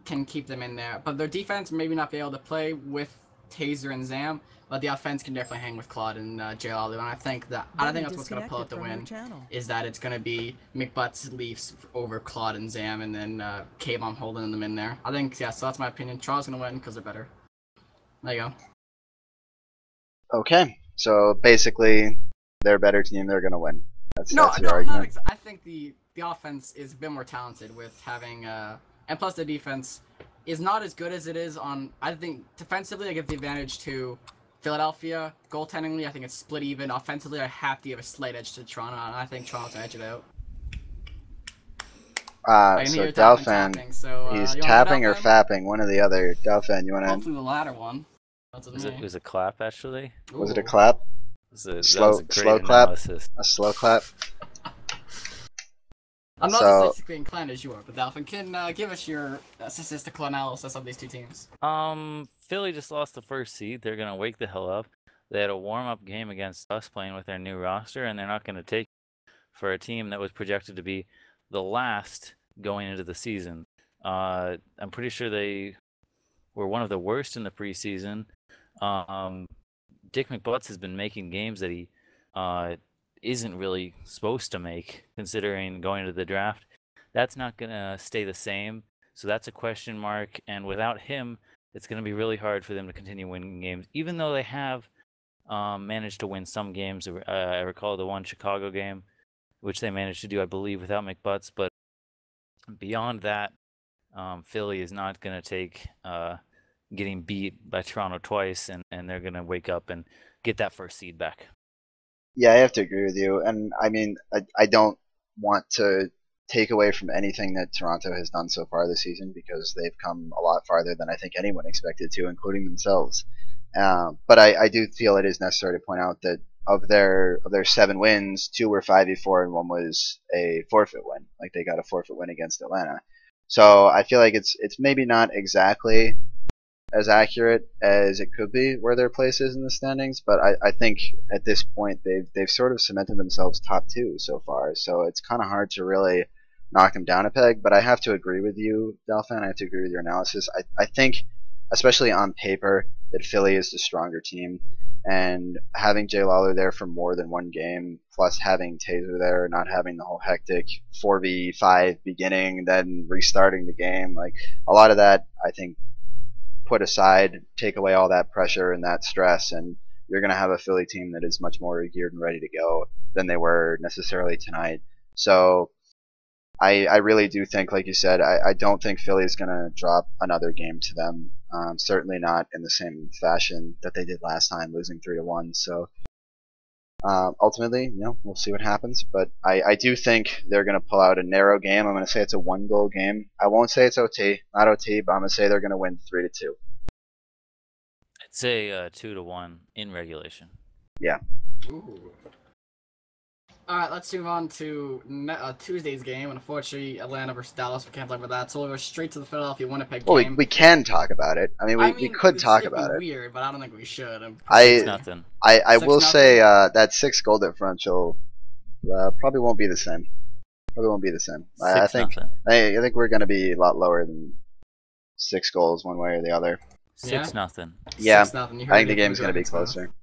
[SPEAKER 3] can keep them in there, but their defense maybe not be able to play with Taser and Zam, but the offense can definitely hang with Claude and JLalu, and I think that's what's gonna pull out the win, is that it's gonna be McButts Leafs over Claude and Zam, and then K-Bomb holding them in there. I think, yeah, so that's my opinion. Toronto's gonna win because they're better. There you go.
[SPEAKER 2] Okay. So basically, they're a better team. They're gonna win. That's your
[SPEAKER 3] No,
[SPEAKER 2] argument.
[SPEAKER 3] I think the offense is a bit more talented with having and plus the defense is not as good as it is on. I think defensively I give the advantage to Philadelphia. Goaltendingly, I think it's split even. Offensively, I have to give a slight edge to Toronto, and I think Toronto's gonna edge it out. I can
[SPEAKER 2] So
[SPEAKER 3] hear Dalfan
[SPEAKER 2] Dalfan,
[SPEAKER 3] tapping, so,
[SPEAKER 2] he's
[SPEAKER 3] you wanna go
[SPEAKER 2] tapping or
[SPEAKER 3] Dalfan?
[SPEAKER 2] fapping, one or the other. Dalfan, you wanna?
[SPEAKER 3] Hopefully the latter one. That's
[SPEAKER 4] It
[SPEAKER 3] me.
[SPEAKER 4] was a clap actually.
[SPEAKER 2] Was it a
[SPEAKER 3] Ooh.
[SPEAKER 2] clap?
[SPEAKER 4] That was
[SPEAKER 2] Slow
[SPEAKER 4] a great
[SPEAKER 2] clap?
[SPEAKER 4] analysis.
[SPEAKER 2] A slow clap?
[SPEAKER 3] I'm not
[SPEAKER 2] So-
[SPEAKER 3] as statistically inclined as you are, but Dalfan can give us your statistical analysis of these 2 teams.
[SPEAKER 4] Philly just lost the first seed. They're gonna wake the hell up. They had a warm-up game against us playing with their new roster, and they're not gonna take for a team that was projected to be the last going into the season. I'm pretty sure they were one of the worst in the preseason. Dick McButts has been making games that he isn't really supposed to make, considering going into the draft. That's not going to stay the same, so that's a question mark, and without him, it's going to be really hard for them to continue winning games, even though they have managed to win some games. I recall the one Chicago game, which they managed to do, I believe, without McButts, but beyond that, Philly is not going to take getting beat by Toronto twice, and they're going to wake up and get that first seed back.
[SPEAKER 2] Yeah, I have to agree with you. And I mean, I don't want to take away from anything that Toronto has done so far this season, because they've come a lot farther than I think anyone expected to, including themselves. But I do feel it is necessary to point out that of their 7 wins, 2 were 5v4 and 1 was a forfeit win. Like, they got a forfeit win against Atlanta. So I feel like it's maybe not exactly as accurate as it could be where their place is in the standings, but I think at this point they've sort of cemented themselves top 2 so far. So it's kind of hard to really knock them down a peg. But I have to agree with you, Dalfan. I have to agree with your analysis. I think, especially on paper, that Philly is the stronger team. And having Jay Lawler there for more than one game, plus having Taser there, not having the whole hectic 4v5 beginning, then restarting the game, like a lot of that, I think, put aside, take away all that pressure and that stress, and you're going to have a Philly team that is much more geared and ready to go than they were necessarily tonight. So I really do think, like you said, I don't think Philly is going to drop another game to them. Certainly not in the same fashion that they did last time, losing 3-1. So ultimately, we'll see what happens. But I do think they're going to pull out a narrow game. I'm going to say it's a 1-goal game. I won't say it's OT, not OT, but I'm going to say they're going to win 3-2.
[SPEAKER 4] I'd say 2-1 in regulation.
[SPEAKER 2] Yeah.
[SPEAKER 3] Ooh. Alright, let's move on to Tuesday's game. Unfortunately, Atlanta versus Dallas, we can't talk about that. So we'll go straight to the Philadelphia Winnipeg game.
[SPEAKER 2] Well, we can talk about it. I mean, we could talk about it.
[SPEAKER 3] Weird, but I don't think we should.
[SPEAKER 4] Nothing.
[SPEAKER 2] I will say that 6-goal differential probably won't be the same. Probably won't be the same. I think we're going to be a lot lower than 6 goals one way or the other.
[SPEAKER 4] 6-0.
[SPEAKER 2] Yeah,
[SPEAKER 3] 6-0.
[SPEAKER 2] I think the game's going to be closer.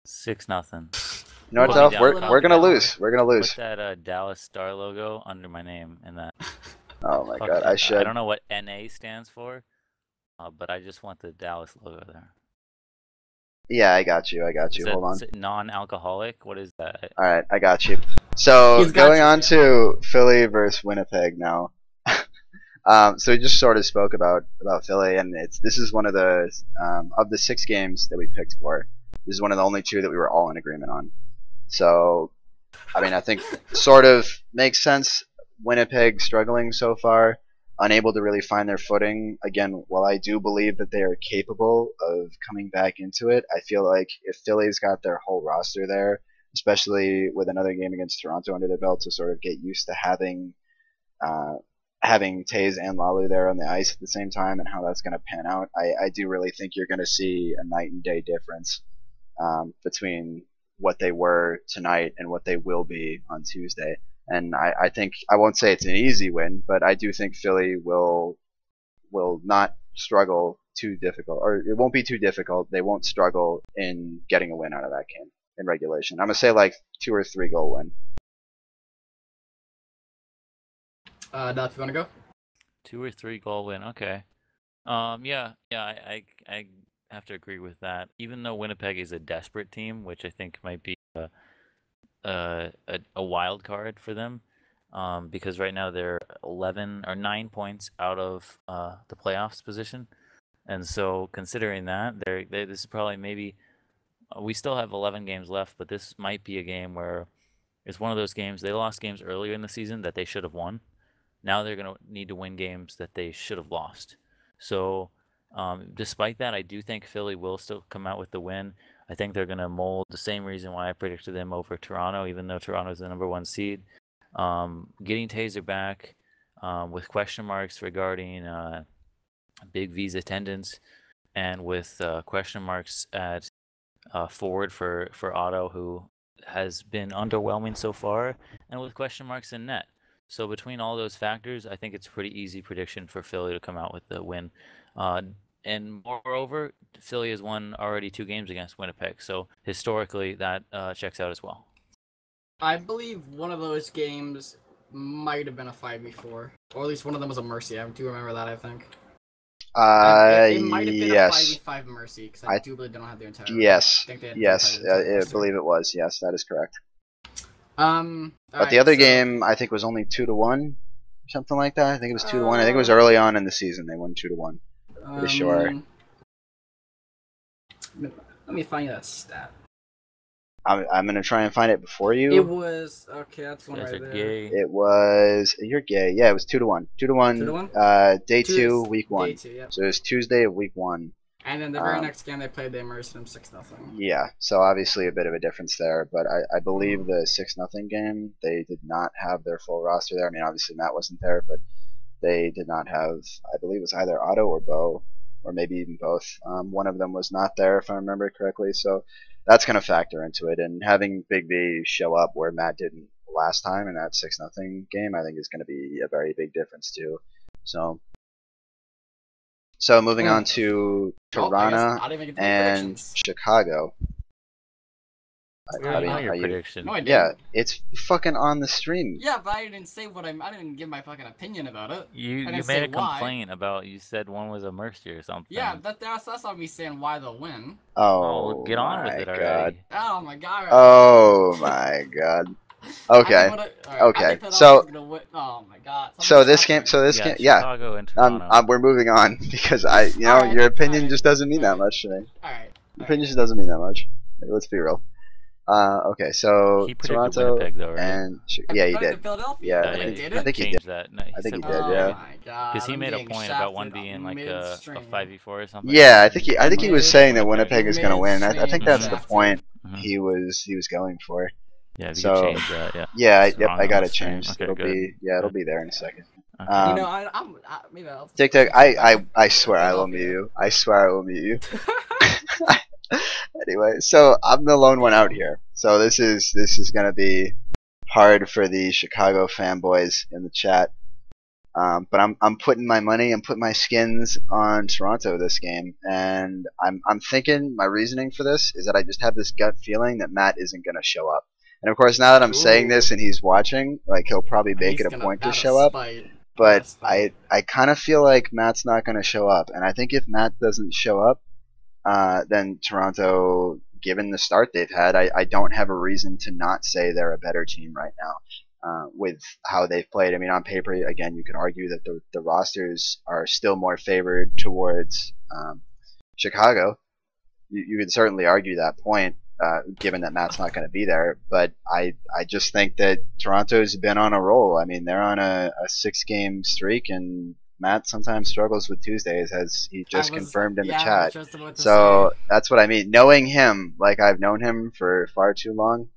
[SPEAKER 4] 6-0.
[SPEAKER 2] You know what, Delph? We're gonna lose. We're gonna lose.
[SPEAKER 4] Put that Dallas Star logo under my name and that.
[SPEAKER 2] Oh my god, I should.
[SPEAKER 4] I don't know what NA stands for, but I just want the Dallas logo there.
[SPEAKER 2] Yeah, I got you. Hold on.
[SPEAKER 4] Is it non-alcoholic? What is that?
[SPEAKER 2] All right, I got you. So going on to Philly versus Winnipeg now. So we just sort of spoke about Philly, and this is one of the 6 games that we picked for. This is one of the only 2 that we were all in agreement on. So, I mean, I think sort of makes sense. Winnipeg struggling so far, unable to really find their footing. Again, while I do believe that they are capable of coming back into it, I feel like if Philly's got their whole roster there, especially with another game against Toronto under their belt to sort of get used to having Taze and Lalu there on the ice at the same time and how that's going to pan out, I do really think you're going to see a night and day difference between what they were tonight and what they will be on Tuesday. And I think, I won't say it's an easy win, but I do think Philly will not struggle too difficult, or it won't be too difficult. They won't struggle in getting a win out of that game in regulation. I'm going to say like 2 or 3 goal win.
[SPEAKER 3] Doc, you want to go?
[SPEAKER 4] 2 or 3 goal win, okay. I have to agree with that. Even though Winnipeg is a desperate team, which I think might be a wild card for them, because right now they're 9 points out of the playoffs position, and so considering that, this is probably maybe we still have 11 games left, but this might be a game where it's one of those games they lost games earlier in the season that they should have won. Now they're going to need to win games that they should have lost. So. Despite that, I do think Philly will still come out with the win. I think they're going to mold the same reason why I predicted them over Toronto, even though Toronto's the #1 seed. Getting Taser back with question marks regarding Big V's attendance, and with question marks at forward for Otto, who has been underwhelming so far, and with question marks in net. So between all those factors, I think it's a pretty easy prediction for Philly to come out with the win. And moreover, Philly has won already 2 games against Winnipeg, so historically that checks out as well.
[SPEAKER 3] I believe one of those games might have been a 5v4, or at least one of them was a mercy. I do remember that, I think. It might have been a 5v5 mercy, because I do believe they don't have the entire.
[SPEAKER 2] Yes, I believe it was. Yes, that is correct. But the other game, I think, was only 2-1, something like that. I think it was 2-1. I think it was early on in the season they won 2-1. Pretty sure.
[SPEAKER 3] Let me find that stat.
[SPEAKER 2] I'm gonna try and find it before you.
[SPEAKER 3] It was okay. That's one right there.
[SPEAKER 4] Gay.
[SPEAKER 2] It was. You're gay. Yeah, it was 2-1. 2-1. Day 2, week 1.
[SPEAKER 3] Day 2, yep.
[SPEAKER 2] So it was Tuesday of week 1.
[SPEAKER 3] And then the very next game they played, they immersed them 6-0.
[SPEAKER 2] Yeah, so obviously a bit of a difference there, but I believe the 6-0 game, they did not have their full roster there. I mean, obviously Matt wasn't there, but they did not have, I believe it was either Otto or Bo or maybe even both. One of them was not there, if I remember correctly, so that's going to factor into it. And having BigV show up where Matt didn't last time in that 6-0 game, I think is going to be a very big difference too. So moving on to Toronto and Chicago.
[SPEAKER 4] I know your prediction.
[SPEAKER 3] No, I didn't.
[SPEAKER 2] Yeah, it's fucking on the stream.
[SPEAKER 3] Yeah, but I didn't say what I didn't give my fucking opinion about it.
[SPEAKER 4] You made a complaint about, you said one was a mercy or something.
[SPEAKER 3] Yeah, that's not me saying why they'll win.
[SPEAKER 2] Oh,
[SPEAKER 4] get on with it already.
[SPEAKER 3] Oh my god.
[SPEAKER 2] Oh my god. Okay. Okay. So.
[SPEAKER 3] Oh my god.
[SPEAKER 2] So this game. Yeah.
[SPEAKER 4] Chicago and Toronto.
[SPEAKER 2] We're moving on because your opinion just doesn't mean that much to me.
[SPEAKER 3] Alright.
[SPEAKER 2] Your opinion just doesn't mean that much. Let's be real. Okay, so
[SPEAKER 4] he predicted
[SPEAKER 2] Toronto
[SPEAKER 4] Winnipeg, though, right?
[SPEAKER 2] and yeah, he did.
[SPEAKER 3] Philadelphia?
[SPEAKER 2] Yeah, I think he did.
[SPEAKER 4] That. No,
[SPEAKER 2] I think he
[SPEAKER 4] said
[SPEAKER 2] did.
[SPEAKER 3] Oh
[SPEAKER 2] Yeah.
[SPEAKER 3] my god.
[SPEAKER 4] Because he made a point about one being like a 5v4 or something.
[SPEAKER 2] Yeah, I think he was saying that Winnipeg is going to win. I think that's the point he was going for.
[SPEAKER 4] Yeah,
[SPEAKER 2] so
[SPEAKER 4] you change that, yeah.
[SPEAKER 2] Yeah, yep, I got it changed.
[SPEAKER 4] Okay,
[SPEAKER 2] it'll
[SPEAKER 4] good.
[SPEAKER 2] be there in a second.
[SPEAKER 4] Okay.
[SPEAKER 3] Maybe I'll
[SPEAKER 2] Dick, I swear I will mute you. I swear I will mute you. Anyway, so I'm the lone one out here. So this is gonna be hard for the Chicago fanboys in the chat. But I'm putting my money, I'm putting my skins on Toronto this game, and I'm thinking my reasoning for this is that I just have this gut feeling that Matt isn't gonna show up. And of course, now that I'm saying this and he's watching, like he'll probably make it a point to show up. But I kind of feel like Matt's not gonna show up, and I think if Matt doesn't show up, then Toronto, given the start they've had, I don't have a reason to not say they're a better team right now with how they've played. I mean, on paper, again, you can argue that the rosters are still more favored towards Chicago. You could certainly argue that point, given that Matt's not going to be there. But I just think that Toronto's been on a roll. I mean, they're on a 6-game streak, and Matt sometimes struggles with Tuesdays, as he just confirmed in the chat. So that's what I mean. Knowing him, like I've known him for far too long,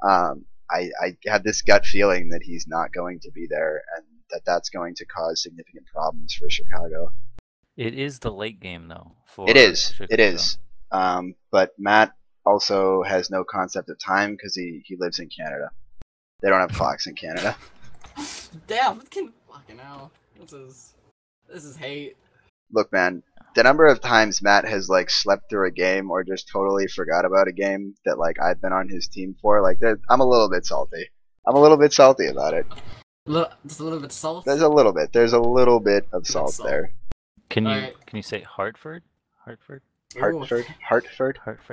[SPEAKER 2] I have this gut feeling that he's not going to be there, and that's going to cause significant problems for Chicago.
[SPEAKER 4] It is the late game, though.
[SPEAKER 2] It is.
[SPEAKER 4] Chicago.
[SPEAKER 2] It is. But Matt also has no concept of time because he lives in Canada. They don't have clocks in Canada.
[SPEAKER 3] Damn, fucking hell. This is hate.
[SPEAKER 2] Look, man, the number of times Matt has like slept through a game or just totally forgot about a game that like I've been on his team for, like I'm a little bit salty. I'm a little bit salty about it.
[SPEAKER 3] Just a little bit salt.
[SPEAKER 2] There's a little bit. There's a little bit of salt there.
[SPEAKER 4] Can you say Hartford? Hartford.
[SPEAKER 2] Hartford.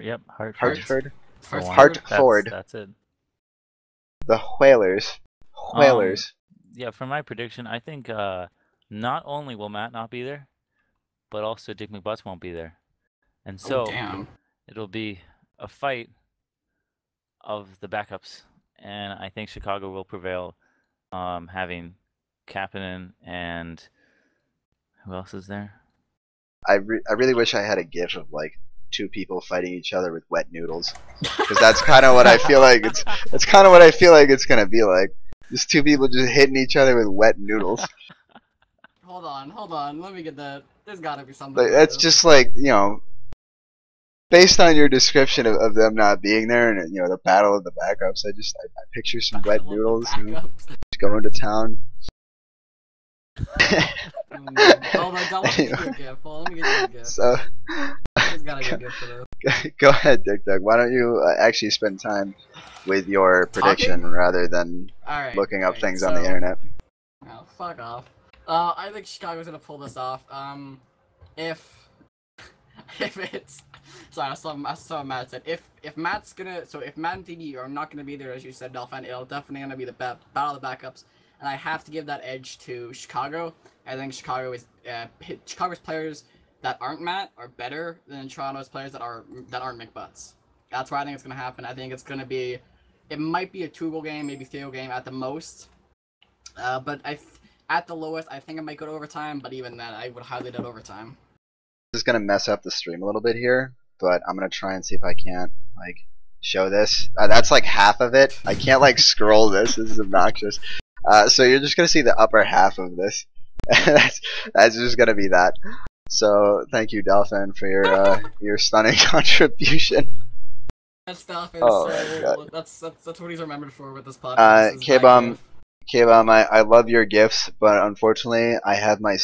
[SPEAKER 4] Yep.
[SPEAKER 2] Hartford.
[SPEAKER 4] That's it.
[SPEAKER 2] The Whalers.
[SPEAKER 4] Yeah, for my prediction, I think not only will Matt not be there, but also Dick McButts won't be there. And so it'll be a fight of the backups. And I think Chicago will prevail, having Kapanen and who else is there?
[SPEAKER 2] I really wish I had a gif of like two people fighting each other with wet noodles, because that's kind of what I feel like it's gonna be like. Just two people just hitting each other with wet noodles.
[SPEAKER 3] Hold on. Let me get that. There's gotta be something.
[SPEAKER 2] But that's just like, based on your description of them not being there and the battle of the backups, I picture some wet noodles, just going to town.
[SPEAKER 3] Hold on, let me get you a gift. Let me get you a gift.
[SPEAKER 2] So,
[SPEAKER 3] There's gotta be a gift for this.
[SPEAKER 2] Go ahead, Dick. Why don't you actually spend time with your prediction rather than looking up things on the internet?
[SPEAKER 3] Oh, fuck off. I think Chicago's gonna pull this off. If it's sorry, I saw Matt said if Matt's gonna if Matt and TD are not gonna be there, as you said, Dalfan, it'll definitely gonna be the battle of the backups, and I have to give that edge to Chicago. I think Chicago's players that aren't Matt are better than Toronto's players that aren't McButts. That's why I think it's gonna happen. I think it's gonna be, it might be a 2-goal game, maybe 3-goal game at the most. But at the lowest, I think it might go to overtime. But even then, I would highly doubt overtime.
[SPEAKER 2] This is gonna mess up the stream a little bit here, but I'm gonna try and see if I can't like show this. That's like half of it. I can't like scroll this. This is obnoxious. So you're just gonna see the upper half of this. that's just gonna be that. So thank you, Dalfan, for your stunning contribution.
[SPEAKER 3] That's Dalfan.
[SPEAKER 2] Oh,
[SPEAKER 3] So
[SPEAKER 2] my God.
[SPEAKER 3] that's what he's remembered for with this podcast. is that
[SPEAKER 2] K-Bomb,
[SPEAKER 3] gift.
[SPEAKER 2] K-Bomb, I love your gifts, but unfortunately, I have my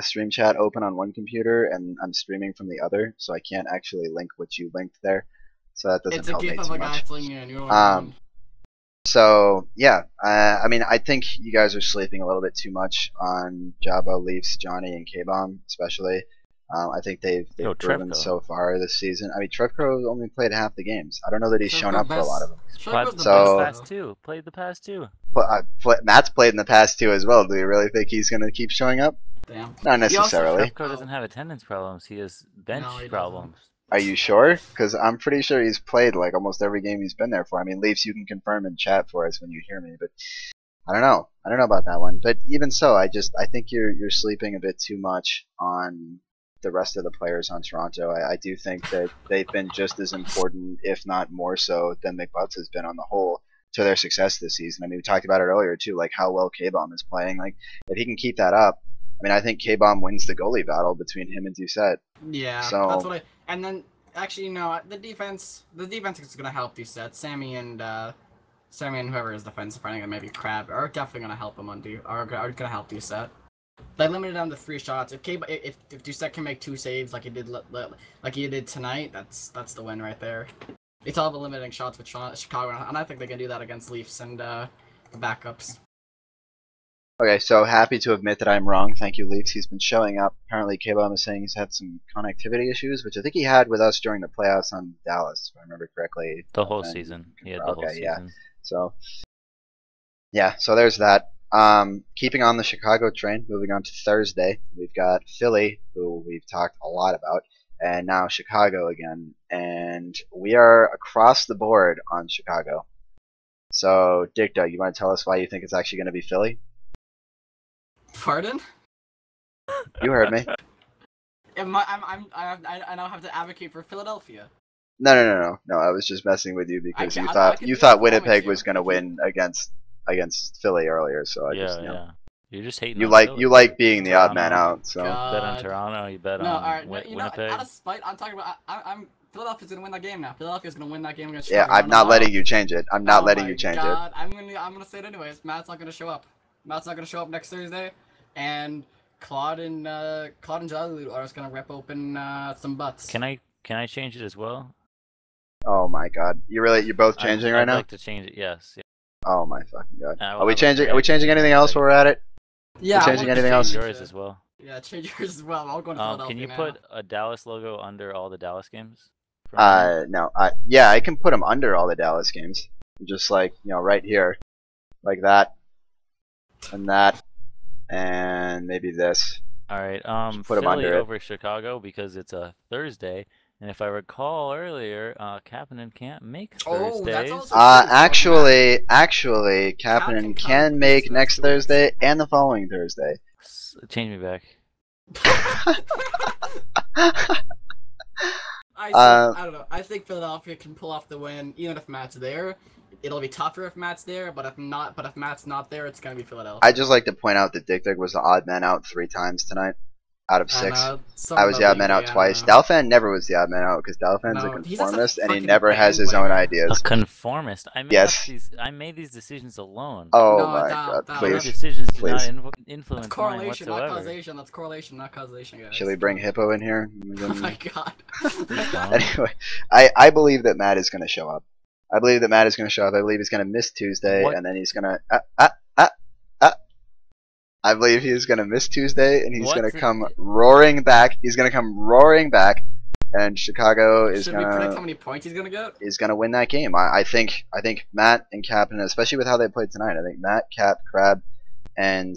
[SPEAKER 2] stream chat open on one computer and I'm streaming from the other, so I can't actually link what you linked there. So that doesn't
[SPEAKER 3] It's a
[SPEAKER 2] help me
[SPEAKER 3] gif of
[SPEAKER 2] too
[SPEAKER 3] a guy
[SPEAKER 2] much.
[SPEAKER 3] flinging a noodle around.
[SPEAKER 2] So yeah, I mean, I think you guys are sleeping a little bit too much on Jabba, Leafs, Johnny, and K-Bomb, especially. I think they've proven
[SPEAKER 4] Trevco.
[SPEAKER 2] so far this season. I mean, Trevco only played half the games. I don't know that he's shown
[SPEAKER 3] Trevco
[SPEAKER 2] up for a lot of them.
[SPEAKER 3] Trevco's the
[SPEAKER 2] So-
[SPEAKER 3] best,
[SPEAKER 4] Past two. Played the past two.
[SPEAKER 2] Matt's played in the past too as well. Do you really think he's going to keep showing up?
[SPEAKER 3] Damn.
[SPEAKER 2] Not
[SPEAKER 3] He also
[SPEAKER 2] necessarily.
[SPEAKER 4] Trevco doesn't have attendance problems. He has bench
[SPEAKER 3] No, he doesn't.
[SPEAKER 4] problems.
[SPEAKER 2] Are you sure? Because I'm pretty sure he's played like almost every game he's been there for. I mean, Leafs, you can confirm in chat for us when you hear me, but I don't know. I don't know about that one. But even so, I think you're sleeping a bit too much on the rest of the players on Toronto. I do think that they've been just as important, if not more so, than McButts has been on the whole to their success this season. I mean, we talked about it earlier too, like how well K-Bomb is playing. Like if he can keep that up, I mean, I think K-Bomb wins the goalie battle between him and Doucette.
[SPEAKER 3] Yeah,
[SPEAKER 2] So-
[SPEAKER 3] that's what I. And then actually, no, the defense is gonna help Doucette. Sammy and whoever is defensive, I think maybe Crab are definitely gonna help him are gonna help Doucette. They limited down to 3 shots. If Doucette can make 2 saves like he did tonight, that's the win right there. It's all the limiting shots with Chicago, and I think they can do that against Leafs and the backups.
[SPEAKER 2] Okay, so happy to admit that I'm wrong. Thank you, Leafs. He's been showing up. Apparently, K-Bomb is saying he's had some connectivity issues, which I think he had with us during the playoffs on Dallas, if I remember correctly.
[SPEAKER 4] The whole
[SPEAKER 2] And-
[SPEAKER 4] season. He had the whole
[SPEAKER 2] Okay, yeah.
[SPEAKER 4] season.
[SPEAKER 2] So, yeah, so there's that. Keeping on the Chicago train, moving on to Thursday, we've got Philly, who we've talked a lot about, and now Chicago again. And we are across the board on Chicago. So, Dick Doug, you want to tell us why you think it's actually going to be Philly?
[SPEAKER 3] Pardon?
[SPEAKER 2] You heard me.
[SPEAKER 3] I now have to advocate for Philadelphia.
[SPEAKER 2] No. I was just messing with you because
[SPEAKER 3] I
[SPEAKER 2] you
[SPEAKER 3] can
[SPEAKER 2] thought
[SPEAKER 3] do
[SPEAKER 2] you
[SPEAKER 3] that
[SPEAKER 2] thought
[SPEAKER 3] if you want me
[SPEAKER 2] Winnipeg
[SPEAKER 3] to.
[SPEAKER 2] was going to win against Philly earlier. So I
[SPEAKER 4] Yeah,
[SPEAKER 2] just
[SPEAKER 4] yeah. You're just hating
[SPEAKER 2] you
[SPEAKER 4] on
[SPEAKER 2] like
[SPEAKER 4] Philly.
[SPEAKER 2] you like being the odd man
[SPEAKER 4] Toronto.
[SPEAKER 2] out. So
[SPEAKER 4] You bet on
[SPEAKER 3] God.
[SPEAKER 4] Toronto. You bet
[SPEAKER 3] No,
[SPEAKER 4] on
[SPEAKER 3] alright,
[SPEAKER 4] Winnipeg.
[SPEAKER 3] out of spite, I'm talking about. I'm Philadelphia's gonna win that game now. Philadelphia's gonna win that game against
[SPEAKER 2] yeah,
[SPEAKER 3] Chicago.
[SPEAKER 2] I'm not letting you change it. I'm not letting you change it.
[SPEAKER 3] God, I'm gonna say it anyways. Matt's not gonna show up. Matt's not gonna show up next Thursday, and Claude and Jalu are just gonna rip open some butts.
[SPEAKER 4] Can I change it as well?
[SPEAKER 2] Oh my God, you're both changing right
[SPEAKER 4] I'd
[SPEAKER 2] now.
[SPEAKER 4] like to change it. Yes. Yeah.
[SPEAKER 2] Oh my fucking God.
[SPEAKER 4] I will
[SPEAKER 2] Are we
[SPEAKER 4] have a
[SPEAKER 2] changing? Are we
[SPEAKER 4] reaction
[SPEAKER 2] changing anything else while we're at it?
[SPEAKER 3] Yeah,
[SPEAKER 2] We're
[SPEAKER 3] I
[SPEAKER 2] changing
[SPEAKER 3] wanted to
[SPEAKER 2] anything else?
[SPEAKER 3] change
[SPEAKER 4] Yours
[SPEAKER 3] it.
[SPEAKER 4] as well.
[SPEAKER 3] Yeah, change yours as well. I'll go to Philadelphia
[SPEAKER 4] Can you
[SPEAKER 3] now.
[SPEAKER 4] put a Dallas logo under all the Dallas games? from now?
[SPEAKER 2] No. Yeah, I can put them under all the Dallas games, just like right here, like that, and maybe this.
[SPEAKER 4] All right.
[SPEAKER 2] put 'em
[SPEAKER 4] Philly
[SPEAKER 2] under it.
[SPEAKER 4] over Chicago because it's a Thursday, and if I recall earlier, Kapanen can't make
[SPEAKER 3] Oh, that's
[SPEAKER 4] Thursdays.
[SPEAKER 3] also true.
[SPEAKER 2] Actually, Kapanen can make next Thursday and the following Thursday.
[SPEAKER 4] Change me back.
[SPEAKER 3] I don't know. I think Philadelphia can pull off the win, even if Matt's there. It'll be tougher if Matt's there, but if Matt's not there, it's gonna be Philadelphia.
[SPEAKER 2] I'd just like to point out that Dick was the odd man out 3 times tonight, out of 6. I was the odd man out twice. Dalfan never was the odd man out because Dalfan's a
[SPEAKER 3] No, he's just a
[SPEAKER 2] conformist and he
[SPEAKER 3] fucking
[SPEAKER 2] never has his own
[SPEAKER 3] bandwagon.
[SPEAKER 2] ideas.
[SPEAKER 4] A conformist. I made
[SPEAKER 2] Yes.
[SPEAKER 4] I made these decisions alone.
[SPEAKER 2] Oh
[SPEAKER 3] No,
[SPEAKER 2] my
[SPEAKER 3] Dal,
[SPEAKER 2] God!
[SPEAKER 4] Your
[SPEAKER 2] Please,
[SPEAKER 4] decisions do
[SPEAKER 2] please.
[SPEAKER 4] not influence
[SPEAKER 3] That's
[SPEAKER 4] mine
[SPEAKER 3] correlation, not
[SPEAKER 4] whatsoever.
[SPEAKER 3] causation. That's correlation, not causation, guys.
[SPEAKER 2] Should we bring Hippo in here?
[SPEAKER 3] Oh my God.
[SPEAKER 2] Anyway, I believe that Matt is going to show up. I believe he's going to miss Tuesday,
[SPEAKER 4] What?
[SPEAKER 2] and then he's going to. I believe he's going to miss Tuesday, and he's
[SPEAKER 4] What's
[SPEAKER 2] going to
[SPEAKER 4] it-
[SPEAKER 2] come roaring back. He's going to come roaring back, and Chicago is
[SPEAKER 3] Should we predict how
[SPEAKER 2] going
[SPEAKER 3] many points he's gonna get?
[SPEAKER 2] to win that game. I think Matt and Cap, and especially with how they played tonight, I think Matt, Cap, Crab, and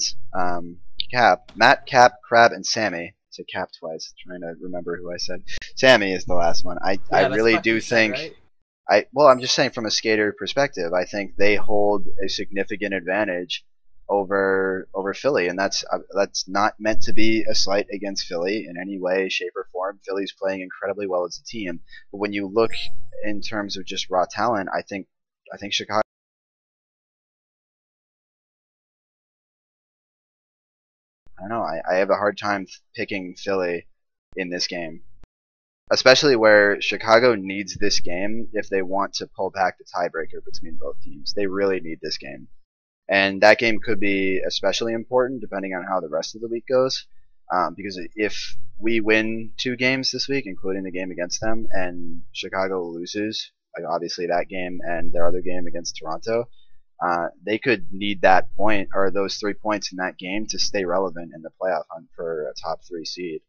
[SPEAKER 2] Matt, Cap, Crab, and Sammy. I said Cap twice. Trying to remember who I said. Sammy is the last one. I
[SPEAKER 3] Yeah, that's
[SPEAKER 2] really
[SPEAKER 3] what
[SPEAKER 2] do
[SPEAKER 3] you said,
[SPEAKER 2] think.
[SPEAKER 3] right?
[SPEAKER 2] I'm just saying from a skater perspective, I think they hold a significant advantage over Philly, and that's not meant to be a slight against Philly in any way, shape, or form. Philly's playing incredibly well as a team, but when you look in terms of just raw talent, I think Chicago. I don't know. I have a hard time picking Philly in this game, especially where Chicago needs this game if they want to pull back the tiebreaker between both teams. They really need this game. And that game could be especially important depending on how the rest of the week goes. Because if we win 2 games this week, including the game against them, and Chicago loses, like obviously that game and their other game against Toronto, they could need that point or those 3 points in that game to stay relevant in the playoff hunt for a top 3 seed.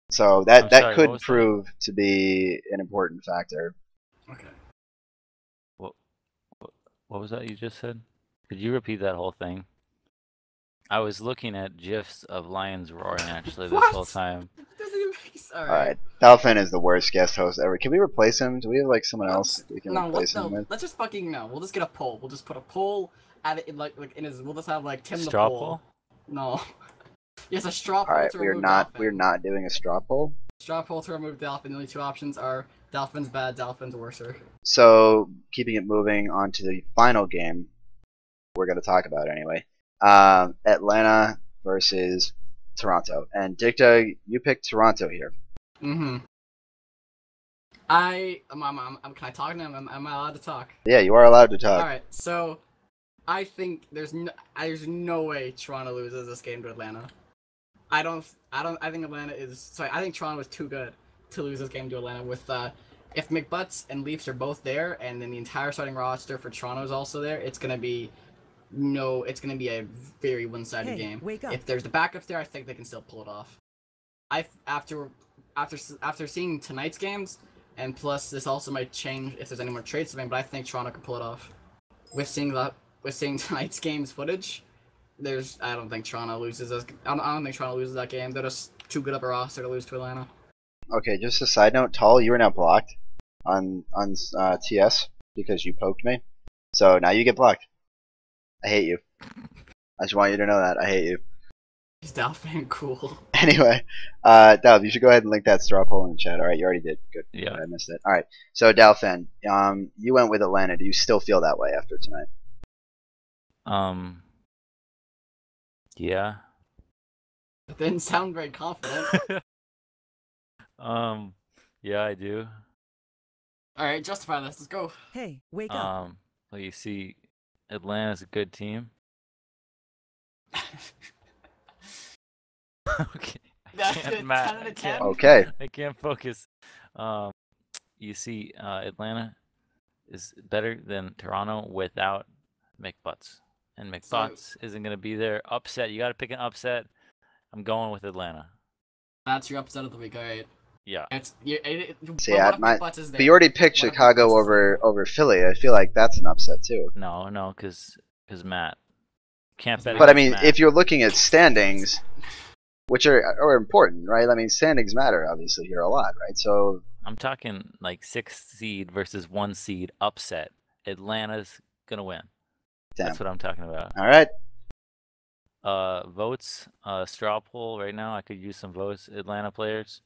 [SPEAKER 2] So that could prove to be an important factor.
[SPEAKER 3] Okay.
[SPEAKER 4] What was that you just said? Could you repeat that whole thing? I was looking at GIFs of lions roaring actually this whole time.
[SPEAKER 2] Alright, Dalfan is the worst guest host ever. Can we replace him? Do we have like someone else we can replace him with?
[SPEAKER 3] Let's just fucking We'll just get a poll. We'll just put a poll at it like in his. We'll just have like Tim
[SPEAKER 4] straw
[SPEAKER 3] the poll.
[SPEAKER 4] Poll?
[SPEAKER 3] No. Yes, a straw poll.
[SPEAKER 2] Alright,
[SPEAKER 3] to
[SPEAKER 2] we're
[SPEAKER 3] remove
[SPEAKER 2] not
[SPEAKER 3] Dalfan.
[SPEAKER 2] doing a straw poll.
[SPEAKER 3] Straw poll to remove Dalfan. The only 2 options are Dalfan's bad, Dalfan's worser.
[SPEAKER 2] So keeping it moving on to the final game we're going to talk about anyway. Atlanta versus Toronto. And Dick Doug, you picked Toronto here.
[SPEAKER 3] Mm-hmm. Can I talk now? Am I allowed to talk?
[SPEAKER 2] Yeah, you are allowed to talk.
[SPEAKER 3] Alright, so I think there's no way Toronto loses this game to Atlanta. I think Atlanta is sorry, I think Toronto is too good to lose this game to Atlanta with if McButts and Leafs are both there and then the entire starting roster for Toronto is also there, it's gonna be a very one-sided game.
[SPEAKER 6] Wake up.
[SPEAKER 3] If there's the backups there, I think they can still pull it off. After seeing tonight's games, and plus this also might change if there's any more trades coming, but I think Toronto can pull it off. With seeing tonight's game's footage, I don't think Toronto loses. I don't think Toronto loses that game. They're just too good of a roster to lose to Atlanta.
[SPEAKER 2] Okay, just a side note, Tall, you are now blocked on TS because you poked me. So now you get blocked. I hate you. I just want you to know that. I hate you.
[SPEAKER 3] He's Dalfan cool.
[SPEAKER 2] Anyway, Dal, you should go ahead and link that straw poll in the chat. Alright, you already did. Good.
[SPEAKER 4] Yeah.
[SPEAKER 2] I missed it. Alright, so Dalfan, you went with Atlanta. Do you still feel that way after tonight?
[SPEAKER 4] Yeah.
[SPEAKER 3] It didn't sound very confident.
[SPEAKER 4] Yeah, I do.
[SPEAKER 3] Alright, justify this. Let's go.
[SPEAKER 6] Hey, wake up.
[SPEAKER 4] Well, you see, Atlanta's a good team. Okay.
[SPEAKER 2] Okay.
[SPEAKER 4] I can't focus. You see, Atlanta is better than Toronto without McButts. And McButts isn't going to be there. Upset. You got to pick an upset. I'm going with Atlanta.
[SPEAKER 3] That's your upset of the week, alright.
[SPEAKER 4] Yeah.
[SPEAKER 2] But you already picked Chicago over Philly. I feel like that's an upset too.
[SPEAKER 4] No, because Matt can't bet.
[SPEAKER 2] But I mean,
[SPEAKER 4] Matt.
[SPEAKER 2] if you're looking at standings, which are important, right? I mean, standings matter obviously here a lot, right? So
[SPEAKER 4] I'm talking like 6th seed versus 1 seed upset. Atlanta's gonna win.
[SPEAKER 2] Damn.
[SPEAKER 4] That's what I'm talking about.
[SPEAKER 2] All right.
[SPEAKER 4] Votes. Straw poll right now. I could use some votes. Atlanta players.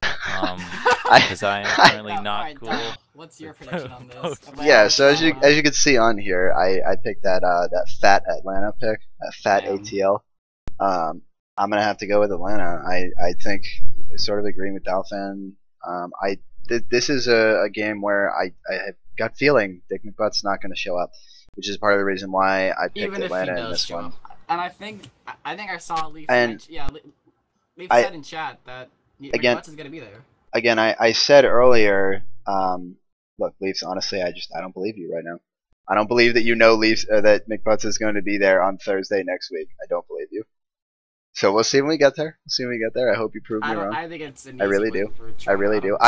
[SPEAKER 4] Because I am currently not cool.
[SPEAKER 3] What's your prediction on this?
[SPEAKER 2] Yeah, so as you can see on here, I picked that fat Atlanta pick, that fat ATL. I'm gonna have to go with Atlanta. I think, sort of agreeing with Dalfan. This is a game where I have gut feeling Dick McButt's not gonna show up, which is part of the reason why I picked Atlanta in this one.
[SPEAKER 3] And I think I saw Leaf. Leaf said in chat that McButts is gonna be there.
[SPEAKER 2] Again, I said earlier, look, Leafs, honestly, I don't believe you right now. I don't believe that you know Leafs, that McButts is going to be there on Thursday next week. I don't believe you. So we'll see when we get there. I hope you prove me wrong.
[SPEAKER 3] I think it's an
[SPEAKER 2] I really do. I really do.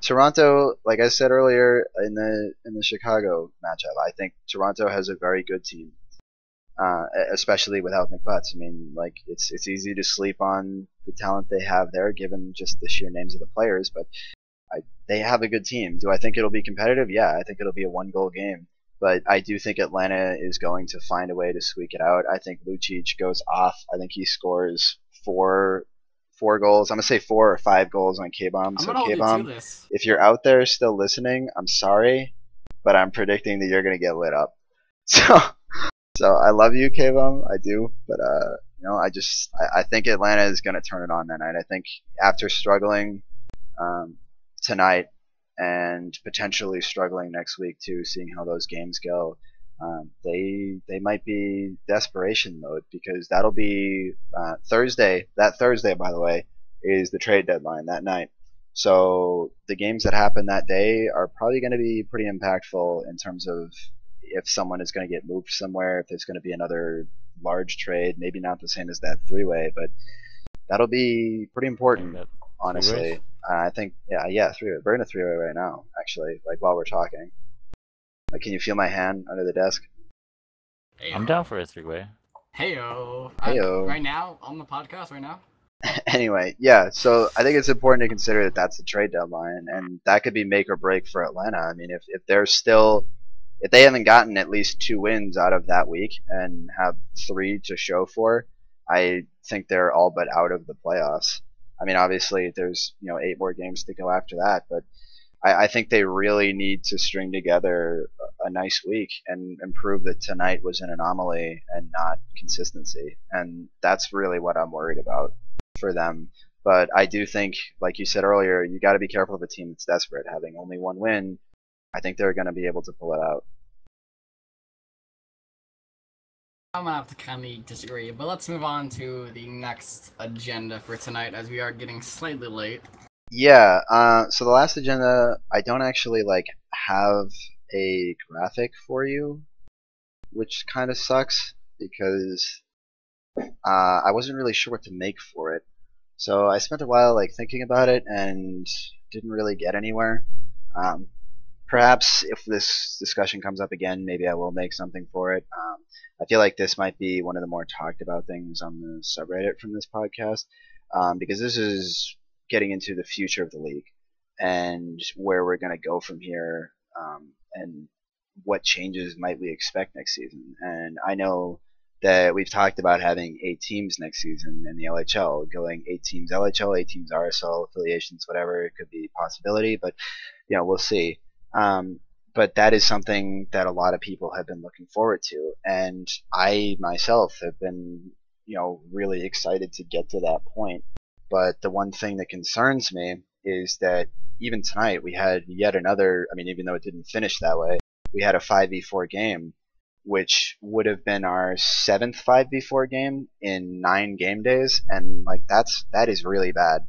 [SPEAKER 2] Toronto, like I said earlier in the Chicago matchup, I think Toronto has a very good team. Especially without McButts. I mean, like it's easy to sleep on the talent they have there, given just the sheer names of the players. But they have a good team. Do I think it'll be competitive? Yeah, I think it'll be a 1-goal game. But I do think Atlanta is going to find a way to squeak it out. I think Lucic goes off. I think he scores four goals. I'm gonna say 4 or 5 goals on K-Bomb. So K-Bomb, if you're out there still listening, I'm sorry, but I'm predicting that you're gonna get lit up. So I love you, K-Bomb, I do, but I think Atlanta is going to turn it on that night. I think after struggling tonight and potentially struggling next week too, seeing how those games go, they might be desperation mode, because that'll be Thursday. That Thursday, by the way, is the trade deadline that night. So the games that happen that day are probably going to be pretty impactful in terms of if someone is going to get moved somewhere, if there's going to be another large trade, maybe not the same as that three-way, but that'll be pretty important, honestly. I think, yeah, three-way. We're in a three-way right now, actually, like while we're talking. Like, can you feel my hand under the desk?
[SPEAKER 3] Hey-o.
[SPEAKER 4] I'm down for a three-way.
[SPEAKER 3] Heyo.
[SPEAKER 2] Heyo.
[SPEAKER 3] Right now, on the podcast right now.
[SPEAKER 2] Anyway, yeah, so I think it's important to consider that that's the trade deadline, and that could be make or break for Atlanta. I mean, if they're still, if they haven't gotten at least 2 wins out of that week and have 3 to show for, I think they're all but out of the playoffs. I mean, obviously there's 8 more games to go after that, but I think they really need to string together a nice week and prove that tonight was an anomaly and not consistency, and that's really what I'm worried about for them. But I do think, like you said earlier, you got to be careful of a team that's desperate. Having only 1 win, I think they're going to be able to pull it out.
[SPEAKER 3] I'm gonna have to kind of disagree, but let's move on to the next agenda for tonight, as we are getting slightly late.
[SPEAKER 2] Yeah, so the last agenda, I don't actually have a graphic for you, which kind of sucks, because I wasn't really sure what to make for it. So I spent a while thinking about it and didn't really get anywhere. Perhaps if this discussion comes up again, maybe I will make something for it. I feel like this might be one of the more talked about things on the subreddit from this podcast, because this is getting into the future of the league and where we're going to go from here, and what changes might we expect next season. And I know that we've talked about having 8 teams next season in the LHL, going 8 teams LHL, 8 teams RSL, affiliations, whatever. It could be a possibility, but we'll see. But that is something that a lot of people have been looking forward to, and I myself have been really excited to get to that point. But the one thing that concerns me is that even tonight we had yet another, I mean, even though it didn't finish that way, we had a 5v4 game, which would have been our 7th 5v4 game in 9 game days, and that is really bad.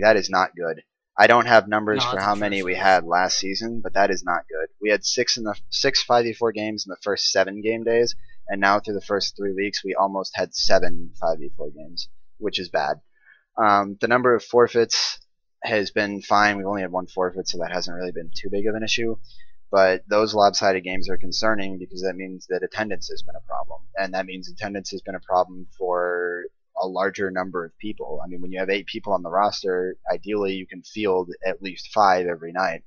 [SPEAKER 2] That is not good. I don't have numbers for how many we had last season, but that is not good. We had 6 5v4 games in the first 7 game days, and now through the first 3 weeks we almost had 7 5v4 games, which is bad. The number of forfeits has been fine. We've only had 1 forfeit, so that hasn't really been too big of an issue. But those lopsided games are concerning, because that means that attendance has been a problem. And that means attendance has been a problem for a larger number of people. I mean, when you have 8 people on the roster, ideally you can field at least 5 every night.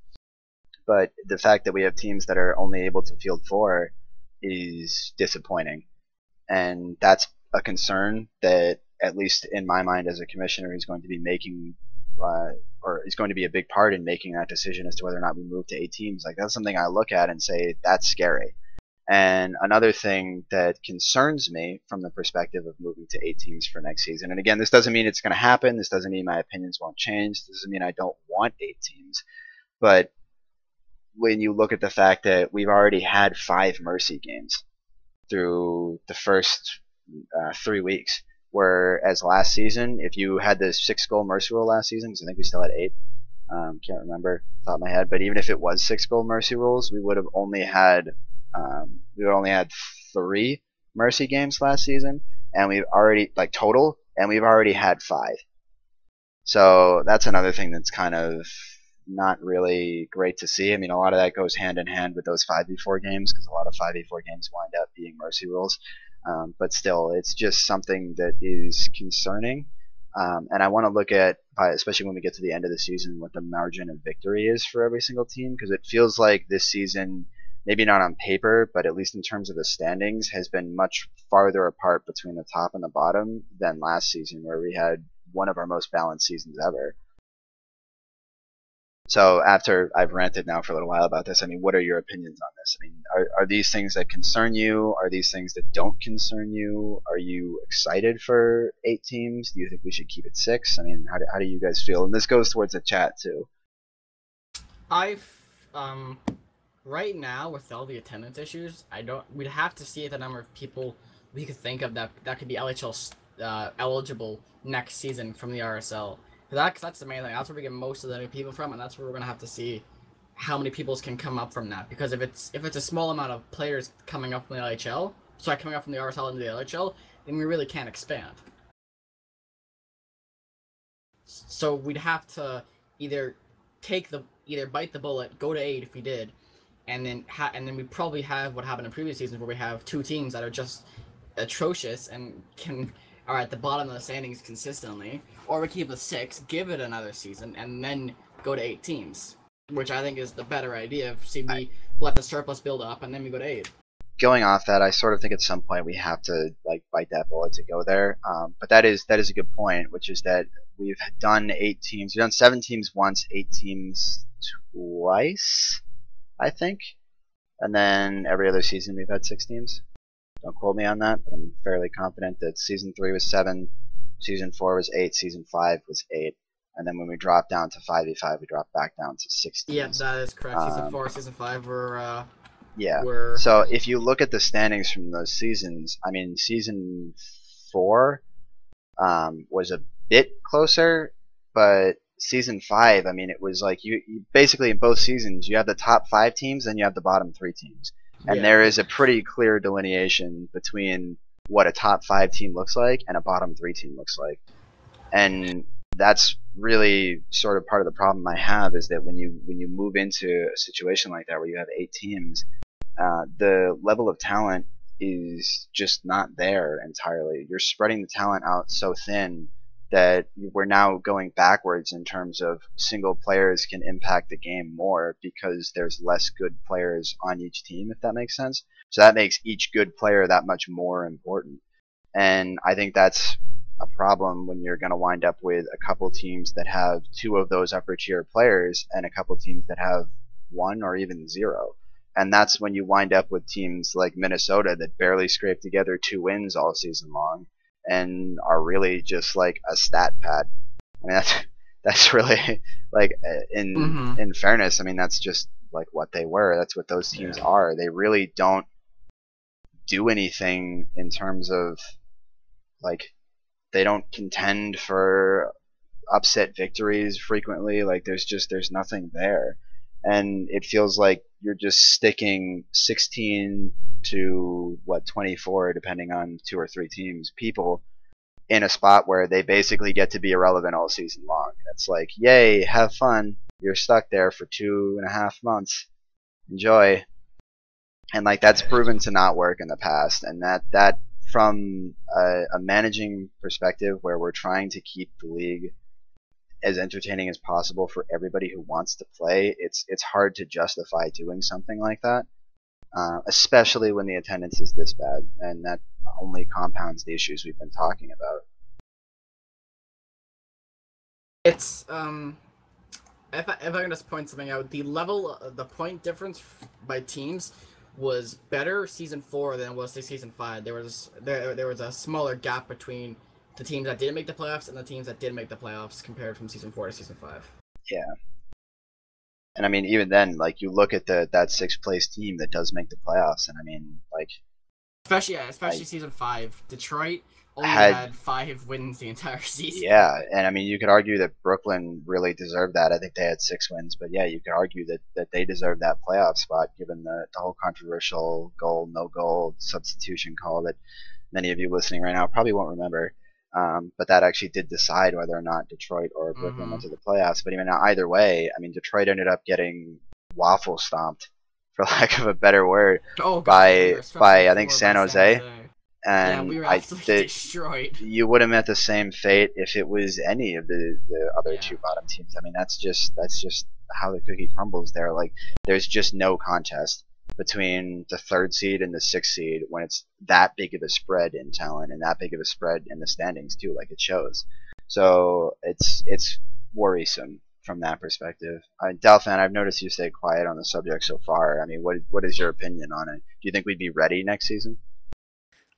[SPEAKER 2] But the fact that we have teams that are only able to field 4 is disappointing. And that's a concern that, at least in my mind as a commissioner, is going to be making or is going to be a big part in making that decision as to whether or not we move to 8 teams. That's something I look at and say, that's scary. And another thing that concerns me from the perspective of moving to 8 teams for next season, and again, this doesn't mean it's going to happen, this doesn't mean my opinions won't change, this doesn't mean I don't want 8 teams, but when you look at the fact that we've already had 5 Mercy games through the first 3 weeks, whereas last season, if you had the 6-goal Mercy rule last season, because I think we still had 8, can't remember off the top of my head, but even if it was 6-goal Mercy rules, we would have only had 3 Mercy games last season, and we've already total, and we've already had 5. So that's another thing that's kind of not really great to see. I mean, a lot of that goes hand in hand with those 5v4 games, because a lot of 5v4 games wind up being Mercy rules. But still, it's just something that is concerning. And I want to look at, especially when we get to the end of the season, what the margin of victory is for every single team, because it feels like this season, maybe not on paper, but at least in terms of the standings, has been much farther apart between the top and the bottom than last season, where we had one of our most balanced seasons ever. So after I've ranted now for a little while about this, I mean, what are your opinions on this? I mean, are these things that concern you? Are these things that don't concern you? Are you excited for 8 teams? Do you think we should keep it 6? I mean, how do you guys feel? And this goes towards the chat too.
[SPEAKER 3] Right now with all the attendance issues, we'd have to see the number of people we could think of that could be LHL eligible next season from the RSL. Cause that's the main thing. That's where we get most of the new people from, and that's where we're gonna have to see how many people can come up from that. Because if it's a small amount of players coming up from the LHL, coming up from the RSL into the LHL, then we really can't expand. So we'd have to either bite the bullet, go to 8 if we did, and then we'd probably have what happened in previous seasons where we have 2 teams that are just atrocious and are at the bottom of the standings consistently, or we keep the 6, give it another season, and then go to 8 teams, which I think is the better idea. We let the surplus build up, and then we go to 8.
[SPEAKER 2] Going off that, I sort of think at some point we have to like bite that bullet to go there. But that is a good point, which is that we've done 8 teams. We've done 7 teams once, 8 teams twice, I think, and then every other season we've had 6 teams. Don't quote me on that, but I'm fairly confident that season 3 was 7, season 4 was 8, season 5 was 8, and then when we dropped down to 5v5, we dropped back down to 6 teams.
[SPEAKER 3] Yeah, that is correct. Season 4, season 5 were.
[SPEAKER 2] Yeah. So if you look at the standings from those seasons, I mean, season 4 was a bit closer, but season 5, I mean, it was like you basically in both seasons you have the top 5 teams and you have the bottom 3 teams. And there is a pretty clear delineation between what a top 5 team looks like and a bottom 3 team looks like. And that's really sort of part of the problem I have, is that when you move into a situation like that where you have 8 teams, the level of talent is just not there entirely. You're spreading the talent out so thin that we're now going backwards in terms of single players can impact the game more because there's less good players on each team, if that makes sense. So that makes each good player that much more important. And I think that's a problem when you're going to wind up with a couple teams that have 2 of those upper tier players and a couple teams that have 1 or even 0. And that's when you wind up with teams like Minnesota that barely scrape together 2 wins all season long and are really just like a stat pad. I mean, that's really like in fairness, I mean, that's just like what they were. That's what those teams are. They really don't do anything in terms of like, they don't contend for upset victories frequently. Like there's nothing there. And it feels like you're just sticking 16 to 24, depending on 2 or 3 teams, people in a spot where they basically get to be irrelevant all season long. And it's like, yay, have fun. You're stuck there for 2.5 months. Enjoy. And like that's proven to not work in the past. And that from a managing perspective, where we're trying to keep the league as entertaining as possible for everybody who wants to play, it's hard to justify doing something like that, especially when the attendance is this bad, and that only compounds the issues we've been talking about.
[SPEAKER 3] It's if I can just point something out, the point difference by teams was better season 4 than it was season 5. There was a smaller gap between the teams that didn't make the playoffs and the teams that did make the playoffs compared from season 4 to season 5.
[SPEAKER 2] Yeah. And I mean, even then, like, you look at that 6th place team that does make the playoffs, and I mean, like,
[SPEAKER 3] especially season 5, Detroit only had 5 wins the entire season.
[SPEAKER 2] Yeah, and I mean, you could argue that Brooklyn really deserved that. I think they had 6 wins, but yeah, you could argue that they deserved that playoff spot given the whole controversial goal, no goal substitution call that many of you listening right now probably won't remember. But that actually did decide whether or not Detroit or Brooklyn went to the playoffs. But even now, either way, I mean, Detroit ended up getting waffle stomped, for lack of a better word, by I think San Jose. And
[SPEAKER 3] we were absolutely destroyed.
[SPEAKER 2] You would have met the same fate if it was any of the other 2 bottom teams. I mean, that's just how the cookie crumbles there. Like, there's just no contest between the 3rd seed and the 6th seed when it's that big of a spread in talent and that big of a spread in the standings too, like it shows. So it's worrisome. from that perspective. Dalfan, I've noticed you stay quiet on the subject so far. I mean, what is your opinion on it? Do you think we'd be ready next season?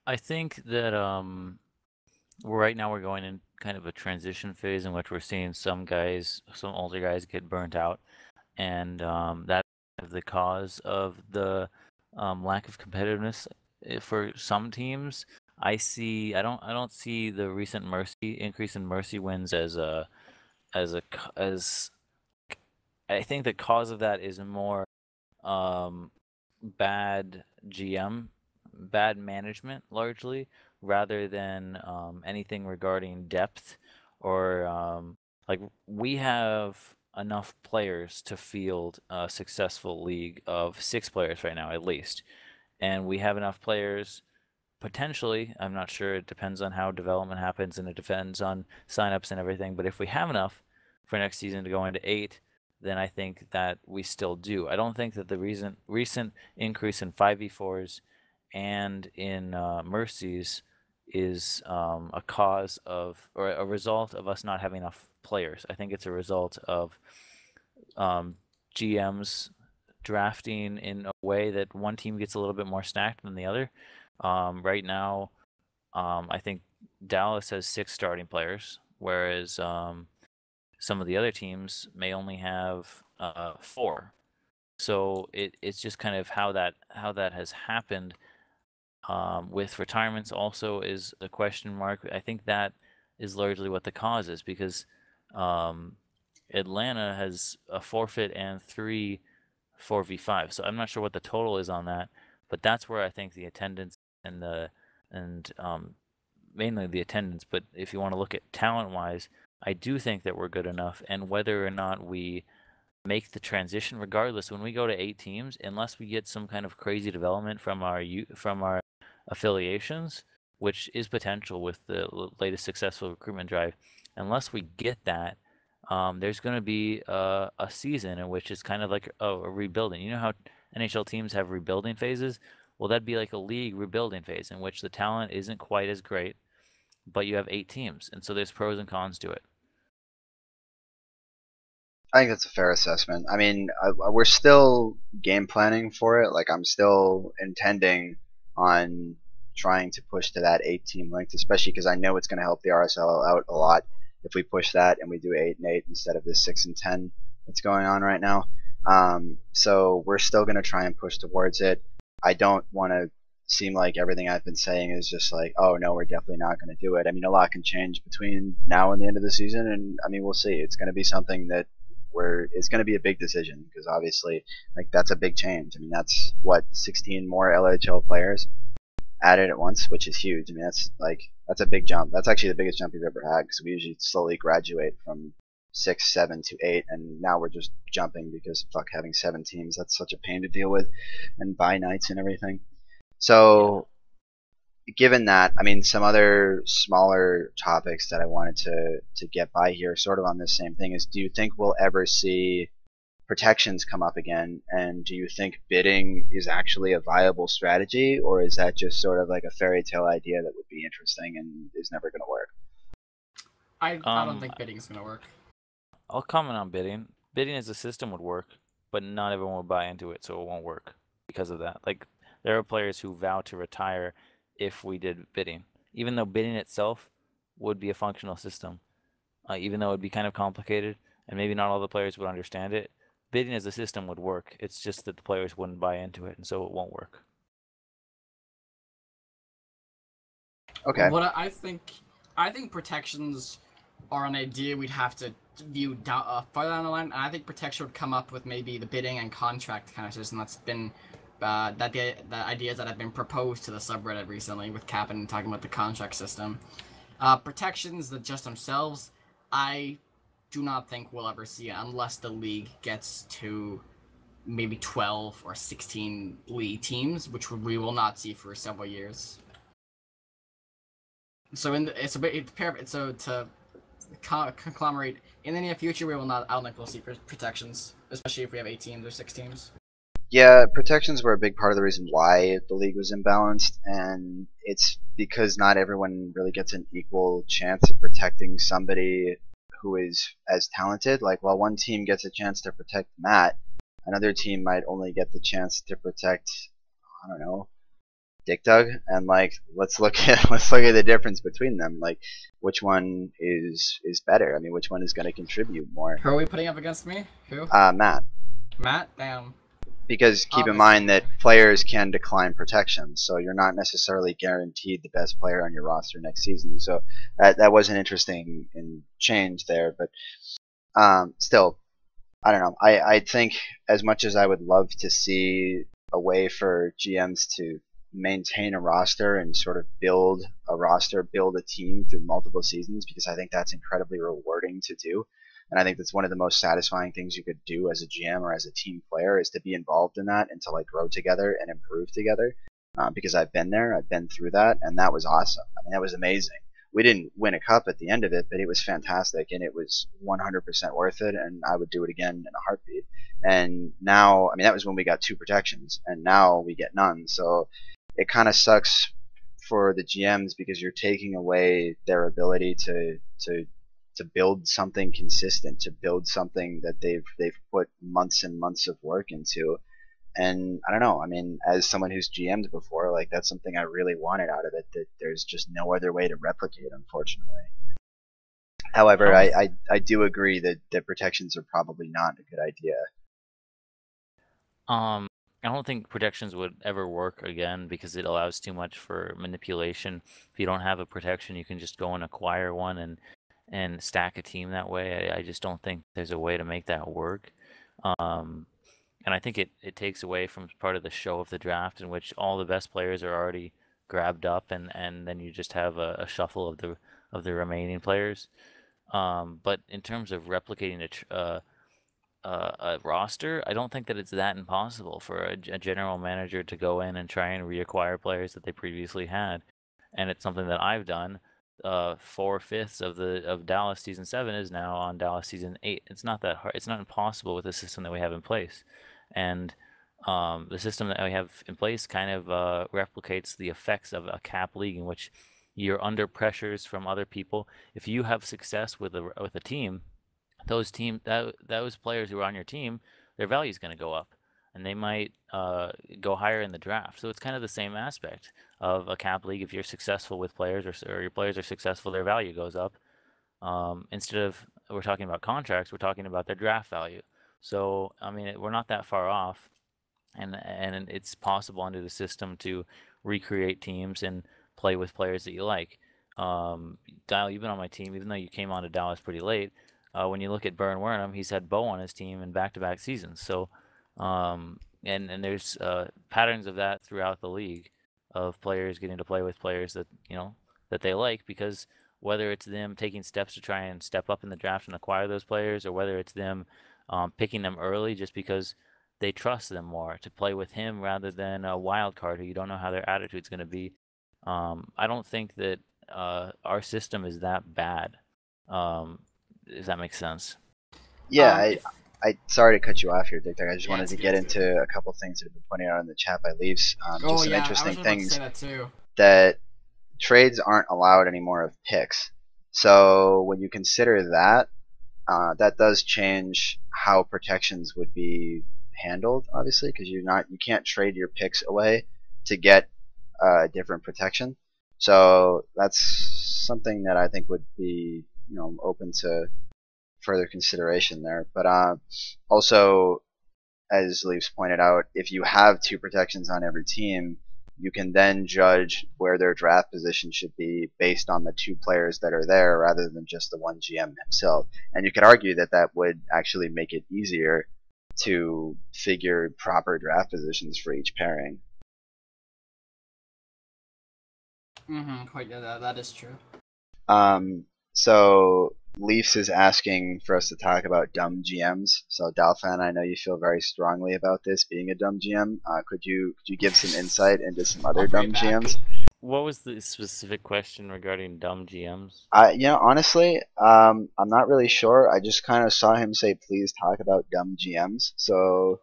[SPEAKER 4] I think that right now we're going in kind of a transition phase in which we're seeing some older guys get burnt out, and that's the cause of the lack of competitiveness for some teams. I don't see the recent increase in mercy wins as I think the cause of that is more bad bad management largely, rather than anything regarding depth or like we have enough players to field a successful league of 6 players right now at least, and we have enough players. Potentially, I'm not sure. It depends on how development happens, and it depends on signups and everything. But if we have enough for next season to go into 8, then I think that we still do. I don't think that the recent increase in 5v4s and in mercies is a cause of or a result of us not having enough players. I think it's a result of GMs drafting in a way that one team gets a little bit more stacked than the other. Right now, I think Dallas has 6 starting players, whereas some of the other teams may only have 4. So it's just kind of how that has happened. With retirements also is a question mark. I think that is largely what the cause is, because Atlanta has a forfeit and 3 4v5. So I'm not sure what the total is on that, but that's where I think the attendance and mainly the attendance. But if you want to look at talent-wise, I do think that we're good enough, and whether or not we make the transition, regardless, when we go to 8 teams, unless we get some kind of crazy development from our affiliations, which is potential with the latest successful recruitment drive, unless we get that, there's going to be a season in which it's kind of like a rebuilding. You know how NHL teams have rebuilding phases? Well, that'd be like a league rebuilding phase in which the talent isn't quite as great, but you have 8 teams, and so there's pros and cons to it.
[SPEAKER 2] I think that's a fair assessment. I mean, we're still game planning for it. Like, I'm still intending on trying to push to that 8-team length, especially because I know it's going to help the RSL out a lot if we push that and we do 8 and 8 instead of this 6 and 10 that's going on right now. So we're still going to try and push towards it. I don't want to seem like everything I've been saying is just like, oh no, we're definitely not going to do it. I mean, a lot can change between now and the end of the season, and I mean, we'll see. It's going to be something that it's going to be a big decision, because obviously, like, that's a big change. I mean, that's what, 16 more LHL players added at once, which is huge. I mean, that's a big jump. That's actually the biggest jump we've ever had, because we usually slowly graduate from 6, 7 to 8, and now we're just jumping because fuck having 7 teams. That's such a pain to deal with, and bye nights and everything. So, given that, I mean, some other smaller topics that I wanted to get by here, sort of on this same thing, is, do you think we'll ever see protections come up again? And do you think bidding is actually a viable strategy, or is that just sort of like a fairy tale idea that would be interesting and is never going to work?
[SPEAKER 3] I don't think bidding is going to work.
[SPEAKER 4] I'll comment on bidding. Bidding as a system would work, but not everyone would buy into it, so it won't work because of that. Like, there are players who vow to retire if we did bidding, even though bidding itself would be a functional system, even though it would be kind of complicated and maybe not all the players would understand it. Bidding as a system would work. It's just that the players wouldn't buy into it, and so it won't work.
[SPEAKER 2] Okay.
[SPEAKER 3] What I think protections are an idea we'd have to view farther down the line, and I think protection would come up with maybe the bidding and contract kind of system that's been the ideas that have been proposed to the subreddit recently, with Captain talking about the contract system. Protections that just themselves, I do not think we'll ever see it unless the league gets to maybe 12 or 16 league teams, which we will not see for several years. So to conglomerate in the near future, we will not. I don't think we'll see protections, especially if we have 8 teams or 6 teams.
[SPEAKER 2] Yeah, protections were a big part of the reason why the league was imbalanced, and it's because not everyone really gets an equal chance at protecting somebody who is as talented. Like while one team gets a chance to protect Matt, another team might only get the chance to protect, I don't know, Dick Dug, and like let's look at the difference between them. Like which one is better? I mean, which one is going to contribute more?
[SPEAKER 3] Who are we putting up against me? Who?
[SPEAKER 2] Matt.
[SPEAKER 3] Matt? Damn.
[SPEAKER 2] Because keep in mind that players can decline protection, so you're not necessarily guaranteed the best player on your roster next season. So that was an interesting change there, but still, I don't know. I think as much as I would love to see a way for GMs to maintain a roster and sort of build a roster, build a team through multiple seasons, because I think that's incredibly rewarding to do. And I think that's one of the most satisfying things you could do as a GM or as a team player is to be involved in that and to like grow together and improve together. Because I've been there, I've been through that, and that was awesome. I mean, that was amazing. We didn't win a cup at the end of it, but it was fantastic, and it was 100% worth it, and I would do it again in a heartbeat. And now, I mean, that was when we got 2 protections, and now we get none. So it kind of sucks for the GMs because you're taking away their ability to build something consistent, to build something that they've put months and months of work into. And I don't know, I mean, as someone who's GM'd before, like that's something I really wanted out of it, that there's just no other way to replicate, unfortunately. However, I do agree that protections are probably not a good idea.
[SPEAKER 4] I don't think protections would ever work again because it allows too much for manipulation. If you don't have a protection, you can just go and acquire one and stack a team that way. I just don't think there's a way to make that work. And I think it takes away from part of the show of the draft in which all the best players are already grabbed up and then you just have a shuffle of the remaining players. But in terms of replicating a roster, I don't think that it's that impossible for a general manager to go in and try and reacquire players that they previously had. And it's something that I've done. 4/5 of Dallas season 7 is now on Dallas season 8. It's not that hard. It's not impossible with the system that we have in place, and the system that we have in place kind of replicates the effects of a cap league in which you're under pressures from other people. If you have success with a team, those players who are on your team, their value is going to go up, and they might go higher in the draft. So it's kind of the same aspect of a cap league. If you're successful with players or your players are successful, their value goes up. Instead of we're talking about contracts, we're talking about their draft value. So I mean, we're not that far off, and it's possible under the system to recreate teams and play with players that you like. Dial, you've been on my team, even though you came on to Dallas pretty late. When you look at Byrne Wernham, he's had Bo on his team in back-to-back seasons. So, and there's patterns of that throughout the league, of players getting to play with players that that they like, because whether it's them taking steps to try and step up in the draft and acquire those players, or whether it's them picking them early just because they trust them more to play with him rather than a wild card who you don't know how their attitude's going to be. I don't think that our system is that bad. Does that make sense?
[SPEAKER 2] Yeah, I sorry to cut you off here, Dick. I just wanted to get into a couple things that have been pointed out in the chat by Leafs. Just some interesting things that trades aren't allowed anymore of picks. So when you consider that, that does change how protections would be handled, obviously, because you can't trade your picks away to get a different protection. So that's something that I think would be open to further consideration there. But also, as Leafs pointed out, if you have 2 protections on every team, you can then judge where their draft position should be based on the 2 players that are there rather than just the one GM himself. And you could argue that that would actually make it easier to figure proper draft positions for each pairing.
[SPEAKER 3] Quite, yeah, that is true.
[SPEAKER 2] So Leafs is asking for us to talk about dumb GMs. So Dalfan, I know you feel very strongly about this being a dumb GM. Could you give some insight into some other dumb GMs?
[SPEAKER 4] What was the specific question regarding dumb GMs?
[SPEAKER 2] Honestly, I'm not really sure. I just kind of saw him say, "Please talk about dumb GMs." So,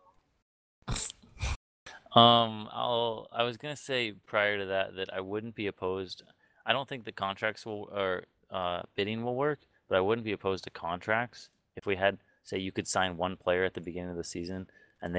[SPEAKER 4] I was gonna say prior to that I wouldn't be opposed. I don't think the contracts will or bidding will work, but I wouldn't be opposed to contracts. If we had, say, you could sign one player at the beginning of the season, and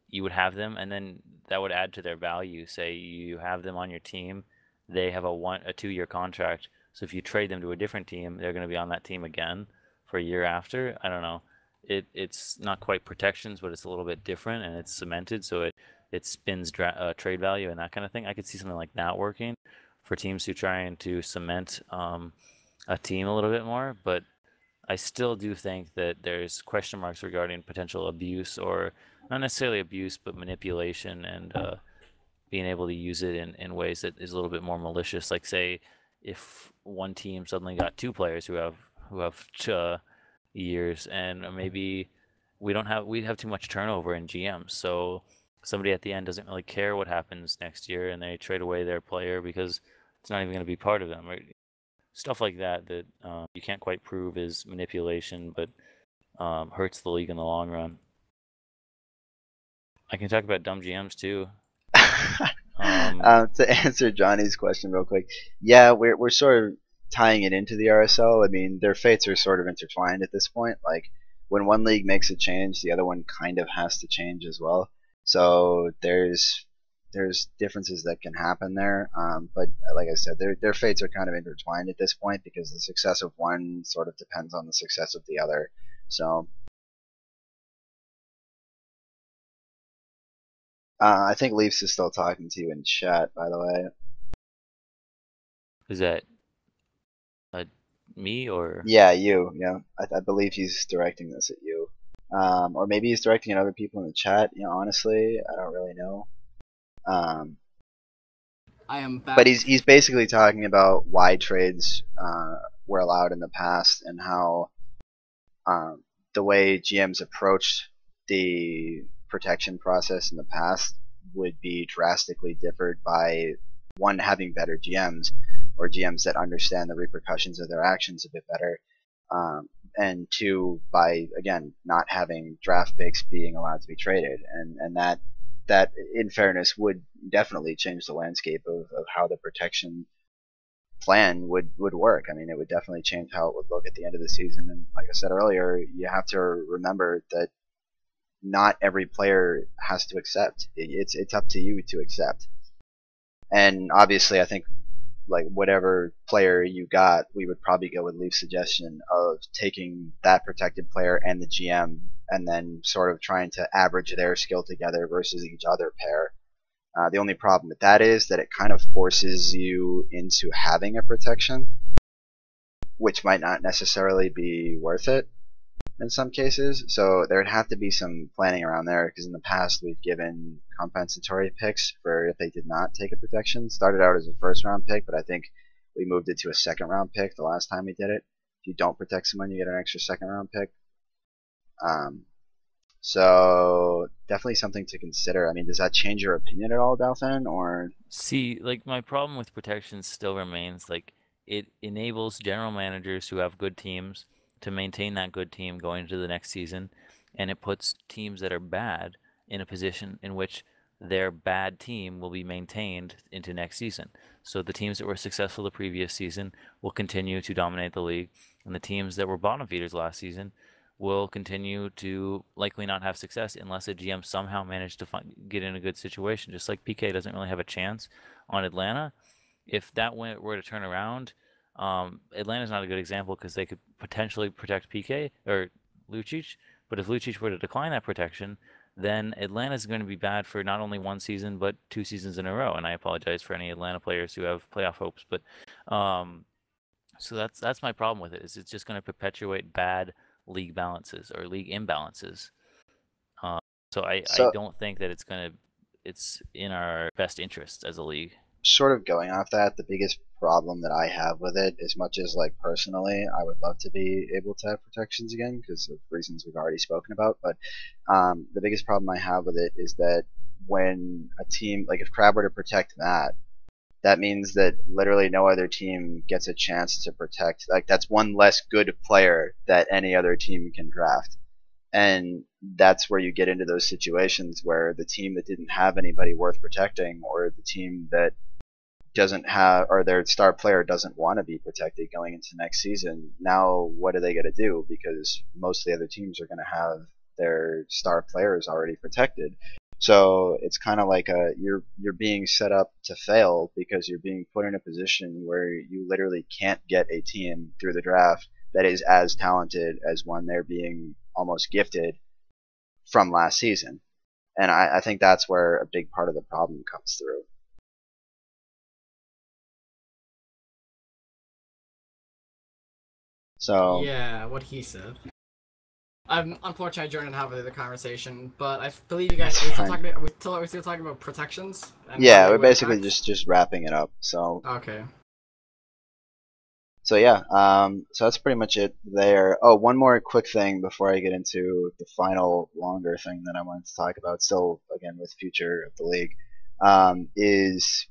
[SPEAKER 4] you would have them, and then that would add to their value. Say you have them on your team, they have a 2-year contract. So if you trade them to a different team, they're going to be on that team again for a year after. I don't know. It's not quite protections, but it's a little bit different, and it's cemented, so it spins trade value and that kind of thing. I could see something like that working for teams who trying to cement a team a little bit more, but I still do think that there's question marks regarding potential abuse, or not necessarily abuse, but manipulation, and being able to use it in ways that is a little bit more malicious. Like, say, if one team suddenly got 2 players who have years, and maybe we have too much turnover in GMs, so somebody at the end doesn't really care what happens next year, and they trade away their player because it's not even going to be part of them, right? Stuff like that you can't quite prove is manipulation, but hurts the league in the long run. I can talk about dumb GMs too.
[SPEAKER 2] To answer Johnny's question real quick, yeah, we're sort of tying it into the RSL. I mean, their fates are sort of intertwined at this point. Like, when one league makes a change, the other one kind of has to change as well. So there's differences that can happen there. But like I said, their fates are kind of intertwined at this point, because the success of one sort of depends on the success of the other. So I think Leafs is still talking to you in chat, by the way.
[SPEAKER 4] Is that me or?
[SPEAKER 2] Yeah, you. Yeah, I believe he's directing this at you, or maybe he's directing at other people in the chat. You know, honestly, I don't really know.
[SPEAKER 3] I am back.
[SPEAKER 2] But he's basically talking about why trades were allowed in the past, and how the way GMs approached the protection process in the past would be drastically differed by, one, having better GMs, or GMs that understand the repercussions of their actions a bit better, and 2, by, again, not having draft picks being allowed to be traded, and that in fairness would definitely change the landscape of how the protection plan would work. I mean, it would definitely change how it would look at the end of the season. And like I said earlier, you have to remember that not every player has to accept. It's up to you to accept. And obviously, I think, like, whatever player you got, we would probably go with Leaf's suggestion of taking that protected player and the GM, and then sort of trying to average their skill together versus each other pair. The only problem with that is that it kind of forces you into having a protection, which might not necessarily be worth it in some cases. So there would have to be some planning around there, because in the past we've given compensatory picks for if they did not take a protection. Started out as a first-round pick, but I think we moved it to a second-round pick the last time we did it. If you don't protect someone, you get an extra second-round pick. So definitely something to consider. I mean, does that change your opinion at all, Dalfan? Or
[SPEAKER 4] See, like, my problem with protection still remains, like, it enables general managers who have good teams to maintain that good team going into the next season, and it puts teams that are bad in a position in which their bad team will be maintained into next season. So the teams that were successful the previous season will continue to dominate the league, and the teams that were bottom feeders last season will continue to likely not have success unless a GM somehow managed to get in a good situation. Just like PK doesn't really have a chance on Atlanta. If that were to turn around, Atlanta's not a good example because they could potentially protect PK or Lucic, but if Lucic were to decline that protection, then Atlanta's going to be bad for not only one season but 2 seasons in a row. And I apologize for any Atlanta players who have playoff hopes, but so that's my problem with it. Is it's just going to perpetuate bad league balances or league imbalances. So I don't think that it's in our best interest as a league.
[SPEAKER 2] Sort of going off that, the biggest problem that I have with it, as much as, like, personally I would love to be able to have protections again because of reasons we've already spoken about, but the biggest problem I have with it is that when a team, like if Crab were to protect that means that literally no other team gets a chance to protect. Like, that's one less good player that any other team can draft. And that's where you get into those situations where the team that didn't have anybody worth protecting, or the team that doesn't have, or their star player doesn't want to be protected going into next season, now what are they going to do? Because most of the other teams are going to have their star players already protected. So it's kind of like you're being set up to fail because you're being put in a position where you literally can't get a team through the draft that is as talented as one they're being almost gifted from last season. And I think that's where a big part of the problem comes through. So
[SPEAKER 3] yeah, what he said. Unfortunately, I joined in halfway through the conversation, but I believe you guys are we still talking about protections. And
[SPEAKER 2] yeah, we're basically just wrapping it up. So
[SPEAKER 3] okay.
[SPEAKER 2] So yeah, so that's pretty much it there. Oh, one more quick thing before I get into the final longer thing that I wanted to talk about. Still, again, with future of the league, is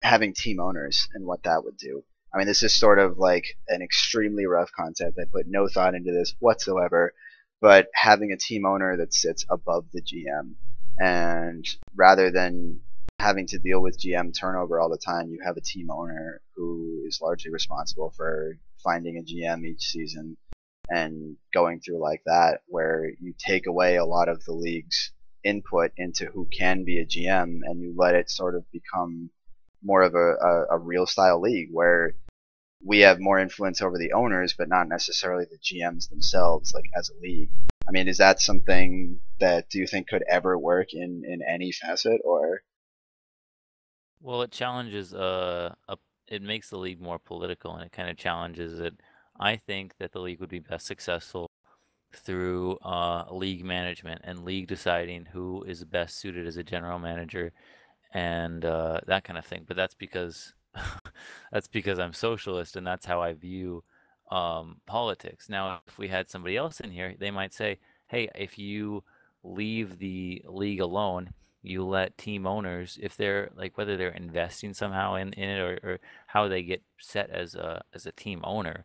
[SPEAKER 2] having team owners and what that would do. I mean, this is sort of like an extremely rough concept. I put no thought into this whatsoever, but having a team owner that sits above the GM, and rather than having to deal with GM turnover all the time, you have a team owner who is largely responsible for finding a GM each season and going through like that, where you take away a lot of the league's input into who can be a GM and you let it sort of become more of a real style league where we have more influence over the owners, but not necessarily the GMs themselves, like as a league. I mean, is that something that do you think could ever work in any facet, or?
[SPEAKER 4] Well, it challenges it makes the league more political, and it kind of challenges it. I think that the league would be best successful through league management and league deciding who is best suited as a general manager and that kind of thing. But that's because that's because I'm socialist, and that's how I view politics. Now, if we had somebody else in here, they might say, "Hey, if you leave the league alone, you let team owners, if they're like whether they're investing somehow in it or how they get set as a team owner."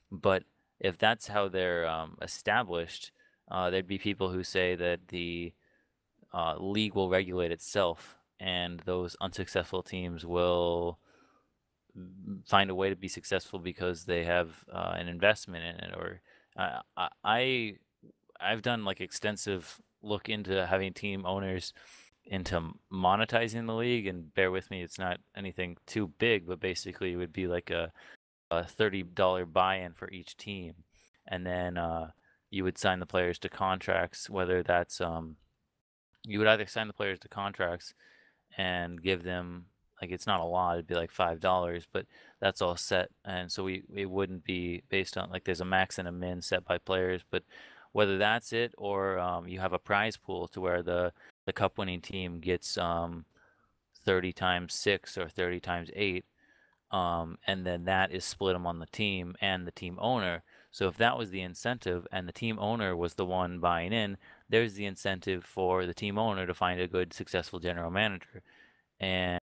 [SPEAKER 4] But if that's how they're established, there'd be people who say that the league will regulate itself, and those unsuccessful teams will find a way to be successful because they have an investment in it. Or I've done like extensive look into having team owners into monetizing the league, and bear with me, it's not anything too big, but basically it would be like a $30 buy-in for each team, and then you would sign the players to contracts, whether that's you would either sign the players to contracts and give them, like, it's not a lot, it'd be like $5, but that's all set, and so it wouldn't be based on, like, there's a max and a min set by players, but whether that's it or you have a prize pool to where the cup winning team gets 30 times 6 or 30 times 8, and then that is split among the team and the team owner. So if that was the incentive and the team owner was the one buying in, there's the incentive for the team owner to find a good, successful general manager. And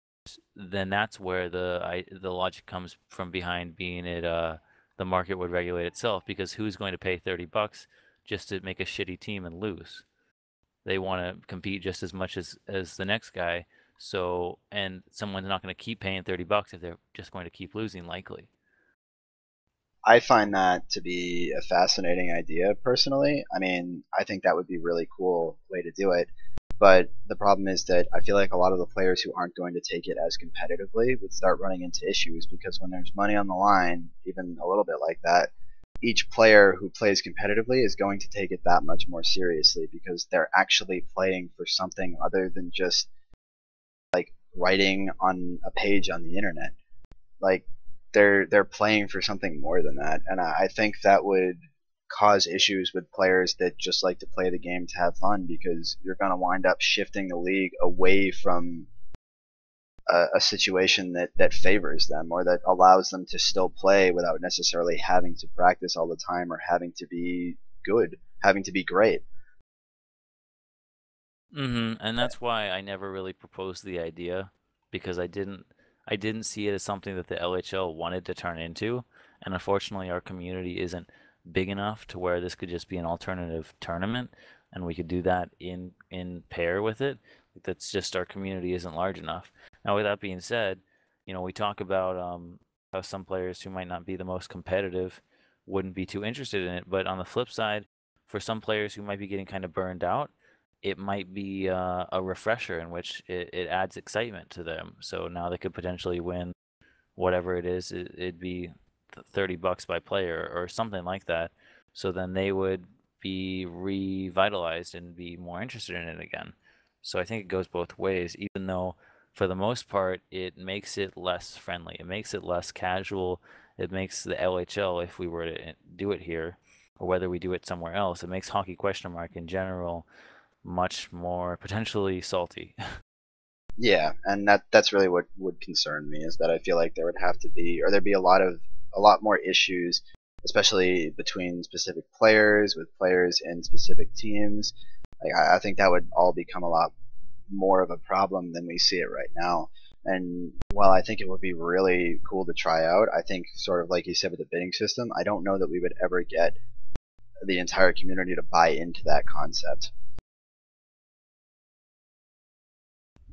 [SPEAKER 4] then that's where the logic comes from behind being it the market would regulate itself, because who's going to pay $30 just to make a shitty team and lose? They want to compete just as much as the next guy. So, and someone's not going to keep paying $30 if they're just going to keep losing, likely.
[SPEAKER 2] I find that to be a fascinating idea personally. I mean, I think that would be a really cool way to do it. But the problem is that I feel like a lot of the players who aren't going to take it as competitively would start running into issues, because when there's money on the line, even a little bit like that, each player who plays competitively is going to take it that much more seriously, because they're actually playing for something other than just like writing on a page on the internet. Like, they're playing for something more than that, and I think that would cause issues with players that just like to play the game to have fun, because you're going to wind up shifting the league away from a situation that favors them, or that allows them to still play without necessarily having to practice all the time or having to be good, having to be great.
[SPEAKER 4] And that's why I never really proposed the idea, because I didn't see it as something that the LHL wanted to turn into, and unfortunately our community isn't big enough to where this could just be an alternative tournament and we could do that in pair with it. That's just, our community isn't large enough. Now, with that being said, we talk about how some players who might not be the most competitive wouldn't be too interested in it, but on the flip side, for some players who might be getting kind of burned out, it might be a refresher in which it adds excitement to them. So now they could potentially win whatever it is. It'd be $30 by player or something like that. So then they would be revitalized and be more interested in it again. So I think it goes both ways, even though for the most part it makes it less friendly. It makes it less casual. It makes the LHL, if we were to do it here, or whether we do it somewhere else, it makes hockey question mark in general much more potentially salty.
[SPEAKER 2] Yeah, and that's really what would concern me, is that I feel like there would have to be, or there'd be a lot more issues, especially between specific players, with players in specific teams. Like I think that would all become a lot more of a problem than we see it right now. And while I think it would be really cool to try out, I think, sort of like you said with the bidding system, I don't know that we would ever get the entire community to buy into that concept.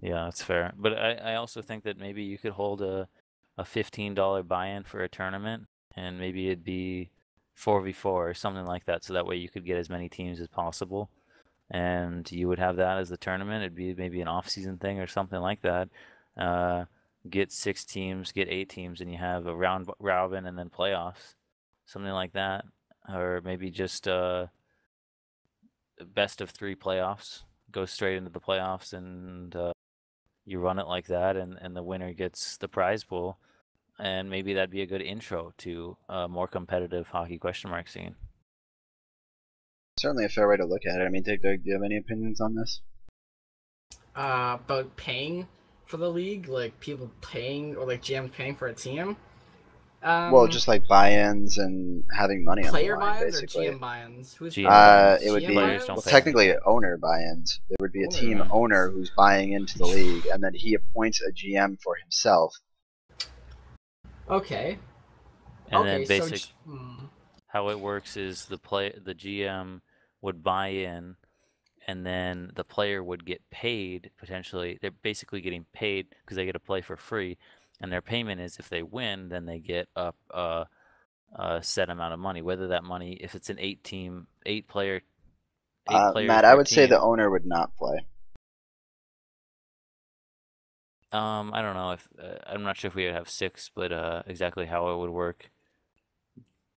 [SPEAKER 4] Yeah, that's fair. But I also think that maybe you could hold a $15 buy-in for a tournament, and maybe it'd be 4v4 or something like that, so that way you could get as many teams as possible. And you would have that as the tournament. It'd be maybe an off-season thing or something like that. Get 6 teams, get 8 teams, and you have a round robin and then playoffs, something like that. Or maybe just best of 3 playoffs, go straight into the playoffs, and you run it like that, and the winner gets the prize pool. And maybe that'd be a good intro to a more competitive hockey question mark scene.
[SPEAKER 2] Certainly a fair way to look at it. I mean, Dick, do you have any opinions on this?
[SPEAKER 3] About paying for the league, like people paying, or like GMs paying for a team.
[SPEAKER 2] Well, just like buy-ins and having money on the
[SPEAKER 3] player
[SPEAKER 2] line,
[SPEAKER 3] buy-ins or
[SPEAKER 2] basically.
[SPEAKER 3] GM buy-ins? Who's
[SPEAKER 4] GM
[SPEAKER 3] buy-ins?
[SPEAKER 2] It would
[SPEAKER 3] GM
[SPEAKER 2] be
[SPEAKER 4] Players don't
[SPEAKER 3] buy-ins?
[SPEAKER 4] pay.
[SPEAKER 2] technically owner buy-ins. There would be a
[SPEAKER 3] Owner
[SPEAKER 2] team
[SPEAKER 3] buy-ins.
[SPEAKER 2] owner who's buying into the league, and then he appoints a GM for himself.
[SPEAKER 3] Okay.
[SPEAKER 4] And
[SPEAKER 3] Okay,
[SPEAKER 4] then
[SPEAKER 3] so
[SPEAKER 4] how it works is the GM would buy in, and then the player would get paid potentially. They're basically getting paid because they get to play for free, and their payment is if they win, then they get a set amount of money. Whether that money, if it's an 8 players
[SPEAKER 2] Matt, I
[SPEAKER 4] per
[SPEAKER 2] would say the
[SPEAKER 4] team.
[SPEAKER 2] owner would not play.
[SPEAKER 4] I don't know if I'm not sure if we would have 6, but exactly how it would work.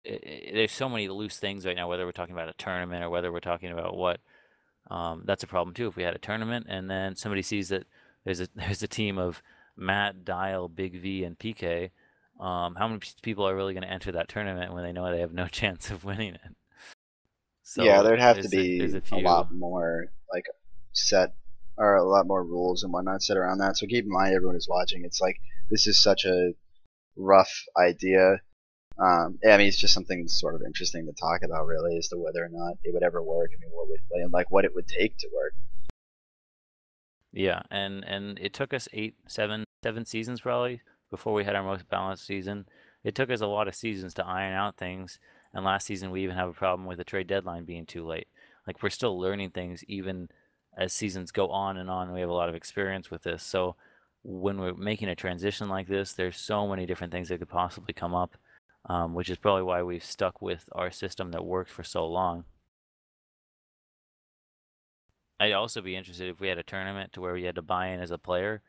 [SPEAKER 4] There's so many loose things right now, whether we're talking about a tournament or whether we're talking about what. That's a problem too. If we had a tournament and then somebody sees that there's a team of Matt, Dial, BigV, and PK, how many people are really going to enter that tournament when they know they have no chance of winning it?
[SPEAKER 2] Yeah,
[SPEAKER 4] So
[SPEAKER 2] there'd have to
[SPEAKER 4] there's
[SPEAKER 2] be
[SPEAKER 4] a
[SPEAKER 2] a
[SPEAKER 4] few.
[SPEAKER 2] lot more like set, or a lot more rules and whatnot set around that. So keep in mind, everyone who's watching, it's like this is such a rough idea. I mean, it's just something sort of interesting to talk about, really, as to whether or not it would ever work. I mean, what it would take to work.
[SPEAKER 4] Yeah, and it took us 7 seasons probably before we had our most balanced season. It took us a lot of seasons to iron out things, and last season we even have a problem with the trade deadline being too late. Like we're still learning things even as seasons go on and on. We have a lot of experience with this, so when we're making a transition like this, there's so many different things that could possibly come up, which is probably why we've stuck with our system that worked for so long. I'd also be interested if we had a tournament to where we had to buy in as a player,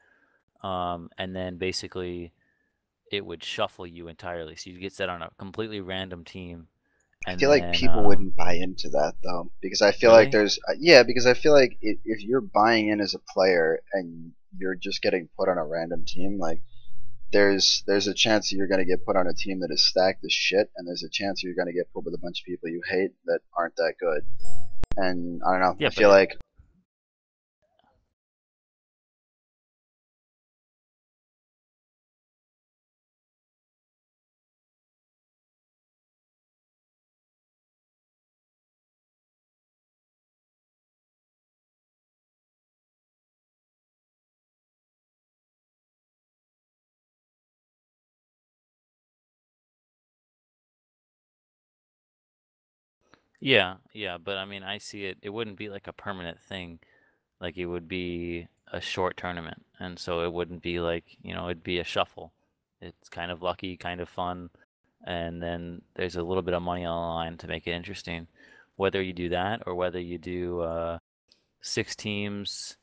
[SPEAKER 4] and then basically it would shuffle you entirely. So you get set on a completely random team,
[SPEAKER 2] I
[SPEAKER 4] and
[SPEAKER 2] feel like
[SPEAKER 4] then
[SPEAKER 2] people wouldn't buy into that though, because I feel like
[SPEAKER 4] really,
[SPEAKER 2] there's because I feel like if you're buying in as a player and you're just getting put on a random team, like there's a chance that you're going to get put on a team that is stacked as shit, and there's a chance you're going to get put with a bunch of people you hate that aren't that good. And I don't know.
[SPEAKER 4] yeah,
[SPEAKER 2] I
[SPEAKER 4] but
[SPEAKER 2] feel like
[SPEAKER 4] yeah, but I mean, I see it. It wouldn't be like a permanent thing. Like it would be a short tournament, and so it wouldn't be like, it'd be a shuffle. It's kind of lucky, kind of fun, and then there's a little bit of money on the line to make it interesting. Whether you do that or whether you do 6 teams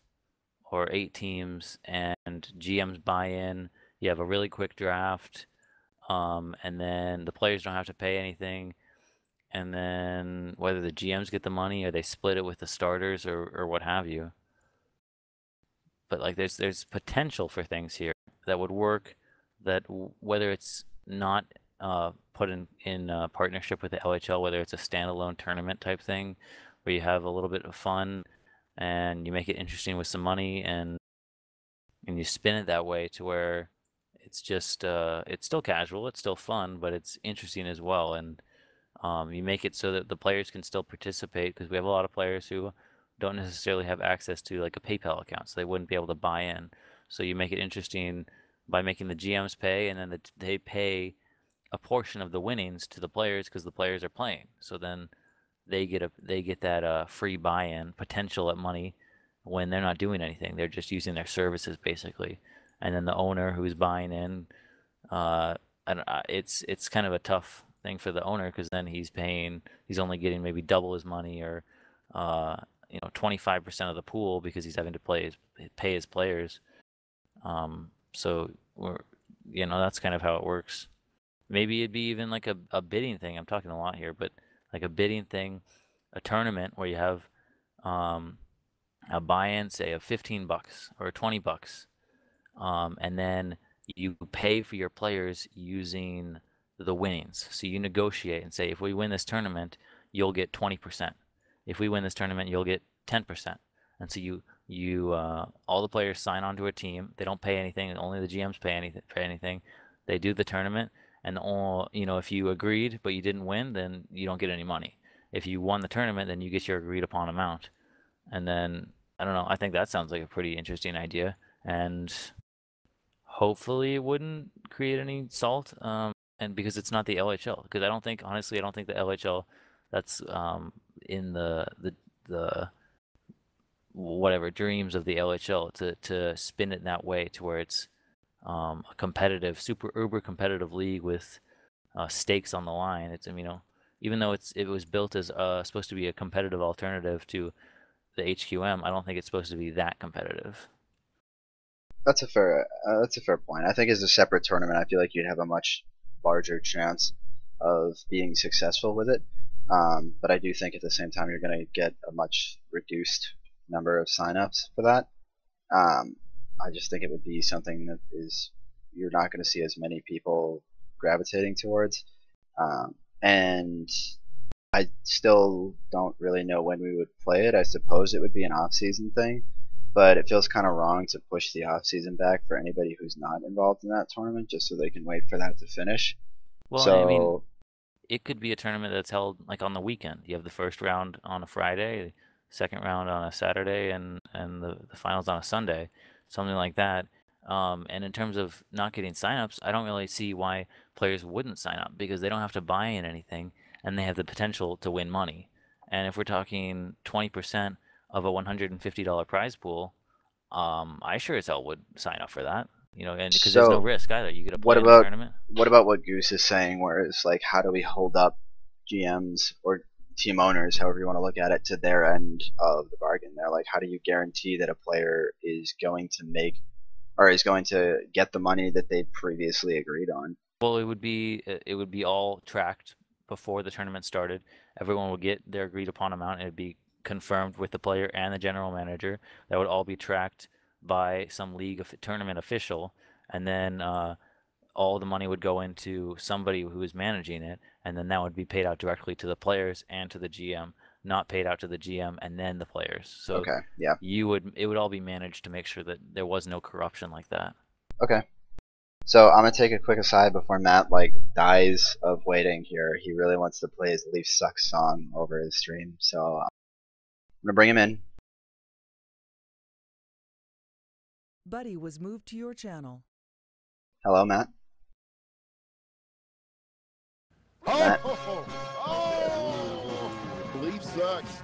[SPEAKER 4] or 8 teams and GMs buy in, you have a really quick draft, and then the players don't have to pay anything, and then whether the GMs get the money or they split it with the starters or what have you. But like there's potential for things here that would work, that whether it's not put in partnership with the LHL, whether it's a standalone tournament type thing where you have a little bit of fun and you make it interesting with some money, and you spin it that way to where it's just it's still casual, it's still fun, but it's interesting as well. And you make it so that the players can still participate, because we have a lot of players who don't necessarily have access to like a PayPal account, so they wouldn't be able to buy in. So you make it interesting by making the GMs pay, and then they pay a portion of the winnings to the players because the players are playing. So then they get that free buy-in potential at money when they're not doing anything. They're just using their services basically. And then the owner who's buying in, it's kind of a tough thing for the owner, because then he's only getting maybe double his money, or 25% of the pool, because he's having to pay his players. So that's kind of how it works. Maybe it'd be even like a bidding thing. I'm talking a lot here, but like a bidding thing, a tournament where you have a buy-in, say, of $15 or $20, and then you pay for your players using the winnings. So you negotiate and say, if we win this tournament, you'll get 20%. If we win this tournament, you'll get 10%. And so you all the players sign on to a team. They don't pay anything. Only the GMs pay anything. They do the tournament, and if you agreed but you didn't win, then you don't get any money. If you won the tournament, then you get your agreed upon amount. And then I don't know. I think that sounds like a pretty interesting idea, and hopefully it wouldn't create any salt. And because it's not the LHL, because honestly, I don't think the LHL, that's in the whatever dreams of the LHL to spin it in that way, to where it's a competitive, super uber competitive league with stakes on the line. It's even though it was built as supposed to be a competitive alternative to the HQM, I don't think it's supposed to be that competitive.
[SPEAKER 2] That's a fair point. I think as a separate tournament, I feel like you'd have a much larger chance of being successful with it. But I do think at the same time you're going to get a much reduced number of signups for that. I just think it would be something that you're not going to see as many people gravitating towards. And I still don't really know when we would play it. I suppose it would be an off-season thing, but it feels kind of wrong to push the off-season back for anybody who's not involved in that tournament, just so they can wait for that to finish.
[SPEAKER 4] Well,
[SPEAKER 2] so,
[SPEAKER 4] it could be a tournament that's held like on the weekend. You have the first round on a Friday, second round on a Saturday, and the finals on a Sunday, something like that. And in terms of not getting signups, I don't really see why players wouldn't sign up, because they don't have to buy in anything, and they have the potential to win money. And if we're talking 20% of a $150 prize pool, I sure as hell would sign up for that. And because there's no risk either. You get to play in the tournament.
[SPEAKER 2] What about what Goose is saying, where it's like, how do we hold up GMs or team owners, however you want to look at it, to their end of the bargain? They're like, how do you guarantee that a player is going to make, or is going to get the money that they previously agreed on?
[SPEAKER 4] Well, it would be all tracked before the tournament started. Everyone would get their agreed upon amount, and it'd be confirmed with the player and the general manager. That would all be tracked by some league tournament official, and then all the money would go into somebody who is managing it, and then that would be paid out directly to the players and to the GM, not paid out to the GM and then the players. So
[SPEAKER 2] okay, yeah,
[SPEAKER 4] it would all be managed to make sure that there was no corruption like that.
[SPEAKER 2] Okay. So I'm gonna take a quick aside before Matt dies of waiting here. He really wants to play his Leaf Sucks song over his stream, so I'm gonna bring him in.
[SPEAKER 6] Buddy was moved to your channel.
[SPEAKER 2] Hello, Matt. Matt.
[SPEAKER 1] Leaf sucks.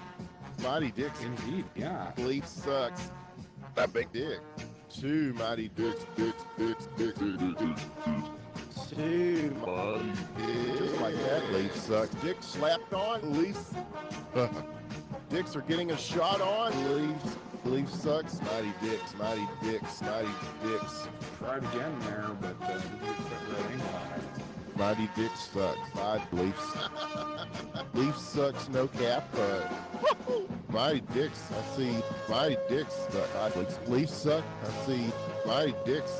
[SPEAKER 1] Mighty Dicks.
[SPEAKER 10] Indeed, yeah.
[SPEAKER 1] Leaf sucks. That big dick. Two mighty dicks, dicks. Two mighty dicks. Just like that, Leaf sucks. Dick slapped on, Leafs. Dicks are getting a shot on, Leafs. Leaf sucks. Mighty dicks, mighty dicks, mighty dicks.
[SPEAKER 10] Tried again there, but didn't get quite right angle on it.
[SPEAKER 1] Mighty Dick sucks. Mighty Leafs. Leaf sucks, no cap. Mighty Dicks. I see Mighty Dicks. Leaf suck. I see Mighty Dicks.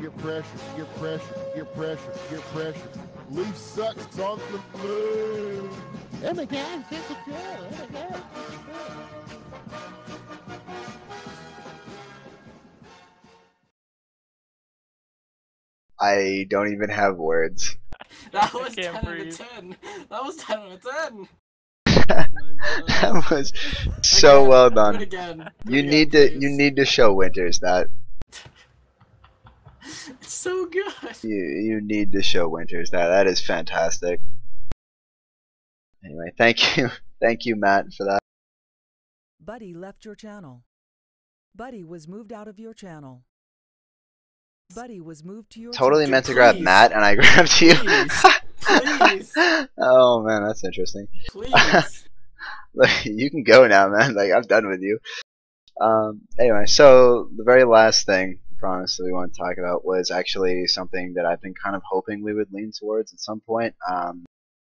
[SPEAKER 1] Get pressure. Get pressure. Get pressure. Get pressure. Leaf sucks on the move. Oh my God! It's a girl. Oh my God!
[SPEAKER 2] I don't even have words.
[SPEAKER 3] That was 10
[SPEAKER 4] can't
[SPEAKER 3] out of
[SPEAKER 4] breathe.
[SPEAKER 3] 10. That was 10 out of 10.
[SPEAKER 2] That was so
[SPEAKER 3] Again,
[SPEAKER 2] well
[SPEAKER 3] do
[SPEAKER 2] done.
[SPEAKER 3] it again. Do
[SPEAKER 2] You
[SPEAKER 3] it
[SPEAKER 2] need
[SPEAKER 3] again,
[SPEAKER 2] to
[SPEAKER 3] please.
[SPEAKER 2] you need to show Winters that.
[SPEAKER 3] It's so good.
[SPEAKER 2] You need to show Winters that. That is fantastic. Anyway, thank you, Matt, for that.
[SPEAKER 6] Buddy left your channel. Buddy was moved out of your channel. Buddy was moved to your
[SPEAKER 2] Totally
[SPEAKER 6] channel.
[SPEAKER 2] meant to grab
[SPEAKER 3] Please.
[SPEAKER 2] Matt, and I grabbed you.
[SPEAKER 3] Please.
[SPEAKER 2] Oh man, that's interesting.
[SPEAKER 3] Please.
[SPEAKER 2] Like, you can go now, man. Like, I'm done with you. Anyway, so the very last thing I promised that we want to talk about was actually something that I've been kind of hoping we would lean towards at some point,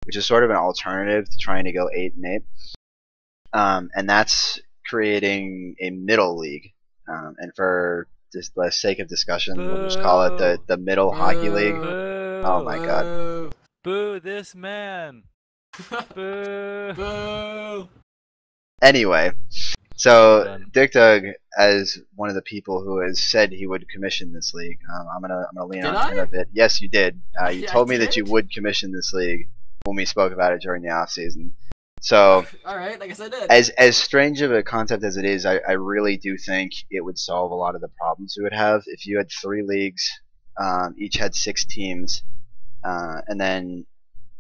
[SPEAKER 2] which is sort of an alternative to trying to go 8 and 8, and that's creating a middle league. And for just the sake of discussion, we'll just call it the middle hockey league.
[SPEAKER 4] Boo!
[SPEAKER 2] Oh my God.
[SPEAKER 3] Boo.
[SPEAKER 4] Boo this man! Boo!
[SPEAKER 3] Boo.
[SPEAKER 2] Anyway, so
[SPEAKER 4] Done.
[SPEAKER 2] Dick Doug, as one of the people who has said he would commission this league, I'm gonna lean
[SPEAKER 3] Did
[SPEAKER 2] on him
[SPEAKER 3] I?
[SPEAKER 2] a bit. Yes, you did. You
[SPEAKER 3] Yeah, I
[SPEAKER 2] told me that you
[SPEAKER 3] did?
[SPEAKER 2] would commission this league when we spoke about it during the off season. So,
[SPEAKER 3] Alright, I guess I did.
[SPEAKER 2] as strange of a concept as it is, I really do think it would solve a lot of the problems we would have if you had 3 leagues, each had 6 teams, and then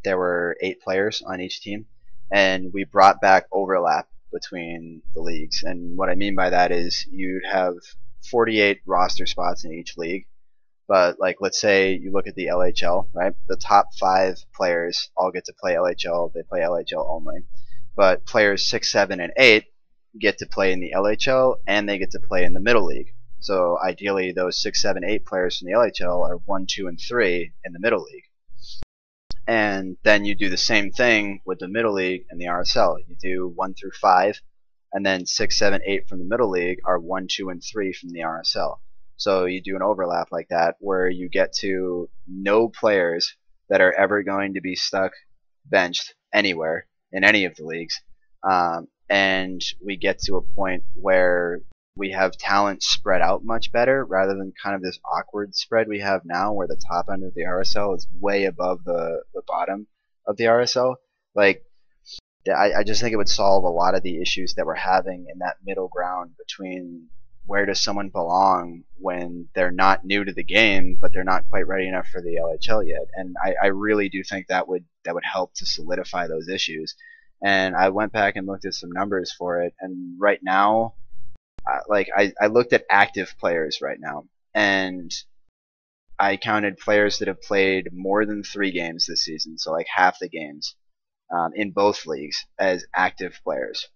[SPEAKER 2] there were 8 players on each team, and we brought back overlap between the leagues. And what I mean by that is you'd have 48 roster spots in each league, but like, let's say you look at the LHL, right? The top 5 players all get to play LHL. They play LHL only, but players 6, 7, and 8 get to play in the LHL, and they get to play in the middle league. So ideally, those 6, 7, 8 players from the LHL are 1, 2, and 3 in the middle league. And then you do the same thing with the middle league and the RSL. You do 1 through 5, and then 6, 7, 8 from the middle league are 1, 2, and 3 from the RSL. So you do an overlap like that where you get to no players that are ever going to be stuck benched anywhere in any of the leagues. And we get to a point where we have talent spread out much better rather than kind of this awkward spread we have now where the top end of the RSL is way above the bottom of the RSL. Like, I just think it would solve a lot of the issues that we're having in that middle ground between where does someone belong when they're not new to the game, but they're not quite ready enough for the LHL yet. And I really do think that would help to solidify those issues. And I went back and looked at some numbers for it, and right now, I looked at active players right now, and I counted players that have played more than 3 games this season, so like half the games, in both leagues as active players.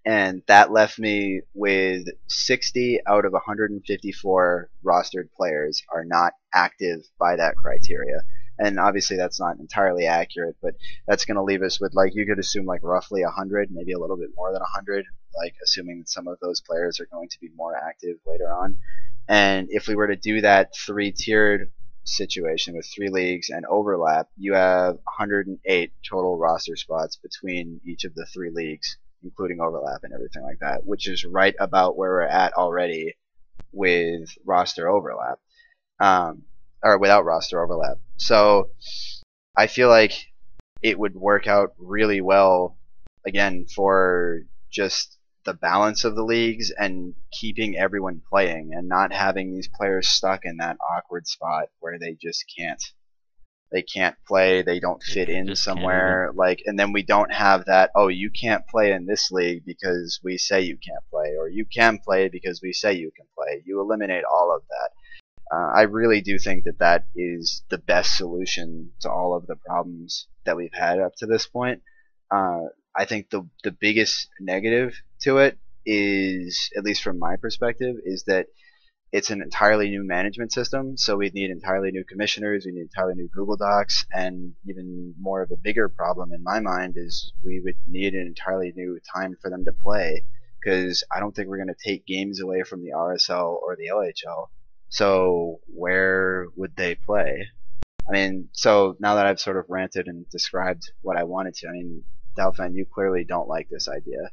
[SPEAKER 2] And that left me with 60 out of 154 rostered players are not active by that criteria. And obviously that's not entirely accurate, but that's going to leave us with, like, you could assume like roughly 100, maybe a little bit more than 100, like assuming that some of those players are going to be more active later on. And if we were to do that 3-tiered situation with 3 leagues and overlap, you have 108 total roster spots between each of the 3 leagues, including overlap and everything like that, which is right about where we're at already with roster overlap, or without roster overlap. So I feel like it would work out really well, again, for just the balance of the leagues and keeping everyone playing and not having these players stuck in that awkward spot where they just can't they can't play, they don't fit in
[SPEAKER 4] just can't
[SPEAKER 2] somewhere, like, and then we don't have that, oh, you can't play in this league because we say you can't play, or you can play because we say you can play. You eliminate all of that. I really do think that that is the best solution to all of the problems that we've had up to this point. I think the biggest negative to it is, at least from my perspective, is that it's an entirely new management system, so we'd need entirely new commissioners, we need entirely new Google Docs, and even more of a bigger problem in my mind is we would need an entirely new time for them to play, because I don't think we're going to take games away from the RSL or the LHL, so where would they play? I mean, so now that I've sort of ranted and described what I wanted to, I mean, Dalfan, you clearly don't like this idea.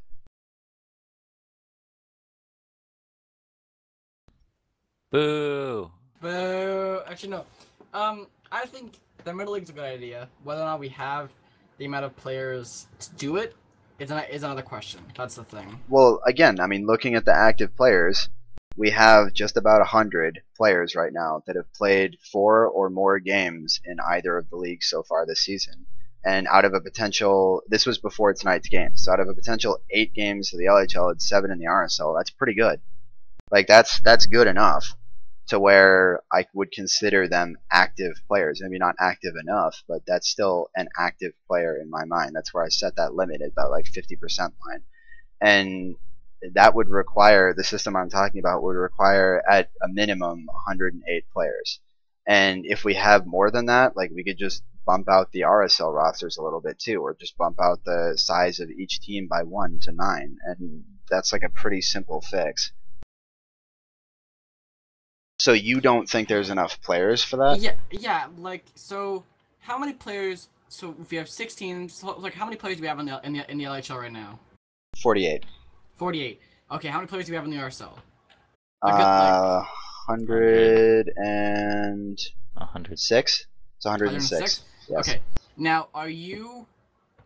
[SPEAKER 4] Boo!
[SPEAKER 3] Boo. Actually, no. I think the middle league's a good idea. Whether or not we have the amount of players to do it is another question. That's the thing.
[SPEAKER 2] Well, again, I mean, looking at the active players, we have just about 100 players right now that have played 4 or more games in either of the leagues so far this season. And out of a potential, this was before tonight's game, so out of a potential 8 games to the LHL and 7 in the RSL, that's pretty good. Like, that's good enough to where I would consider them active players. Maybe not active enough, but that's still an active player in my mind. That's where I set that limit at that like 50% line. And that would require, the system I'm talking about would require at a minimum 108 players. And if we have more than that, like, we could just bump out the RSL rosters a little bit too, or just bump out the size of each team by 1 to 9. And that's like a pretty simple fix. So you don't think there's enough players for that?
[SPEAKER 3] Yeah. Like, so how many players? So if you have 16, so, like, how many players do we have in the LHL right now?
[SPEAKER 2] 48.
[SPEAKER 3] 48. Okay, how many players do we have in the RSL?
[SPEAKER 2] 106. It's 106. Yes.
[SPEAKER 3] Okay. Now, are you?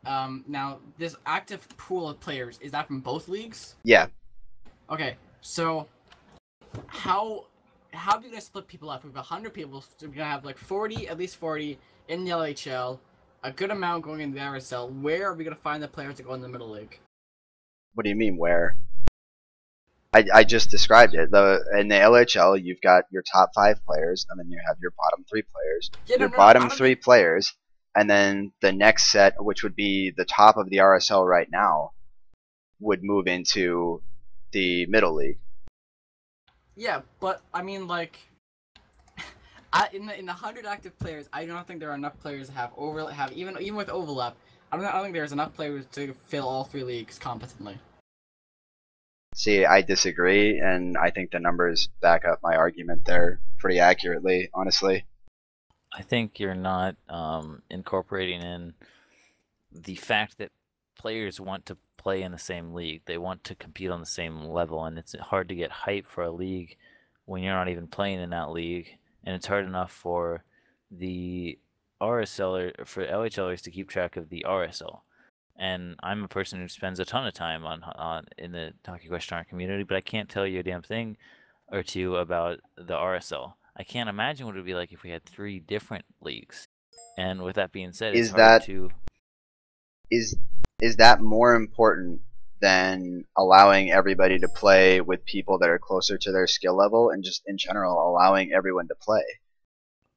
[SPEAKER 3] Now this active pool of players, is that from both leagues?
[SPEAKER 2] Yeah.
[SPEAKER 3] Okay. So how do you guys split people up? We've got 100 people, so we're gonna have like 40, at least 40 in the LHL, a good amount going in the RSL. Where are we gonna find the players to go in the middle league?
[SPEAKER 2] What do you mean, where? I just described it. In the LHL, you've got your top 5 players, and then you have your bottom 3 players. Bottom 3 players, and then the next set, which would be the top of the RSL right now, would move into the middle league.
[SPEAKER 3] Yeah, but I mean, like, in the 100 active players, I don't think there are enough players to have even with overlap. I don't think there's enough players to fill all 3 leagues competently.
[SPEAKER 2] See, I disagree, and I think the numbers back up my argument there pretty accurately, honestly.
[SPEAKER 4] I think you're not incorporating in the fact that players want to play in the same league. They want to compete on the same level, and it's hard to get hype for a league when you're not even playing in that league. And it's hard enough for the for LHLers to keep track of the RSL. And I'm a person who spends a ton of time in the Hockey Question Hour community, but I can't tell you a damn thing or two about the RSL. I can't imagine what it would be like if we had 3 different leagues. And with that being said, it's hard to...
[SPEAKER 2] Is that more important than allowing everybody to play with people that are closer to their skill level, and just in general allowing everyone to play?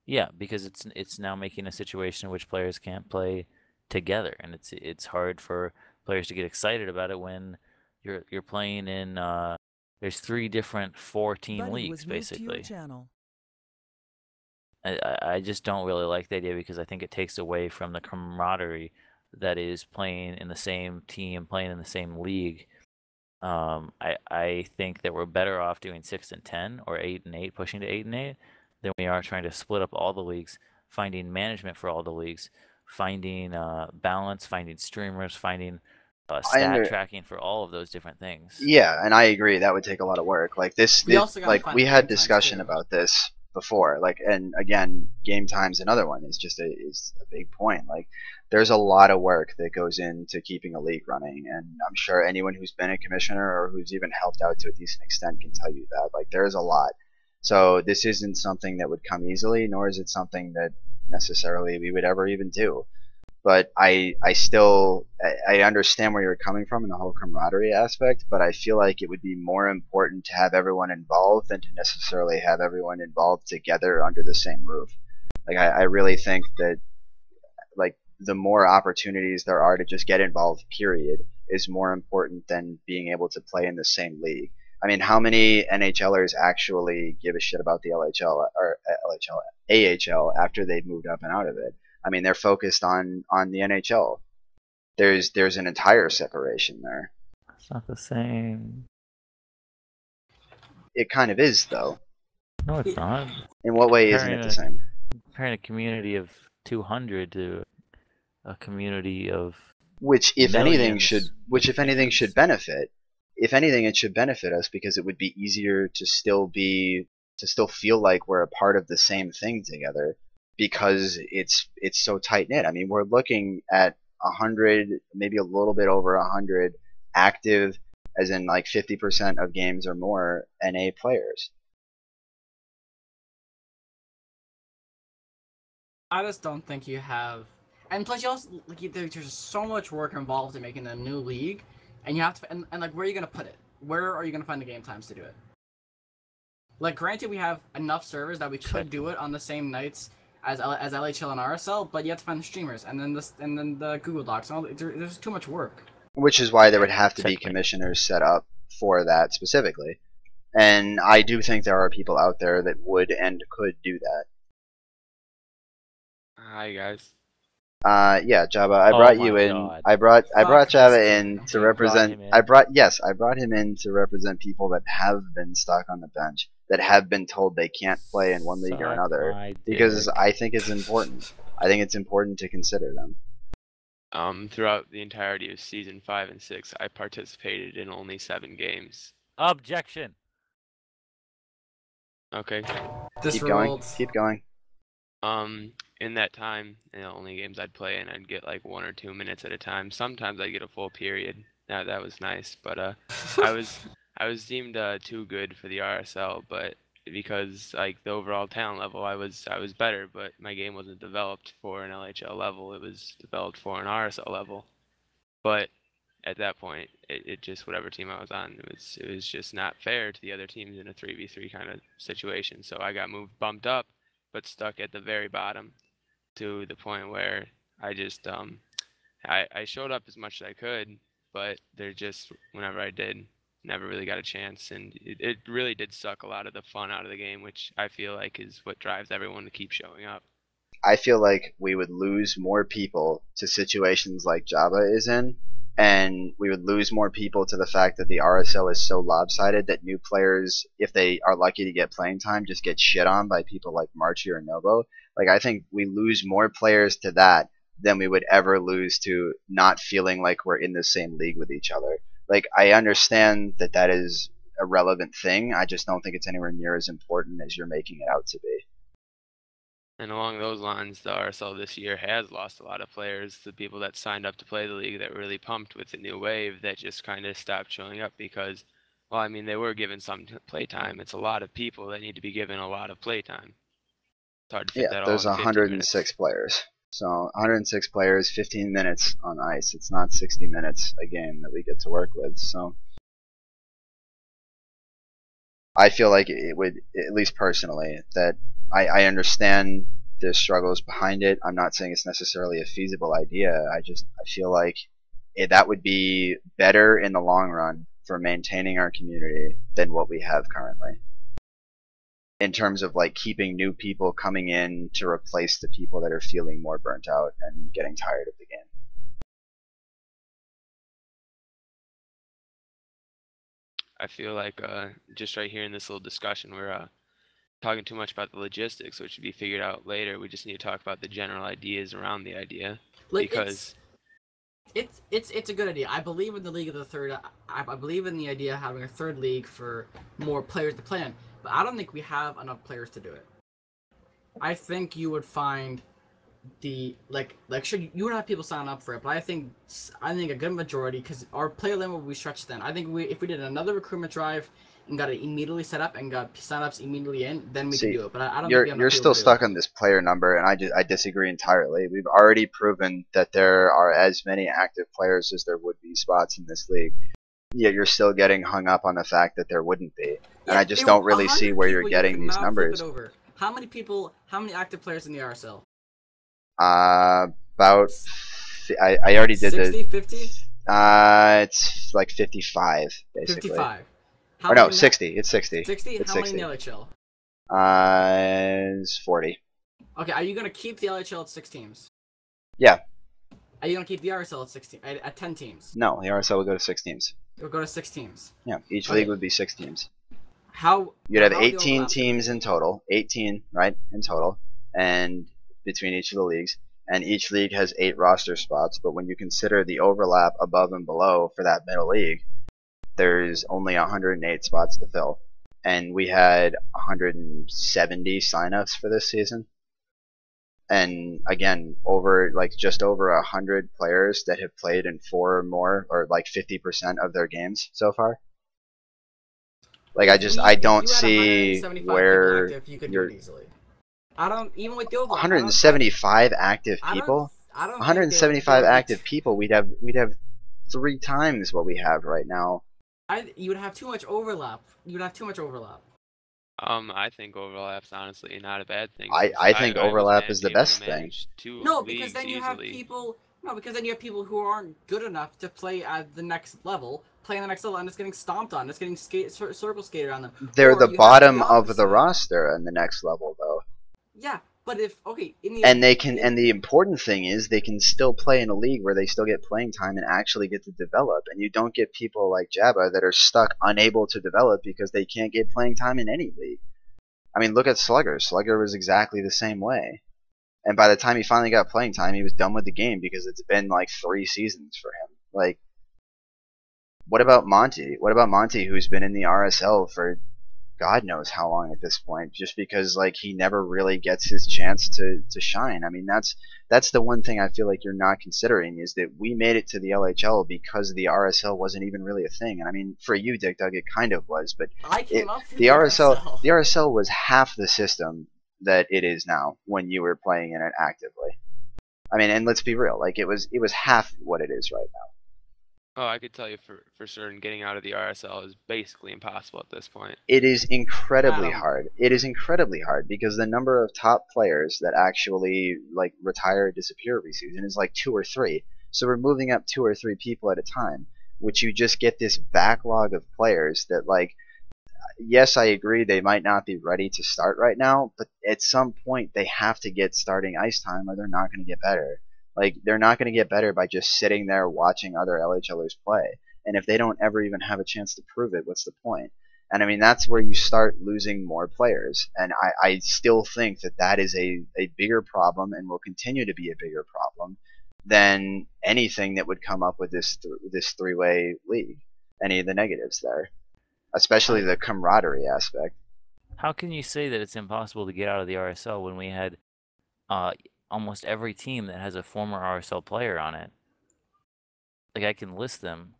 [SPEAKER 4] Yeah, because it's now making a situation in which players can't play together, and it's hard for players to get excited about it when you're playing in there's 3 different 4-team leagues basically. I just don't really like the idea, because I think it takes away from the camaraderie that is playing in the same team, playing in the same league. I think that we're better off doing 6 and 10 or 8 and 8, pushing to 8 and 8, than we are trying to split up all the leagues, finding management for all the leagues, finding balance, finding streamers, finding stat tracking for all of those different things.
[SPEAKER 2] Yeah, and I agree that would take a lot of work. Like we had discussion about this before. Like, and again, game time's another one. It's just is a big point. Like, there's a lot of work that goes into keeping a league running, and I'm sure anyone who's been a commissioner or who's even helped out to a decent extent can tell you that. Like, there's a lot. So this isn't something that would come easily, nor is it something that necessarily we would ever even do. But I understand where you're coming from in the whole camaraderie aspect, but I feel like it would be more important to have everyone involved than to necessarily have everyone involved together under the same roof. Like I really think that like the more opportunities there are to just get involved, period, is more important than being able to play in the same league. I mean, how many NHLers actually give a shit about the LHL or AHL after they've moved up and out of it? I mean, they're focused on the NHL. There's an entire separation there.
[SPEAKER 4] It's not the same.
[SPEAKER 2] It kind of is, though.
[SPEAKER 4] No, it's not.
[SPEAKER 2] In what way isn't it the same?
[SPEAKER 4] Comparing a community of 200 to a community of
[SPEAKER 2] which, if anything, should benefit. If anything, it should benefit us because it would be easier to still feel like we're a part of the same thing together because it's so tight knit. I mean, we're looking at 100, maybe a little bit over 100 active, as in like 50% of games or more, NA players.
[SPEAKER 3] I just don't think you have, and plus you also like there's so much work involved in making a new league, and you have to and like where are you gonna put it? Where are you gonna find the game times to do it? Like, granted, we have enough servers that we could do it on the same nights as LHL and RSL, but you have to find the streamers and then the Google Docs. And all, there's too much work.
[SPEAKER 2] Which is why there would have to be commissioners set up for that specifically. And I do think there are people out there that would and could do that.
[SPEAKER 11] Hi guys.
[SPEAKER 2] Yeah, Jabba, I brought you in. God. I brought Jabba in to represent. I brought him in to represent people that have been stuck on the bench, that have been told they can't play in one league or another, because I think it's important. I think it's important to consider them.
[SPEAKER 11] Throughout the entirety of season 5 and 6, I participated in only 7 games.
[SPEAKER 4] Objection.
[SPEAKER 11] Okay.
[SPEAKER 2] Keep going. Keep going.
[SPEAKER 11] In that time, the only games I'd play in, I'd get like 1 or 2 minutes at a time. Sometimes I'd get a full period. That was nice, but I was deemed too good for the RSL, but because like the overall talent level, I was better, but my game wasn't developed for an LHL level. It was developed for an RSL level. But at that point, it just whatever team I was on, it was just not fair to the other teams in a 3v3 kind of situation. So I got bumped up, but stuck at the very bottom, to the point where I just I showed up as much as I could, but they're just, whenever I did, never really got a chance, and it really did suck a lot of the fun out of the game, which I feel like is what drives everyone to keep showing up.
[SPEAKER 2] I feel like we would lose more people to situations like Jabba is in, and we would lose more people to the fact that the RSL is so lopsided that new players, if they are lucky to get playing time, just get shit on by people like Marchi or Novo. Like, I think we lose more players to that than we would ever lose to not feeling like we're in the same league with each other. Like, I understand that that is a relevant thing. I just don't think it's anywhere near as important as you're making it out to be.
[SPEAKER 11] And along those lines, the RSL this year has lost a lot of players. The people that signed up to play the league that were really pumped with the new wave that just kind of stopped showing up because, well, I mean, they were given some playtime. It's a lot of people that need to be given a lot of playtime. It's hard to fit that all in 15 minutes.
[SPEAKER 2] There's 106 players. So 106 players, 15 minutes on ice. It's not 60 minutes a game that we get to work with. So I feel like it would, at least personally, that I understand the struggles behind it. I'm not saying it's necessarily a feasible idea. I feel like that would be better in the long run for maintaining our community than what we have currently, in terms of like keeping new people coming in to replace the people that are feeling more burnt out and getting tired of the game.
[SPEAKER 11] I feel like just right here in this little discussion, we're talking too much about the logistics, which should be figured out later. We just need to talk about the general ideas around the idea,
[SPEAKER 3] like,
[SPEAKER 11] because
[SPEAKER 3] it's a good idea. I believe in the league of the third. I believe in the idea of having a third league for more players to play in, but I don't think we have enough players to do it. I think you would find the sure, you would have people sign up for it, but I think a good majority, because our player limit will be stretched thin. I think if we did another recruitment drive and got it immediately set up and got signups immediately in, then we
[SPEAKER 2] See,
[SPEAKER 3] can do it. But I don't think we
[SPEAKER 2] you're
[SPEAKER 3] have enough
[SPEAKER 2] you're
[SPEAKER 3] people
[SPEAKER 2] still
[SPEAKER 3] to do
[SPEAKER 2] stuck
[SPEAKER 3] it.
[SPEAKER 2] on this player number, and I disagree entirely. We've already proven that there are as many active players as there would be spots in this league. Yet you're still getting hung up on the fact that there wouldn't be, and I just don't really see where you're getting these numbers.
[SPEAKER 3] How many people? How many active players in the RSL?
[SPEAKER 2] About I already did
[SPEAKER 3] 60, 50?
[SPEAKER 2] It's like 55 basically.
[SPEAKER 3] 55.
[SPEAKER 2] Or no, 60. It's 60.
[SPEAKER 3] 60?
[SPEAKER 2] It's
[SPEAKER 3] How
[SPEAKER 2] 60.
[SPEAKER 3] many in the LHL?
[SPEAKER 2] It's 40.
[SPEAKER 3] Okay, are you gonna keep the LHL at 6 teams?
[SPEAKER 2] Yeah.
[SPEAKER 3] Are you gonna keep the RSL at 16 at 10 teams?
[SPEAKER 2] No, the RSL would go to 6 teams.
[SPEAKER 3] It'll go to 6 teams.
[SPEAKER 2] Yeah, each league would be 6 teams.
[SPEAKER 3] How?
[SPEAKER 2] You'd have
[SPEAKER 3] how would the
[SPEAKER 2] 18
[SPEAKER 3] overlap
[SPEAKER 2] teams in total. 18, right, in total, and between each of the leagues. And each league has 8 roster spots. But when you consider the overlap above and below for that middle league, there's only 108 spots to fill. And we had 170 signups for this season. And again, just over 100 players that have played in 4 or more, or like 50% of their games so far. Like I don't see where
[SPEAKER 3] you could do it easily. I don't even with the overlap.
[SPEAKER 2] 175 active people.
[SPEAKER 3] I don't
[SPEAKER 2] 175 active people. We'd have 3 times what we have right now.
[SPEAKER 3] You would have too much overlap. You would have too much overlap.
[SPEAKER 11] I think overlap's honestly not a bad thing.
[SPEAKER 2] I think overlap is the best thing.
[SPEAKER 3] No, because then you have people. No, because then you have people who aren't good enough to play at the next level, playing the next level, and it's getting stomped on. It's getting circle skated on them.
[SPEAKER 2] They're the bottom of the roster in the next level, though.
[SPEAKER 3] Yeah, but if
[SPEAKER 2] and the important thing is they can still play in a league where they still get playing time and actually get to develop, and you don't get people like Jabba that are stuck unable to develop because they can't get playing time in any league. I mean, look at Slugger. Slugger was exactly the same way. And by the time he finally got playing time, he was done with the game because it's been like 3 seasons for him. Like, what about Monty? What about Monty, who's been in the RSL for God knows how long at this point, just because like he never really gets his chance to shine. I mean, that's the one thing I feel like you're not considering, is that we made it to the LHL because the RSL wasn't even really a thing. And I mean, for you, Dick Dug, it kind of was, but the RSL was half the system that it is now when you were playing in it actively. I mean, and let's be real, like it was half what it is right now.
[SPEAKER 11] Oh, I could tell you for certain getting out of the RSL is basically impossible at this point.
[SPEAKER 2] It is incredibly hard. It is incredibly hard because the number of top players that actually like retire or disappear every season is like 2 or 3. So we're moving up 2 or 3 people at a time, which you just get this backlog of players that like, yes, I agree they might not be ready to start right now, but at some point they have to get starting ice time or they're not going to get better. Like, they're not going to get better by just sitting there watching other LHLers play. And if they don't ever even have a chance to prove it, what's the point? And I mean, that's where you start losing more players. And I still think that is a bigger problem and will continue to be a bigger problem than anything that would come up with this 3-way league. Any of the negatives there. Especially the camaraderie aspect.
[SPEAKER 4] How can you say that it's impossible to get out of the RSL when we had almost every team that has a former RSL player on it? Like, I can list them.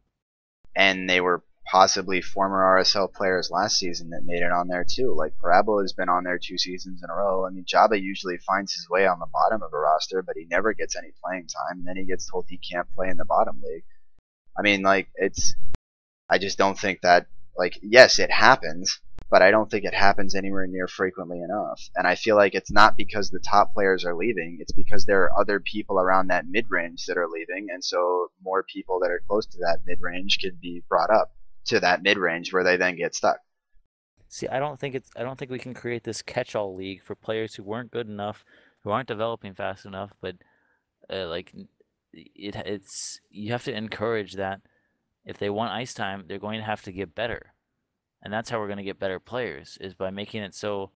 [SPEAKER 2] And they were possibly former RSL players last season that made it on there too. Like, Parabola has been on there 2 seasons in a row. I mean, Jabba usually finds his way on the bottom of a roster, but he never gets any playing time. And then he gets told he can't play in the bottom league. I mean, like, I just don't think that, like, yes, it happens, but I don't think it happens anywhere near frequently enough. And I feel like it's not because the top players are leaving, it's because there are other people around that mid-range that are leaving, and so more people that are close to that mid-range could be brought up to that mid-range where they then get stuck.
[SPEAKER 4] See, I don't think we can create this catch-all league for players who weren't good enough, who aren't developing fast enough, but you have to encourage that if they want ice time, they're going to have to get better. And that's how we're going to get better players, is by making it so.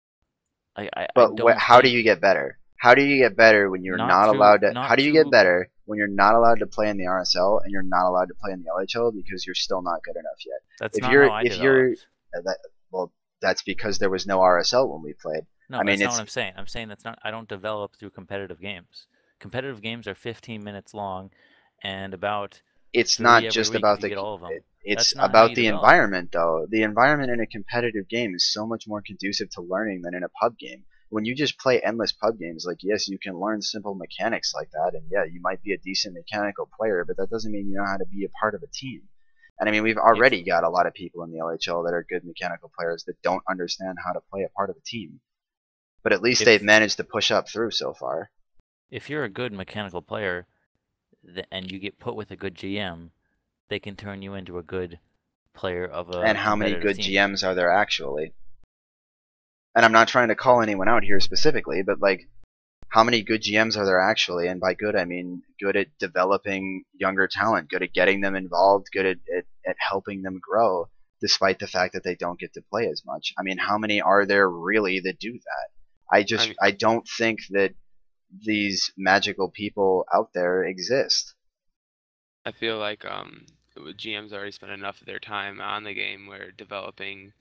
[SPEAKER 2] How do you get better? How do you get better when you're not allowed to? How do you get better when you're not allowed to play in the RSL and you're not allowed to play in the LHL because you're still not good enough yet?
[SPEAKER 4] That's not how I developed.
[SPEAKER 2] Well, that's because there was no RSL when we played.
[SPEAKER 4] No, that's not what I'm saying. I'm saying that's not. I don't develop through competitive games. Competitive games are 15 minutes long, and about.
[SPEAKER 2] It's not just about the. it's
[SPEAKER 4] That's not how
[SPEAKER 2] about
[SPEAKER 4] you
[SPEAKER 2] the
[SPEAKER 4] develop.
[SPEAKER 2] environment, though. The environment in a competitive game is so much more conducive to learning than in a pub game. When you just play endless pub games, like, yes, you can learn simple mechanics like that, and yeah, you might be a decent mechanical player, but that doesn't mean you know how to be a part of a team. And I mean, we've already got a lot of people in the LHL that are good mechanical players that don't understand how to play a part of a team. But at least they've managed to push up through so far.
[SPEAKER 4] If you're a good mechanical player and you get put with a good GM, they can turn you into a good player of a
[SPEAKER 2] And how many
[SPEAKER 4] competitive
[SPEAKER 2] good
[SPEAKER 4] team.
[SPEAKER 2] GMs are there actually? And I'm not trying to call anyone out here specifically, but like, how many good GMs are there actually? And by good, I mean good at developing younger talent, good at getting them involved, good at helping them grow, despite the fact that they don't get to play as much. I mean, how many are there really that do that? I don't think that these magical people out there exist.
[SPEAKER 11] I feel like GMs already spent enough of their time on the game where developing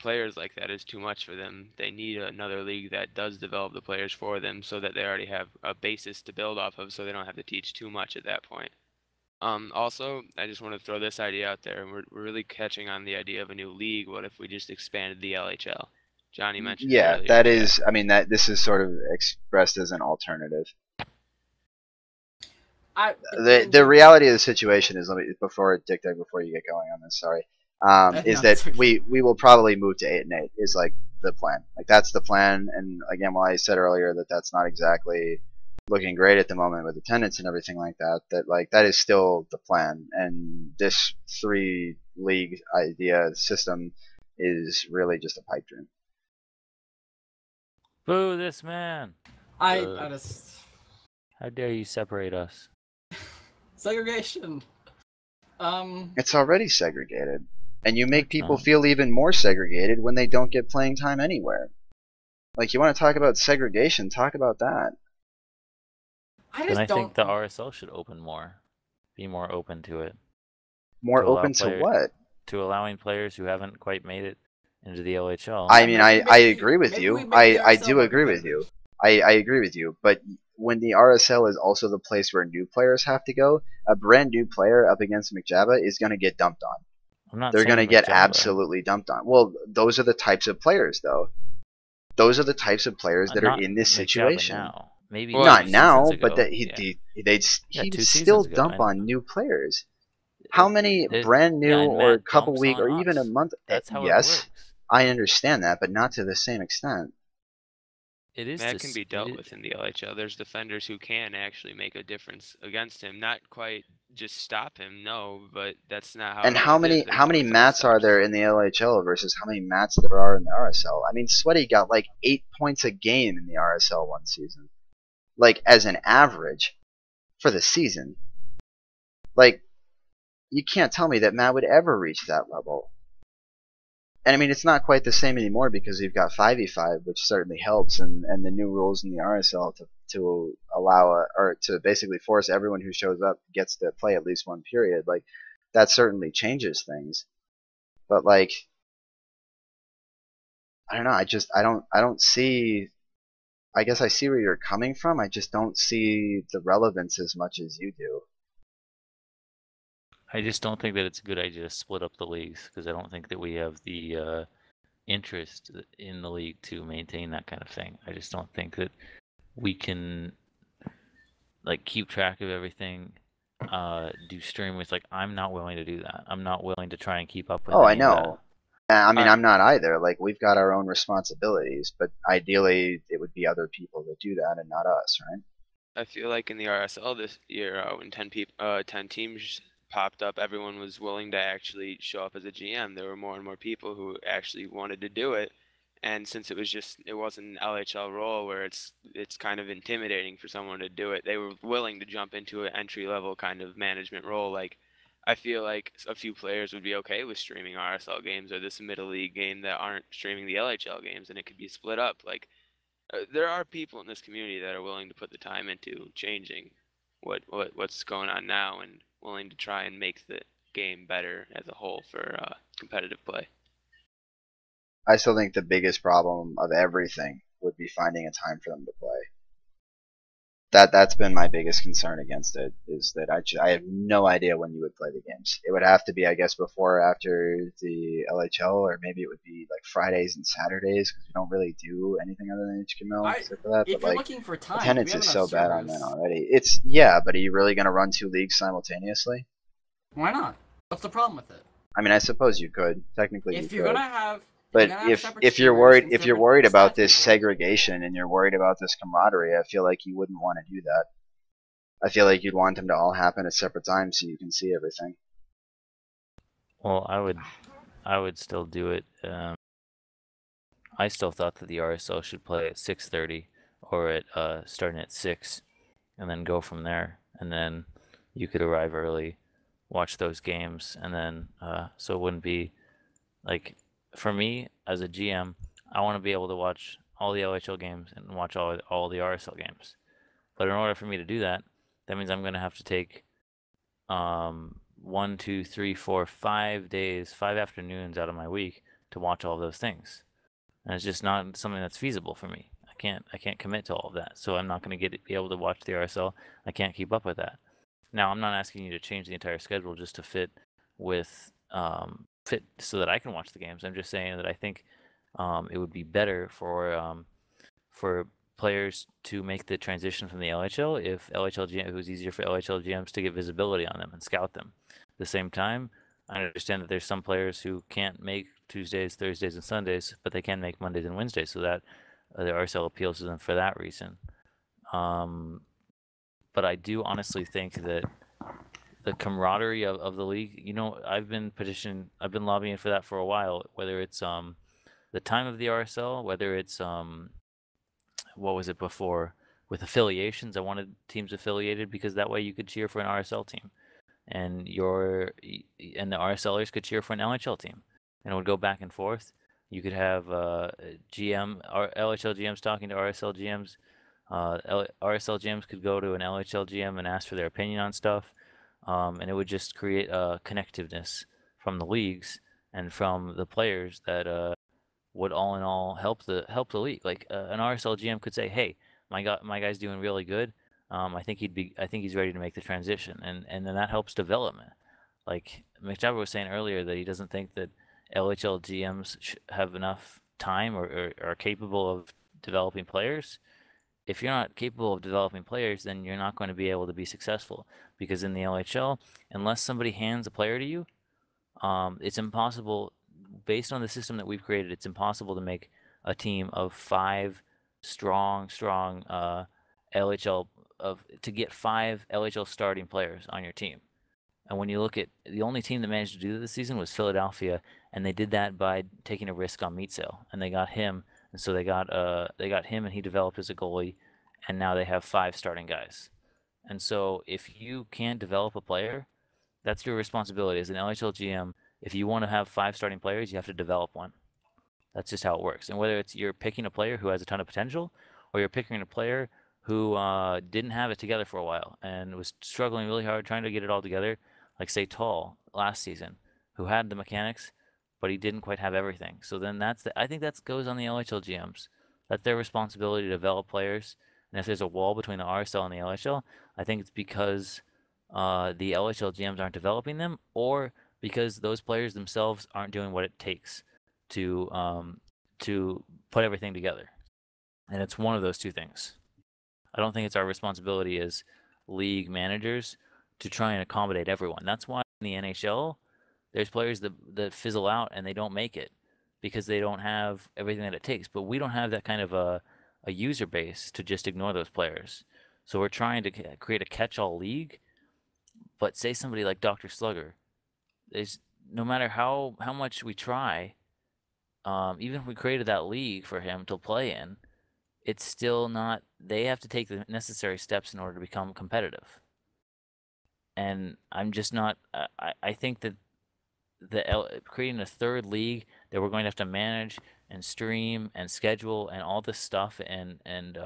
[SPEAKER 11] players like that is too much for them. They need another league that does develop the players for them so that they already have a basis to build off of, so they don't have to teach too much at that point. Also, I just want to throw this idea out there. We're really catching on the idea of a new league. What if we just expanded the LHL? Johnny mentioned it
[SPEAKER 2] Yeah,
[SPEAKER 11] earlier.
[SPEAKER 2] that is, I mean, that this is sort of expressed as an alternative. The reality of the situation is, before Dick, before you get going on this, sorry, is that we will probably move to 8-8 is like the plan. Like, that's the plan. And again, while I said earlier that that's not exactly looking great at the moment with attendance and everything like that, that is still the plan. And this 3-league idea system is really just a pipe dream.
[SPEAKER 4] Boo this man!
[SPEAKER 3] I just...
[SPEAKER 4] How dare you separate us?
[SPEAKER 3] Segregation.
[SPEAKER 2] It's already segregated, and you make people feel even more segregated when they don't get playing time anywhere. Like, you want to talk about segregation? Talk about that.
[SPEAKER 4] I think the RSL should open more, be more open to it.
[SPEAKER 2] More open to what?
[SPEAKER 4] To allowing players who haven't quite made it into the LHL.
[SPEAKER 2] I mean, I agree with you. I do agree with you. I agree with you, but when the RSL is also the place where new players have to go, a brand new player up against McJabba is going to get dumped on. They're going to get absolutely dumped on. Well, those are the types of players, though. Those are the types of players that are in this situation.
[SPEAKER 4] Now. Maybe
[SPEAKER 2] not now, but that he'd still dump on new players. How many brand new or a couple week or even a month?
[SPEAKER 4] That's how
[SPEAKER 2] yes,
[SPEAKER 4] it works.
[SPEAKER 2] I understand that, but not to the same extent.
[SPEAKER 11] That can be dealt with in the LHL. There's defenders who can actually make a difference against him. Not quite just stop him, no, but that's not how.
[SPEAKER 2] And how many mats are there in the LHL versus how many mats there are in the RSL? I mean, Sweaty got like 8 points a game in the RSL one season, like as an average for the season. Like, you can't tell me that Matt would ever reach that level. And I mean, it's not quite the same anymore because you've got 5v5, which certainly helps, and the new rules in the RSL to allow or to basically force everyone who shows up gets to play at least one period. Like, that certainly changes things. But like, I don't know. I don't see. I guess I see where you're coming from. I just don't see the relevance as much as you do.
[SPEAKER 4] I just don't think that it's a good idea to split up the leagues because I don't think that we have the interest in the league to maintain that kind of thing. I just don't think that we can like keep track of everything, do stream with. Like, I'm not willing to do that. I'm not willing to try and keep up with.
[SPEAKER 2] Oh, I know. I mean, I'm not either. Like, we've got our own responsibilities, but ideally it would be other people that do that and not us, right?
[SPEAKER 11] I feel like in the RSL this year, when 10 teams popped up, everyone was willing to actually show up as a GM. There were more and more people who actually wanted to do it, and since it wasn't an LHL role where it's kind of intimidating for someone to do it, they were willing to jump into an entry-level kind of management role. Like, I feel like a few players would be okay with streaming RSL games or this middle league game that aren't streaming the LHL games, and it could be split up. Like, there are people in this community that are willing to put the time into changing what's going on now and willing to try and make the game better as a whole for competitive play.
[SPEAKER 2] I still think the biggest problem of everything would be finding a time for them to play. That's been my biggest concern against it, is that I have no idea when you would play the games. It would have to be, I guess, before or after the LHL, or maybe it would be like Fridays and Saturdays, because we don't really do anything other than HTML except for that.
[SPEAKER 3] If
[SPEAKER 2] But
[SPEAKER 3] you're
[SPEAKER 2] like,
[SPEAKER 3] looking for time, we
[SPEAKER 2] attendance
[SPEAKER 3] have
[SPEAKER 2] is
[SPEAKER 3] enough
[SPEAKER 2] so bad on that
[SPEAKER 3] servers.
[SPEAKER 2] already. It's yeah, but are you really going to run 2 leagues simultaneously?
[SPEAKER 3] Why not? What's the problem with it?
[SPEAKER 2] I mean, I suppose you could. Technically,
[SPEAKER 3] If
[SPEAKER 2] you
[SPEAKER 3] you're
[SPEAKER 2] could.
[SPEAKER 3] gonna have,
[SPEAKER 2] But if you're worried about this
[SPEAKER 3] segregation,
[SPEAKER 2] segregation and you're worried about this camaraderie, I feel like you wouldn't want to do that. I feel like you'd want them to all happen at separate times so you can see everything.
[SPEAKER 4] Well, I would still do it. I still thought that the RSL should play at 6:30 or at starting at 6, and then go from there. And then you could arrive early, watch those games, and then so it wouldn't be like, for me as a GM, I want to be able to watch all the LHL games and watch all the RSL games. But in order for me to do that, that means I'm going to have to take 1, 2, 3, 4, 5 days, 5 afternoons out of my week to watch all of those things. And it's just not something that's feasible for me. I can't commit to all of that. So I'm not going to be able to watch the RSL. I can't keep up with that. Now, I'm not asking you to change the entire schedule just to fit with fit so that I can watch the games. I'm just saying that I think it would be better for players to make the transition from the LHL if LHL GM, it was easier for LHL GMs to get visibility on them and scout them. At the same time, I understand that there's some players who can't make Tuesdays, Thursdays, and Sundays, but they can make Mondays and Wednesdays, so that the RSL appeals to them for that reason. But I do honestly think that the camaraderie of the league, you know, I've been lobbying for that for a while, whether it's the time of the RSL, whether it's what was it before with affiliations. I wanted teams affiliated because that way you could cheer for an RSL team, and the RSLers could cheer for an LHL team, and it would go back and forth. You could have LHL GMs talking to RSL GMs. RSL GMs could go to an LHL GM and ask for their opinion on stuff, and it would just create a connectiveness from the leagues and from the players that would all in all help the league. Like an RSL GM could say, "Hey, my guy's doing really good. I think he's ready to make the transition," and then that helps development. Like Jabba was saying earlier that he doesn't think that LHL GMs have enough time or are capable of developing players. If you're not capable of developing players, then you're not going to be able to be successful, because in the LHL, unless somebody hands a player to you, it's impossible. Based on the system that we've created, it's impossible to make a team of 5 strong LHL to get 5 LHL starting players on your team. And when you look at the only team that managed to do that this season was Philadelphia, and they did that by taking a risk on Meatsale, and they got him, and so they got him, and he developed as a goalie, and now they have 5 starting guys. And so if you can't develop a player, that's your responsibility as an LHL GM. If you want to have 5 starting players, you have to develop one. That's just how it works. And whether it's you're picking a player who has a ton of potential, or you're picking a player who didn't have it together for a while and was struggling really hard trying to get it all together, like say Tall last season, who had the mechanics, but he didn't quite have everything. So then I think that goes on the LHL GMs. That's their responsibility to develop players. And if there's a wall between the RSL and the LHL, I think it's because the LHL GMs aren't developing them, or because those players themselves aren't doing what it takes to put everything together. And it's one of those two things. I don't think it's our responsibility as league managers to try and accommodate everyone. That's why in the NHL, there's players that fizzle out and they don't make it because they don't have everything that it takes. But we don't have that kind of a user base to just ignore those players. So we're trying to create a catch-all league. But say somebody like Dr. Slugger, there's no matter how much we try, even if we created that league for him to play in, it's still not. They have to take the necessary steps in order to become competitive. And I'm just not. I think that creating a third league that we're going to have to manage and stream and schedule and all this stuff and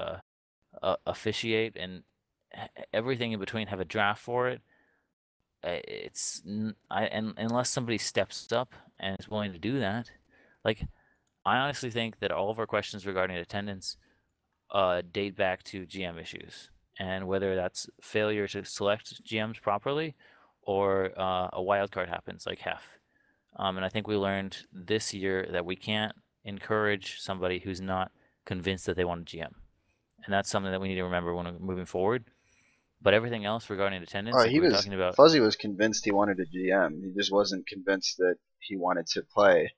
[SPEAKER 4] officiate and everything in between, have a draft for it. Unless somebody steps up and is willing to do that, like I honestly think that all of our questions regarding attendance date back to GM issues, and whether that's failure to select GMs properly or a wild card happens like Hef. And I think we learned this year that we can't encourage somebody who's not convinced that they want a GM. And that's something that we need to remember when we're moving forward. But everything else regarding attendance,
[SPEAKER 2] Oh,
[SPEAKER 4] like we were talking about,
[SPEAKER 2] Fuzzy was convinced he wanted a GM. He just wasn't convinced that he wanted to play.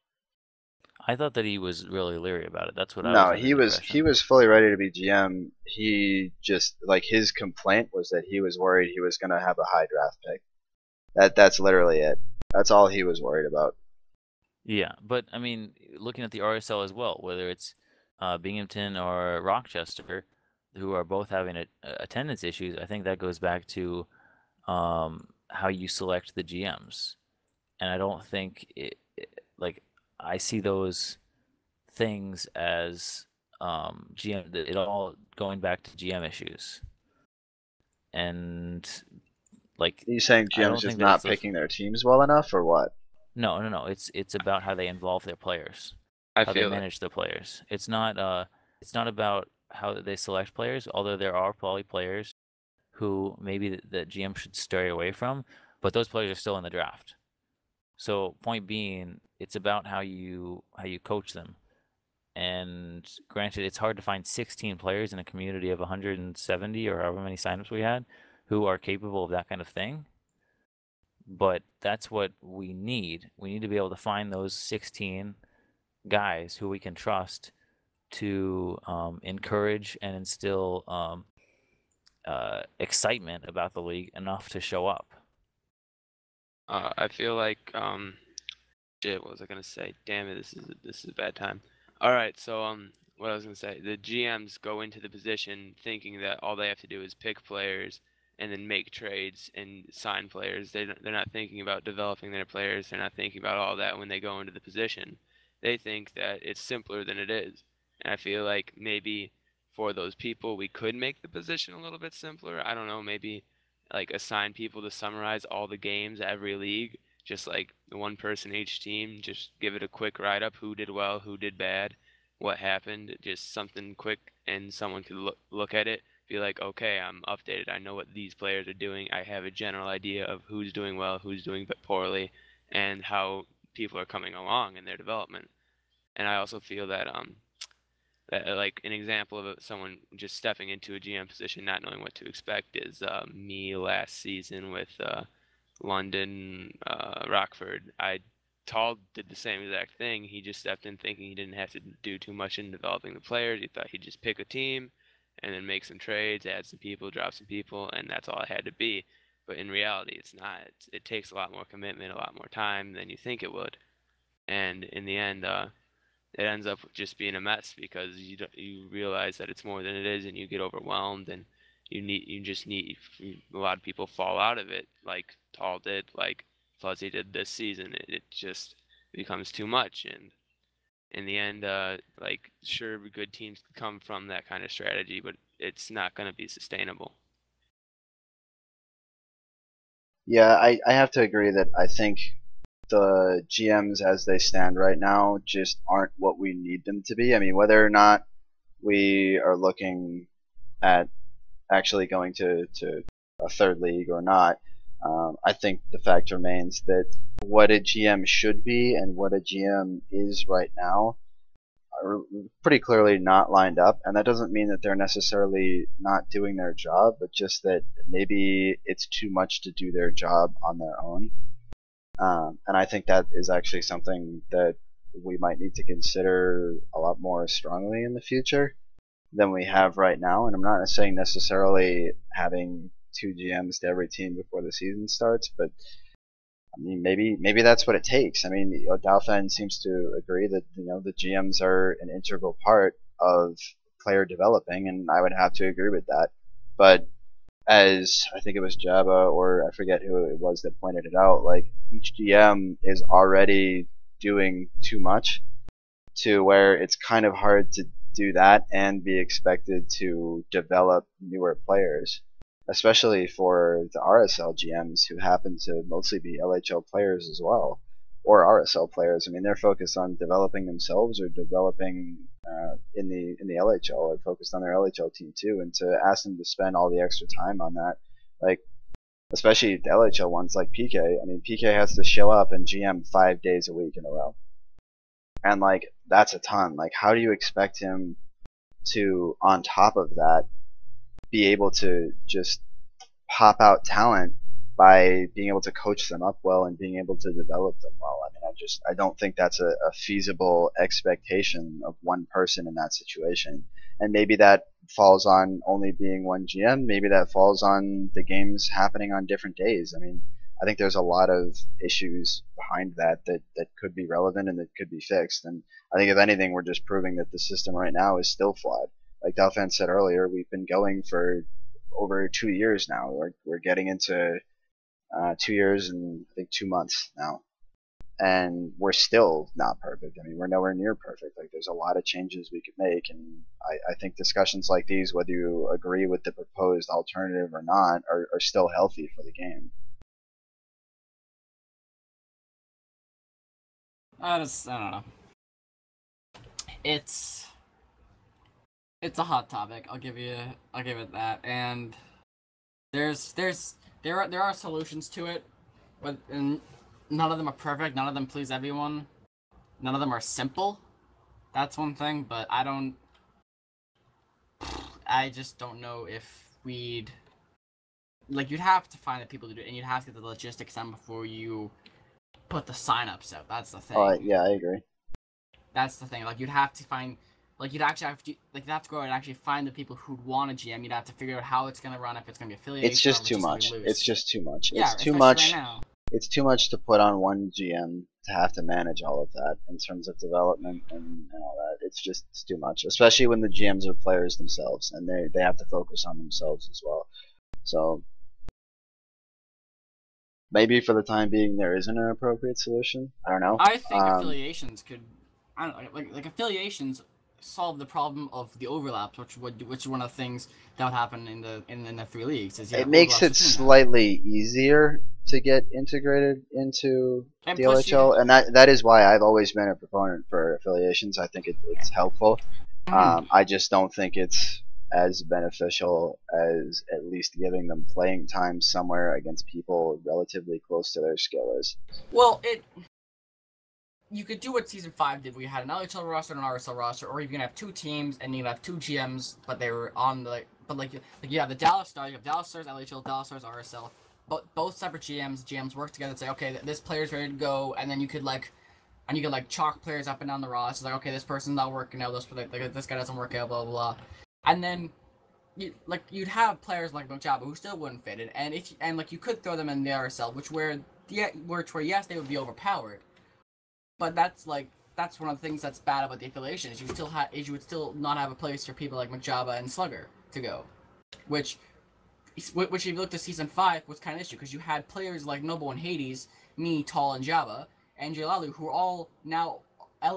[SPEAKER 4] I thought that he was really leery about it. That's what I was
[SPEAKER 2] No,
[SPEAKER 4] under the
[SPEAKER 2] he
[SPEAKER 4] impression.
[SPEAKER 2] was fully ready to be GM. He just like his complaint was that he was worried he was going to have a high draft pick. That's literally it. That's all he was worried about.
[SPEAKER 4] Yeah, but I mean, looking at the RSL as well, whether it's Binghamton or Rochester, who are both having attendance issues, I think that goes back to how you select the GMs. And I don't think like I see those things as GM. It all going back to GM issues, and like
[SPEAKER 2] Are you saying
[SPEAKER 4] I don't
[SPEAKER 2] GM's just
[SPEAKER 4] think that
[SPEAKER 2] not
[SPEAKER 4] it's
[SPEAKER 2] picking their teams well enough, or what?
[SPEAKER 4] No. It's about how they involve their players,
[SPEAKER 11] I
[SPEAKER 4] how they
[SPEAKER 11] feel it.
[SPEAKER 4] manage their players. It's not about how they select players, although there are probably players who maybe the GM should stray away from, but those players are still in the draft. So point being, it's about how you coach them. And granted, it's hard to find 16 players in a community of 170 or however many signups we had who are capable of that kind of thing. But that's what we need. We need to be able to find those 16 guys who we can trust to encourage and instill excitement about the league enough to show up.
[SPEAKER 11] I feel like shit. What was I gonna say? Damn it! This is a bad time. All right, so what I was gonna say, the GMs go into the position thinking that all they have to do is pick players and then make trades and sign players. They're not thinking about developing their players. They're not thinking about all that when they go into the position. They think that it's simpler than it is. And I feel like maybe for those people we could make the position a little bit simpler. I don't know, maybe like assign people to summarize all the games every league, just like one person each team, just give it a quick write up, who did well, who did bad, what happened, just something quick, and someone could look at it, be like, okay, I'm updated, I know what these players are doing, I have a general idea of who's doing well, who's doing poorly, and how people are coming along in their development. And I also feel that like an example of someone just stepping into a GM position not knowing what to expect is me last season with London, Rockford. Tall did the same exact thing. He just stepped in thinking he didn't have to do too much in developing the players. He thought he'd just pick a team and then make some trades, add some people, drop some people, and that's all it had to be. But in reality, it's not. It takes a lot more commitment, a lot more time than you think it would. And in the end, it ends up just being a mess because you realize that it's more than it is, and you get overwhelmed, and you just need a lot of people fall out of it, like Tall did, like Fuzzy did this season. It just becomes too much, and in the end, like sure, good teams come from that kind of strategy, but it's not going to be sustainable.
[SPEAKER 2] Yeah, I have to agree that I think the GMs as they stand right now just aren't what we need them to be. I mean, whether or not we are looking at actually going to a third league or not, I think the fact remains that what a GM should be and what a GM is right now are pretty clearly not lined up, and that doesn't mean that they're necessarily not doing their job, but just that maybe it's too much to do their job on their own. And I think that is actually something that we might need to consider a lot more strongly in the future than we have right now. And I'm not saying necessarily having 2 GMs to every team before the season starts, but I mean, maybe that's what it takes. I mean, Dalfan seems to agree that the GMs are an integral part of player developing, and I would have to agree with that. But as I think it was Jabba, or I forget who it was that pointed it out, like each GM is already doing too much to where it's kind of hard to do that and be expected to develop newer players, especially for the RSL GMs who happen to mostly be LHL players as well. or RSL players. I mean, they're focused on developing themselves or developing in the LHL, or focused on their LHL team too. And to ask them to spend all the extra time on that, like especially the LHL ones like PK. I mean, PK has to show up and GM 5 days a week in a row, and like that's a ton. Like, how do you expect him to, on top of that, be able to just pop out talent by being able to coach them up well and being able to develop them well? I mean, I don't think that's a feasible expectation of one person in that situation. And maybe that falls on only being one GM. Maybe that falls on the games happening on different days. I mean, I think there's a lot of issues behind that could be relevant and that could be fixed. And I think if anything, we're just proving that the system right now is still flawed. Like Dalfan said earlier, we've been going for over 2 years now. We're getting into 2 years and I think 2 months now, and we're still not perfect. I mean, we're nowhere near perfect. Like, there's a lot of changes we could make, and I think discussions like these, whether you agree with the proposed alternative or not, are still healthy for the game.
[SPEAKER 3] I don't know. It's a hot topic. I'll give it that. And there are solutions to it, but none of them are perfect. None of them please everyone. None of them are simple. That's one thing. But I just don't know if we'd you'd have to find the people to do it, and you'd have to get the logistics done before you put the sign-ups out. That's the thing.
[SPEAKER 2] Yeah, I agree.
[SPEAKER 3] That's the thing. Like, you'd have to find, you'd actually have to, you'd have to go out and actually find the people who'd want a GM. You'd have to figure out how it's gonna run, if it's gonna be affiliated.
[SPEAKER 2] It's just too much. It's just too much.
[SPEAKER 3] Yeah,
[SPEAKER 2] it's too much.
[SPEAKER 3] Right now.
[SPEAKER 2] It's too much to put on one GM to have to manage all of that in terms of development and all that. It's too much, especially when the GMs are players themselves and they have to focus on themselves as well. So maybe for the time being there isn't an appropriate solution. I don't know.
[SPEAKER 3] I think affiliations could, I don't know, like affiliations solve the problem of the overlaps, which is one of the things that would happen in the 3 leagues. Is
[SPEAKER 2] it makes it slightly easier to get integrated into the LHL, and that is why I've always been a proponent for affiliations. I think it's helpful. I just don't think it's as beneficial as at least giving them playing time somewhere against people relatively close to their skill is.
[SPEAKER 3] Well, you could do what Season 5 did, where you had an LHL roster and an RSL roster, or you can have 2 teams and you have 2 GMs, but they were on the you have the Dallas Stars, you have Dallas Stars LHL, Dallas Stars RSL, but both separate GMs work together and say, okay, this player's ready to go, and then you could chalk players up and down the roster, like, okay, this person's not working out, this guy doesn't work out, blah blah blah, and then you'd have players like Jabba who still wouldn't fit it, and you could throw them in the RSL, where yes, they would be overpowered. But that's one of the things that's bad about the affiliation, is you would still not have a place for people like Jabba and Slugger to go, which if you looked at Season 5 was kind of an issue, because you had players like Noble and Hades, me, Tall, and Jabba, and Jalalu, who are all now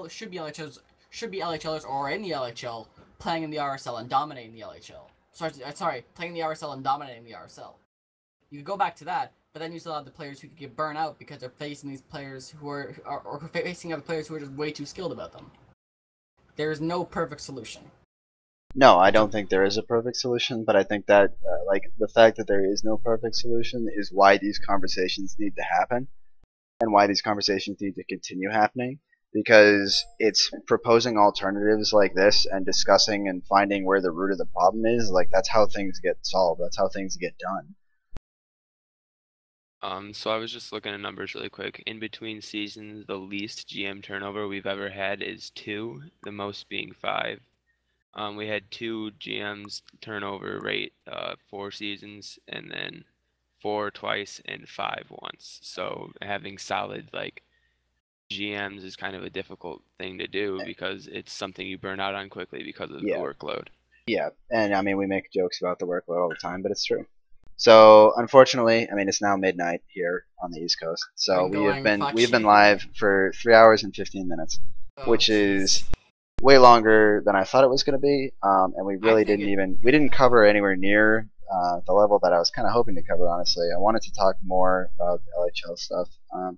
[SPEAKER 3] should be LHLers or in the LHL, playing in the RSL and dominating the LHL. Sorry, playing in the RSL and dominating the RSL. You could go back to that, but then you still have the players who could get burnt out because they're facing these players who are facing other players who are just way too skilled about them. There is no perfect solution.
[SPEAKER 2] No, I don't think there is a perfect solution, but I think that the fact that there is no perfect solution is why these conversations need to happen, and why these conversations need to continue happening, because it's proposing alternatives like this and discussing and finding where the root of the problem is. That's how things get solved. That's how things get done.
[SPEAKER 11] So I was just looking at numbers really quick. In between seasons, the least GM turnover we've ever had is 2, the most being 5. We had 2 GMs turnover rate 4 seasons, and then 4 twice and 5 once. So having solid GMs is kind of a difficult thing to do, because it's something you burn out on quickly because of the workload. Yeah, and I mean, we make jokes about the workload all the time, but it's true. So unfortunately, I mean, it's now midnight here on the East Coast. So we've been live for 3 hours and 15 minutes, which is way longer than I thought it was going to be. And we really didn't cover anywhere near
[SPEAKER 2] the level that I was kind of hoping to cover. Honestly, I wanted to talk more about the LHL stuff,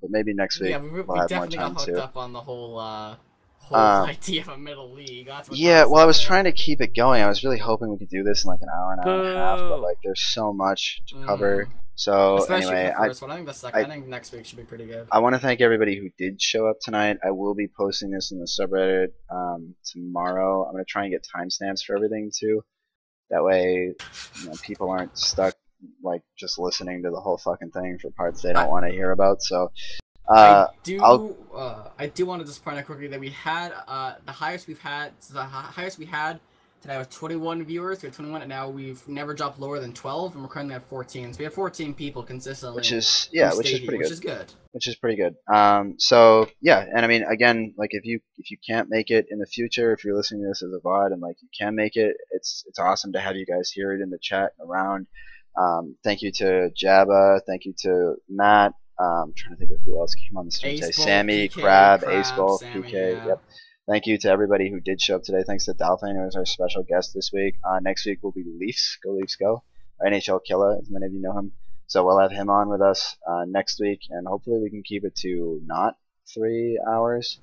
[SPEAKER 2] but maybe next week
[SPEAKER 3] Yeah, we
[SPEAKER 2] we'll have more
[SPEAKER 3] definitely
[SPEAKER 2] time
[SPEAKER 3] got hooked
[SPEAKER 2] too.
[SPEAKER 3] up on the whole
[SPEAKER 2] Um,
[SPEAKER 3] idea of a middle league. That's what
[SPEAKER 2] Yeah,
[SPEAKER 3] Dallas
[SPEAKER 2] well, I was
[SPEAKER 3] said.
[SPEAKER 2] trying to keep it going. I was really hoping we could do this in like an hour and a half, but
[SPEAKER 4] Boo.
[SPEAKER 2] like there's so much to cover. So
[SPEAKER 3] Especially
[SPEAKER 2] anyway,
[SPEAKER 3] the first one. I think the second. I think next week should be pretty good.
[SPEAKER 2] I want to thank everybody who did show up tonight. I will be posting this in the subreddit tomorrow. I'm gonna try and get timestamps for everything too. That way, people aren't stuck like just listening to the whole fucking thing for parts they don't want to hear about. So
[SPEAKER 3] I do want to just point out quickly that we had the highest we had today was 21 viewers. We had 21, and now we've never dropped lower than 12, and we're currently at 14. So we have 14 people consistently.
[SPEAKER 2] which is
[SPEAKER 3] who
[SPEAKER 2] which
[SPEAKER 3] stayed
[SPEAKER 2] is
[SPEAKER 3] here,
[SPEAKER 2] pretty
[SPEAKER 3] which
[SPEAKER 2] good.
[SPEAKER 3] is good.
[SPEAKER 2] Which is pretty good. So yeah, and I mean, again, like if you can't make it in the future, if you're listening to this as a VOD and like you can make it, it's awesome to have you guys hear it in the chat and around. Thank you to Jabba. Thank you to Matt. I'm trying to think of who else came on the stream today.
[SPEAKER 3] Acebulf,
[SPEAKER 2] Sammy,
[SPEAKER 3] PK,
[SPEAKER 2] Crab,
[SPEAKER 3] Crab,
[SPEAKER 2] Acebulf,
[SPEAKER 3] Sammy,
[SPEAKER 2] PK.
[SPEAKER 3] yeah.
[SPEAKER 2] Yep. Thank you to everybody who did show up today. Thanks to Dalfan, who was our special guest this week. Next week will be Leafs. Go Leafs, go. Our NHL killer, as many of you know him. So we'll have him on with us next week, and hopefully we can keep it to not 3 hours.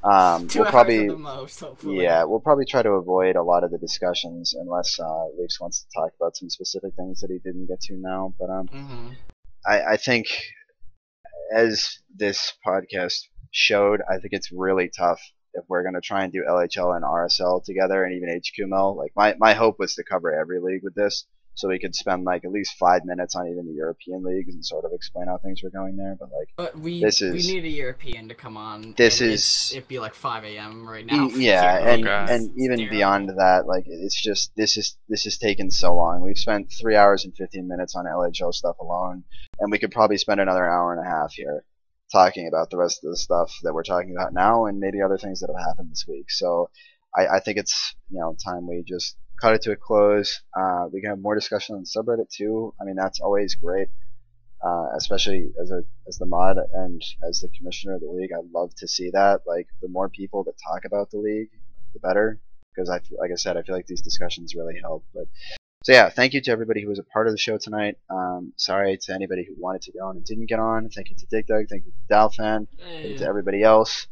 [SPEAKER 3] 2 hours
[SPEAKER 2] probably,
[SPEAKER 3] at the most, hopefully.
[SPEAKER 2] yeah, we'll probably try to avoid a lot of the discussions unless Leafs wants to talk about some specific things that he didn't get to now. But I think as this podcast showed, I think it's really tough if we're going to try and do LHL and RSL together and even HQML. Like my hope was to cover every league with this, so we could spend like at least 5 minutes on even the European leagues and sort of explain how things were going there. But
[SPEAKER 3] we need a European to come on. It'd be like 5 a.m. right now.
[SPEAKER 2] Yeah, and even beyond that, like it's just this is taken so long. We've spent 3 hours and 15 minutes on LHL stuff alone, and we could probably spend another hour and a half here talking about the rest of the stuff that we're talking about now and maybe other things that have happened this week. So I think it's time we just cut it to a close. We can have more discussion on the subreddit too. I mean, that's always great, especially as the mod and as the commissioner of the league. I love to see that. Like the more people that talk about the league, the better. Because like I said, I feel like these discussions really help. But so yeah, thank you to everybody who was a part of the show tonight. Sorry to anybody who wanted to get on and didn't get on. Thank you to Dick Dug. Thank you to Dalfan. Thank you to everybody else.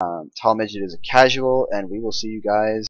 [SPEAKER 2] Tall Midget is a casual, and we will see you guys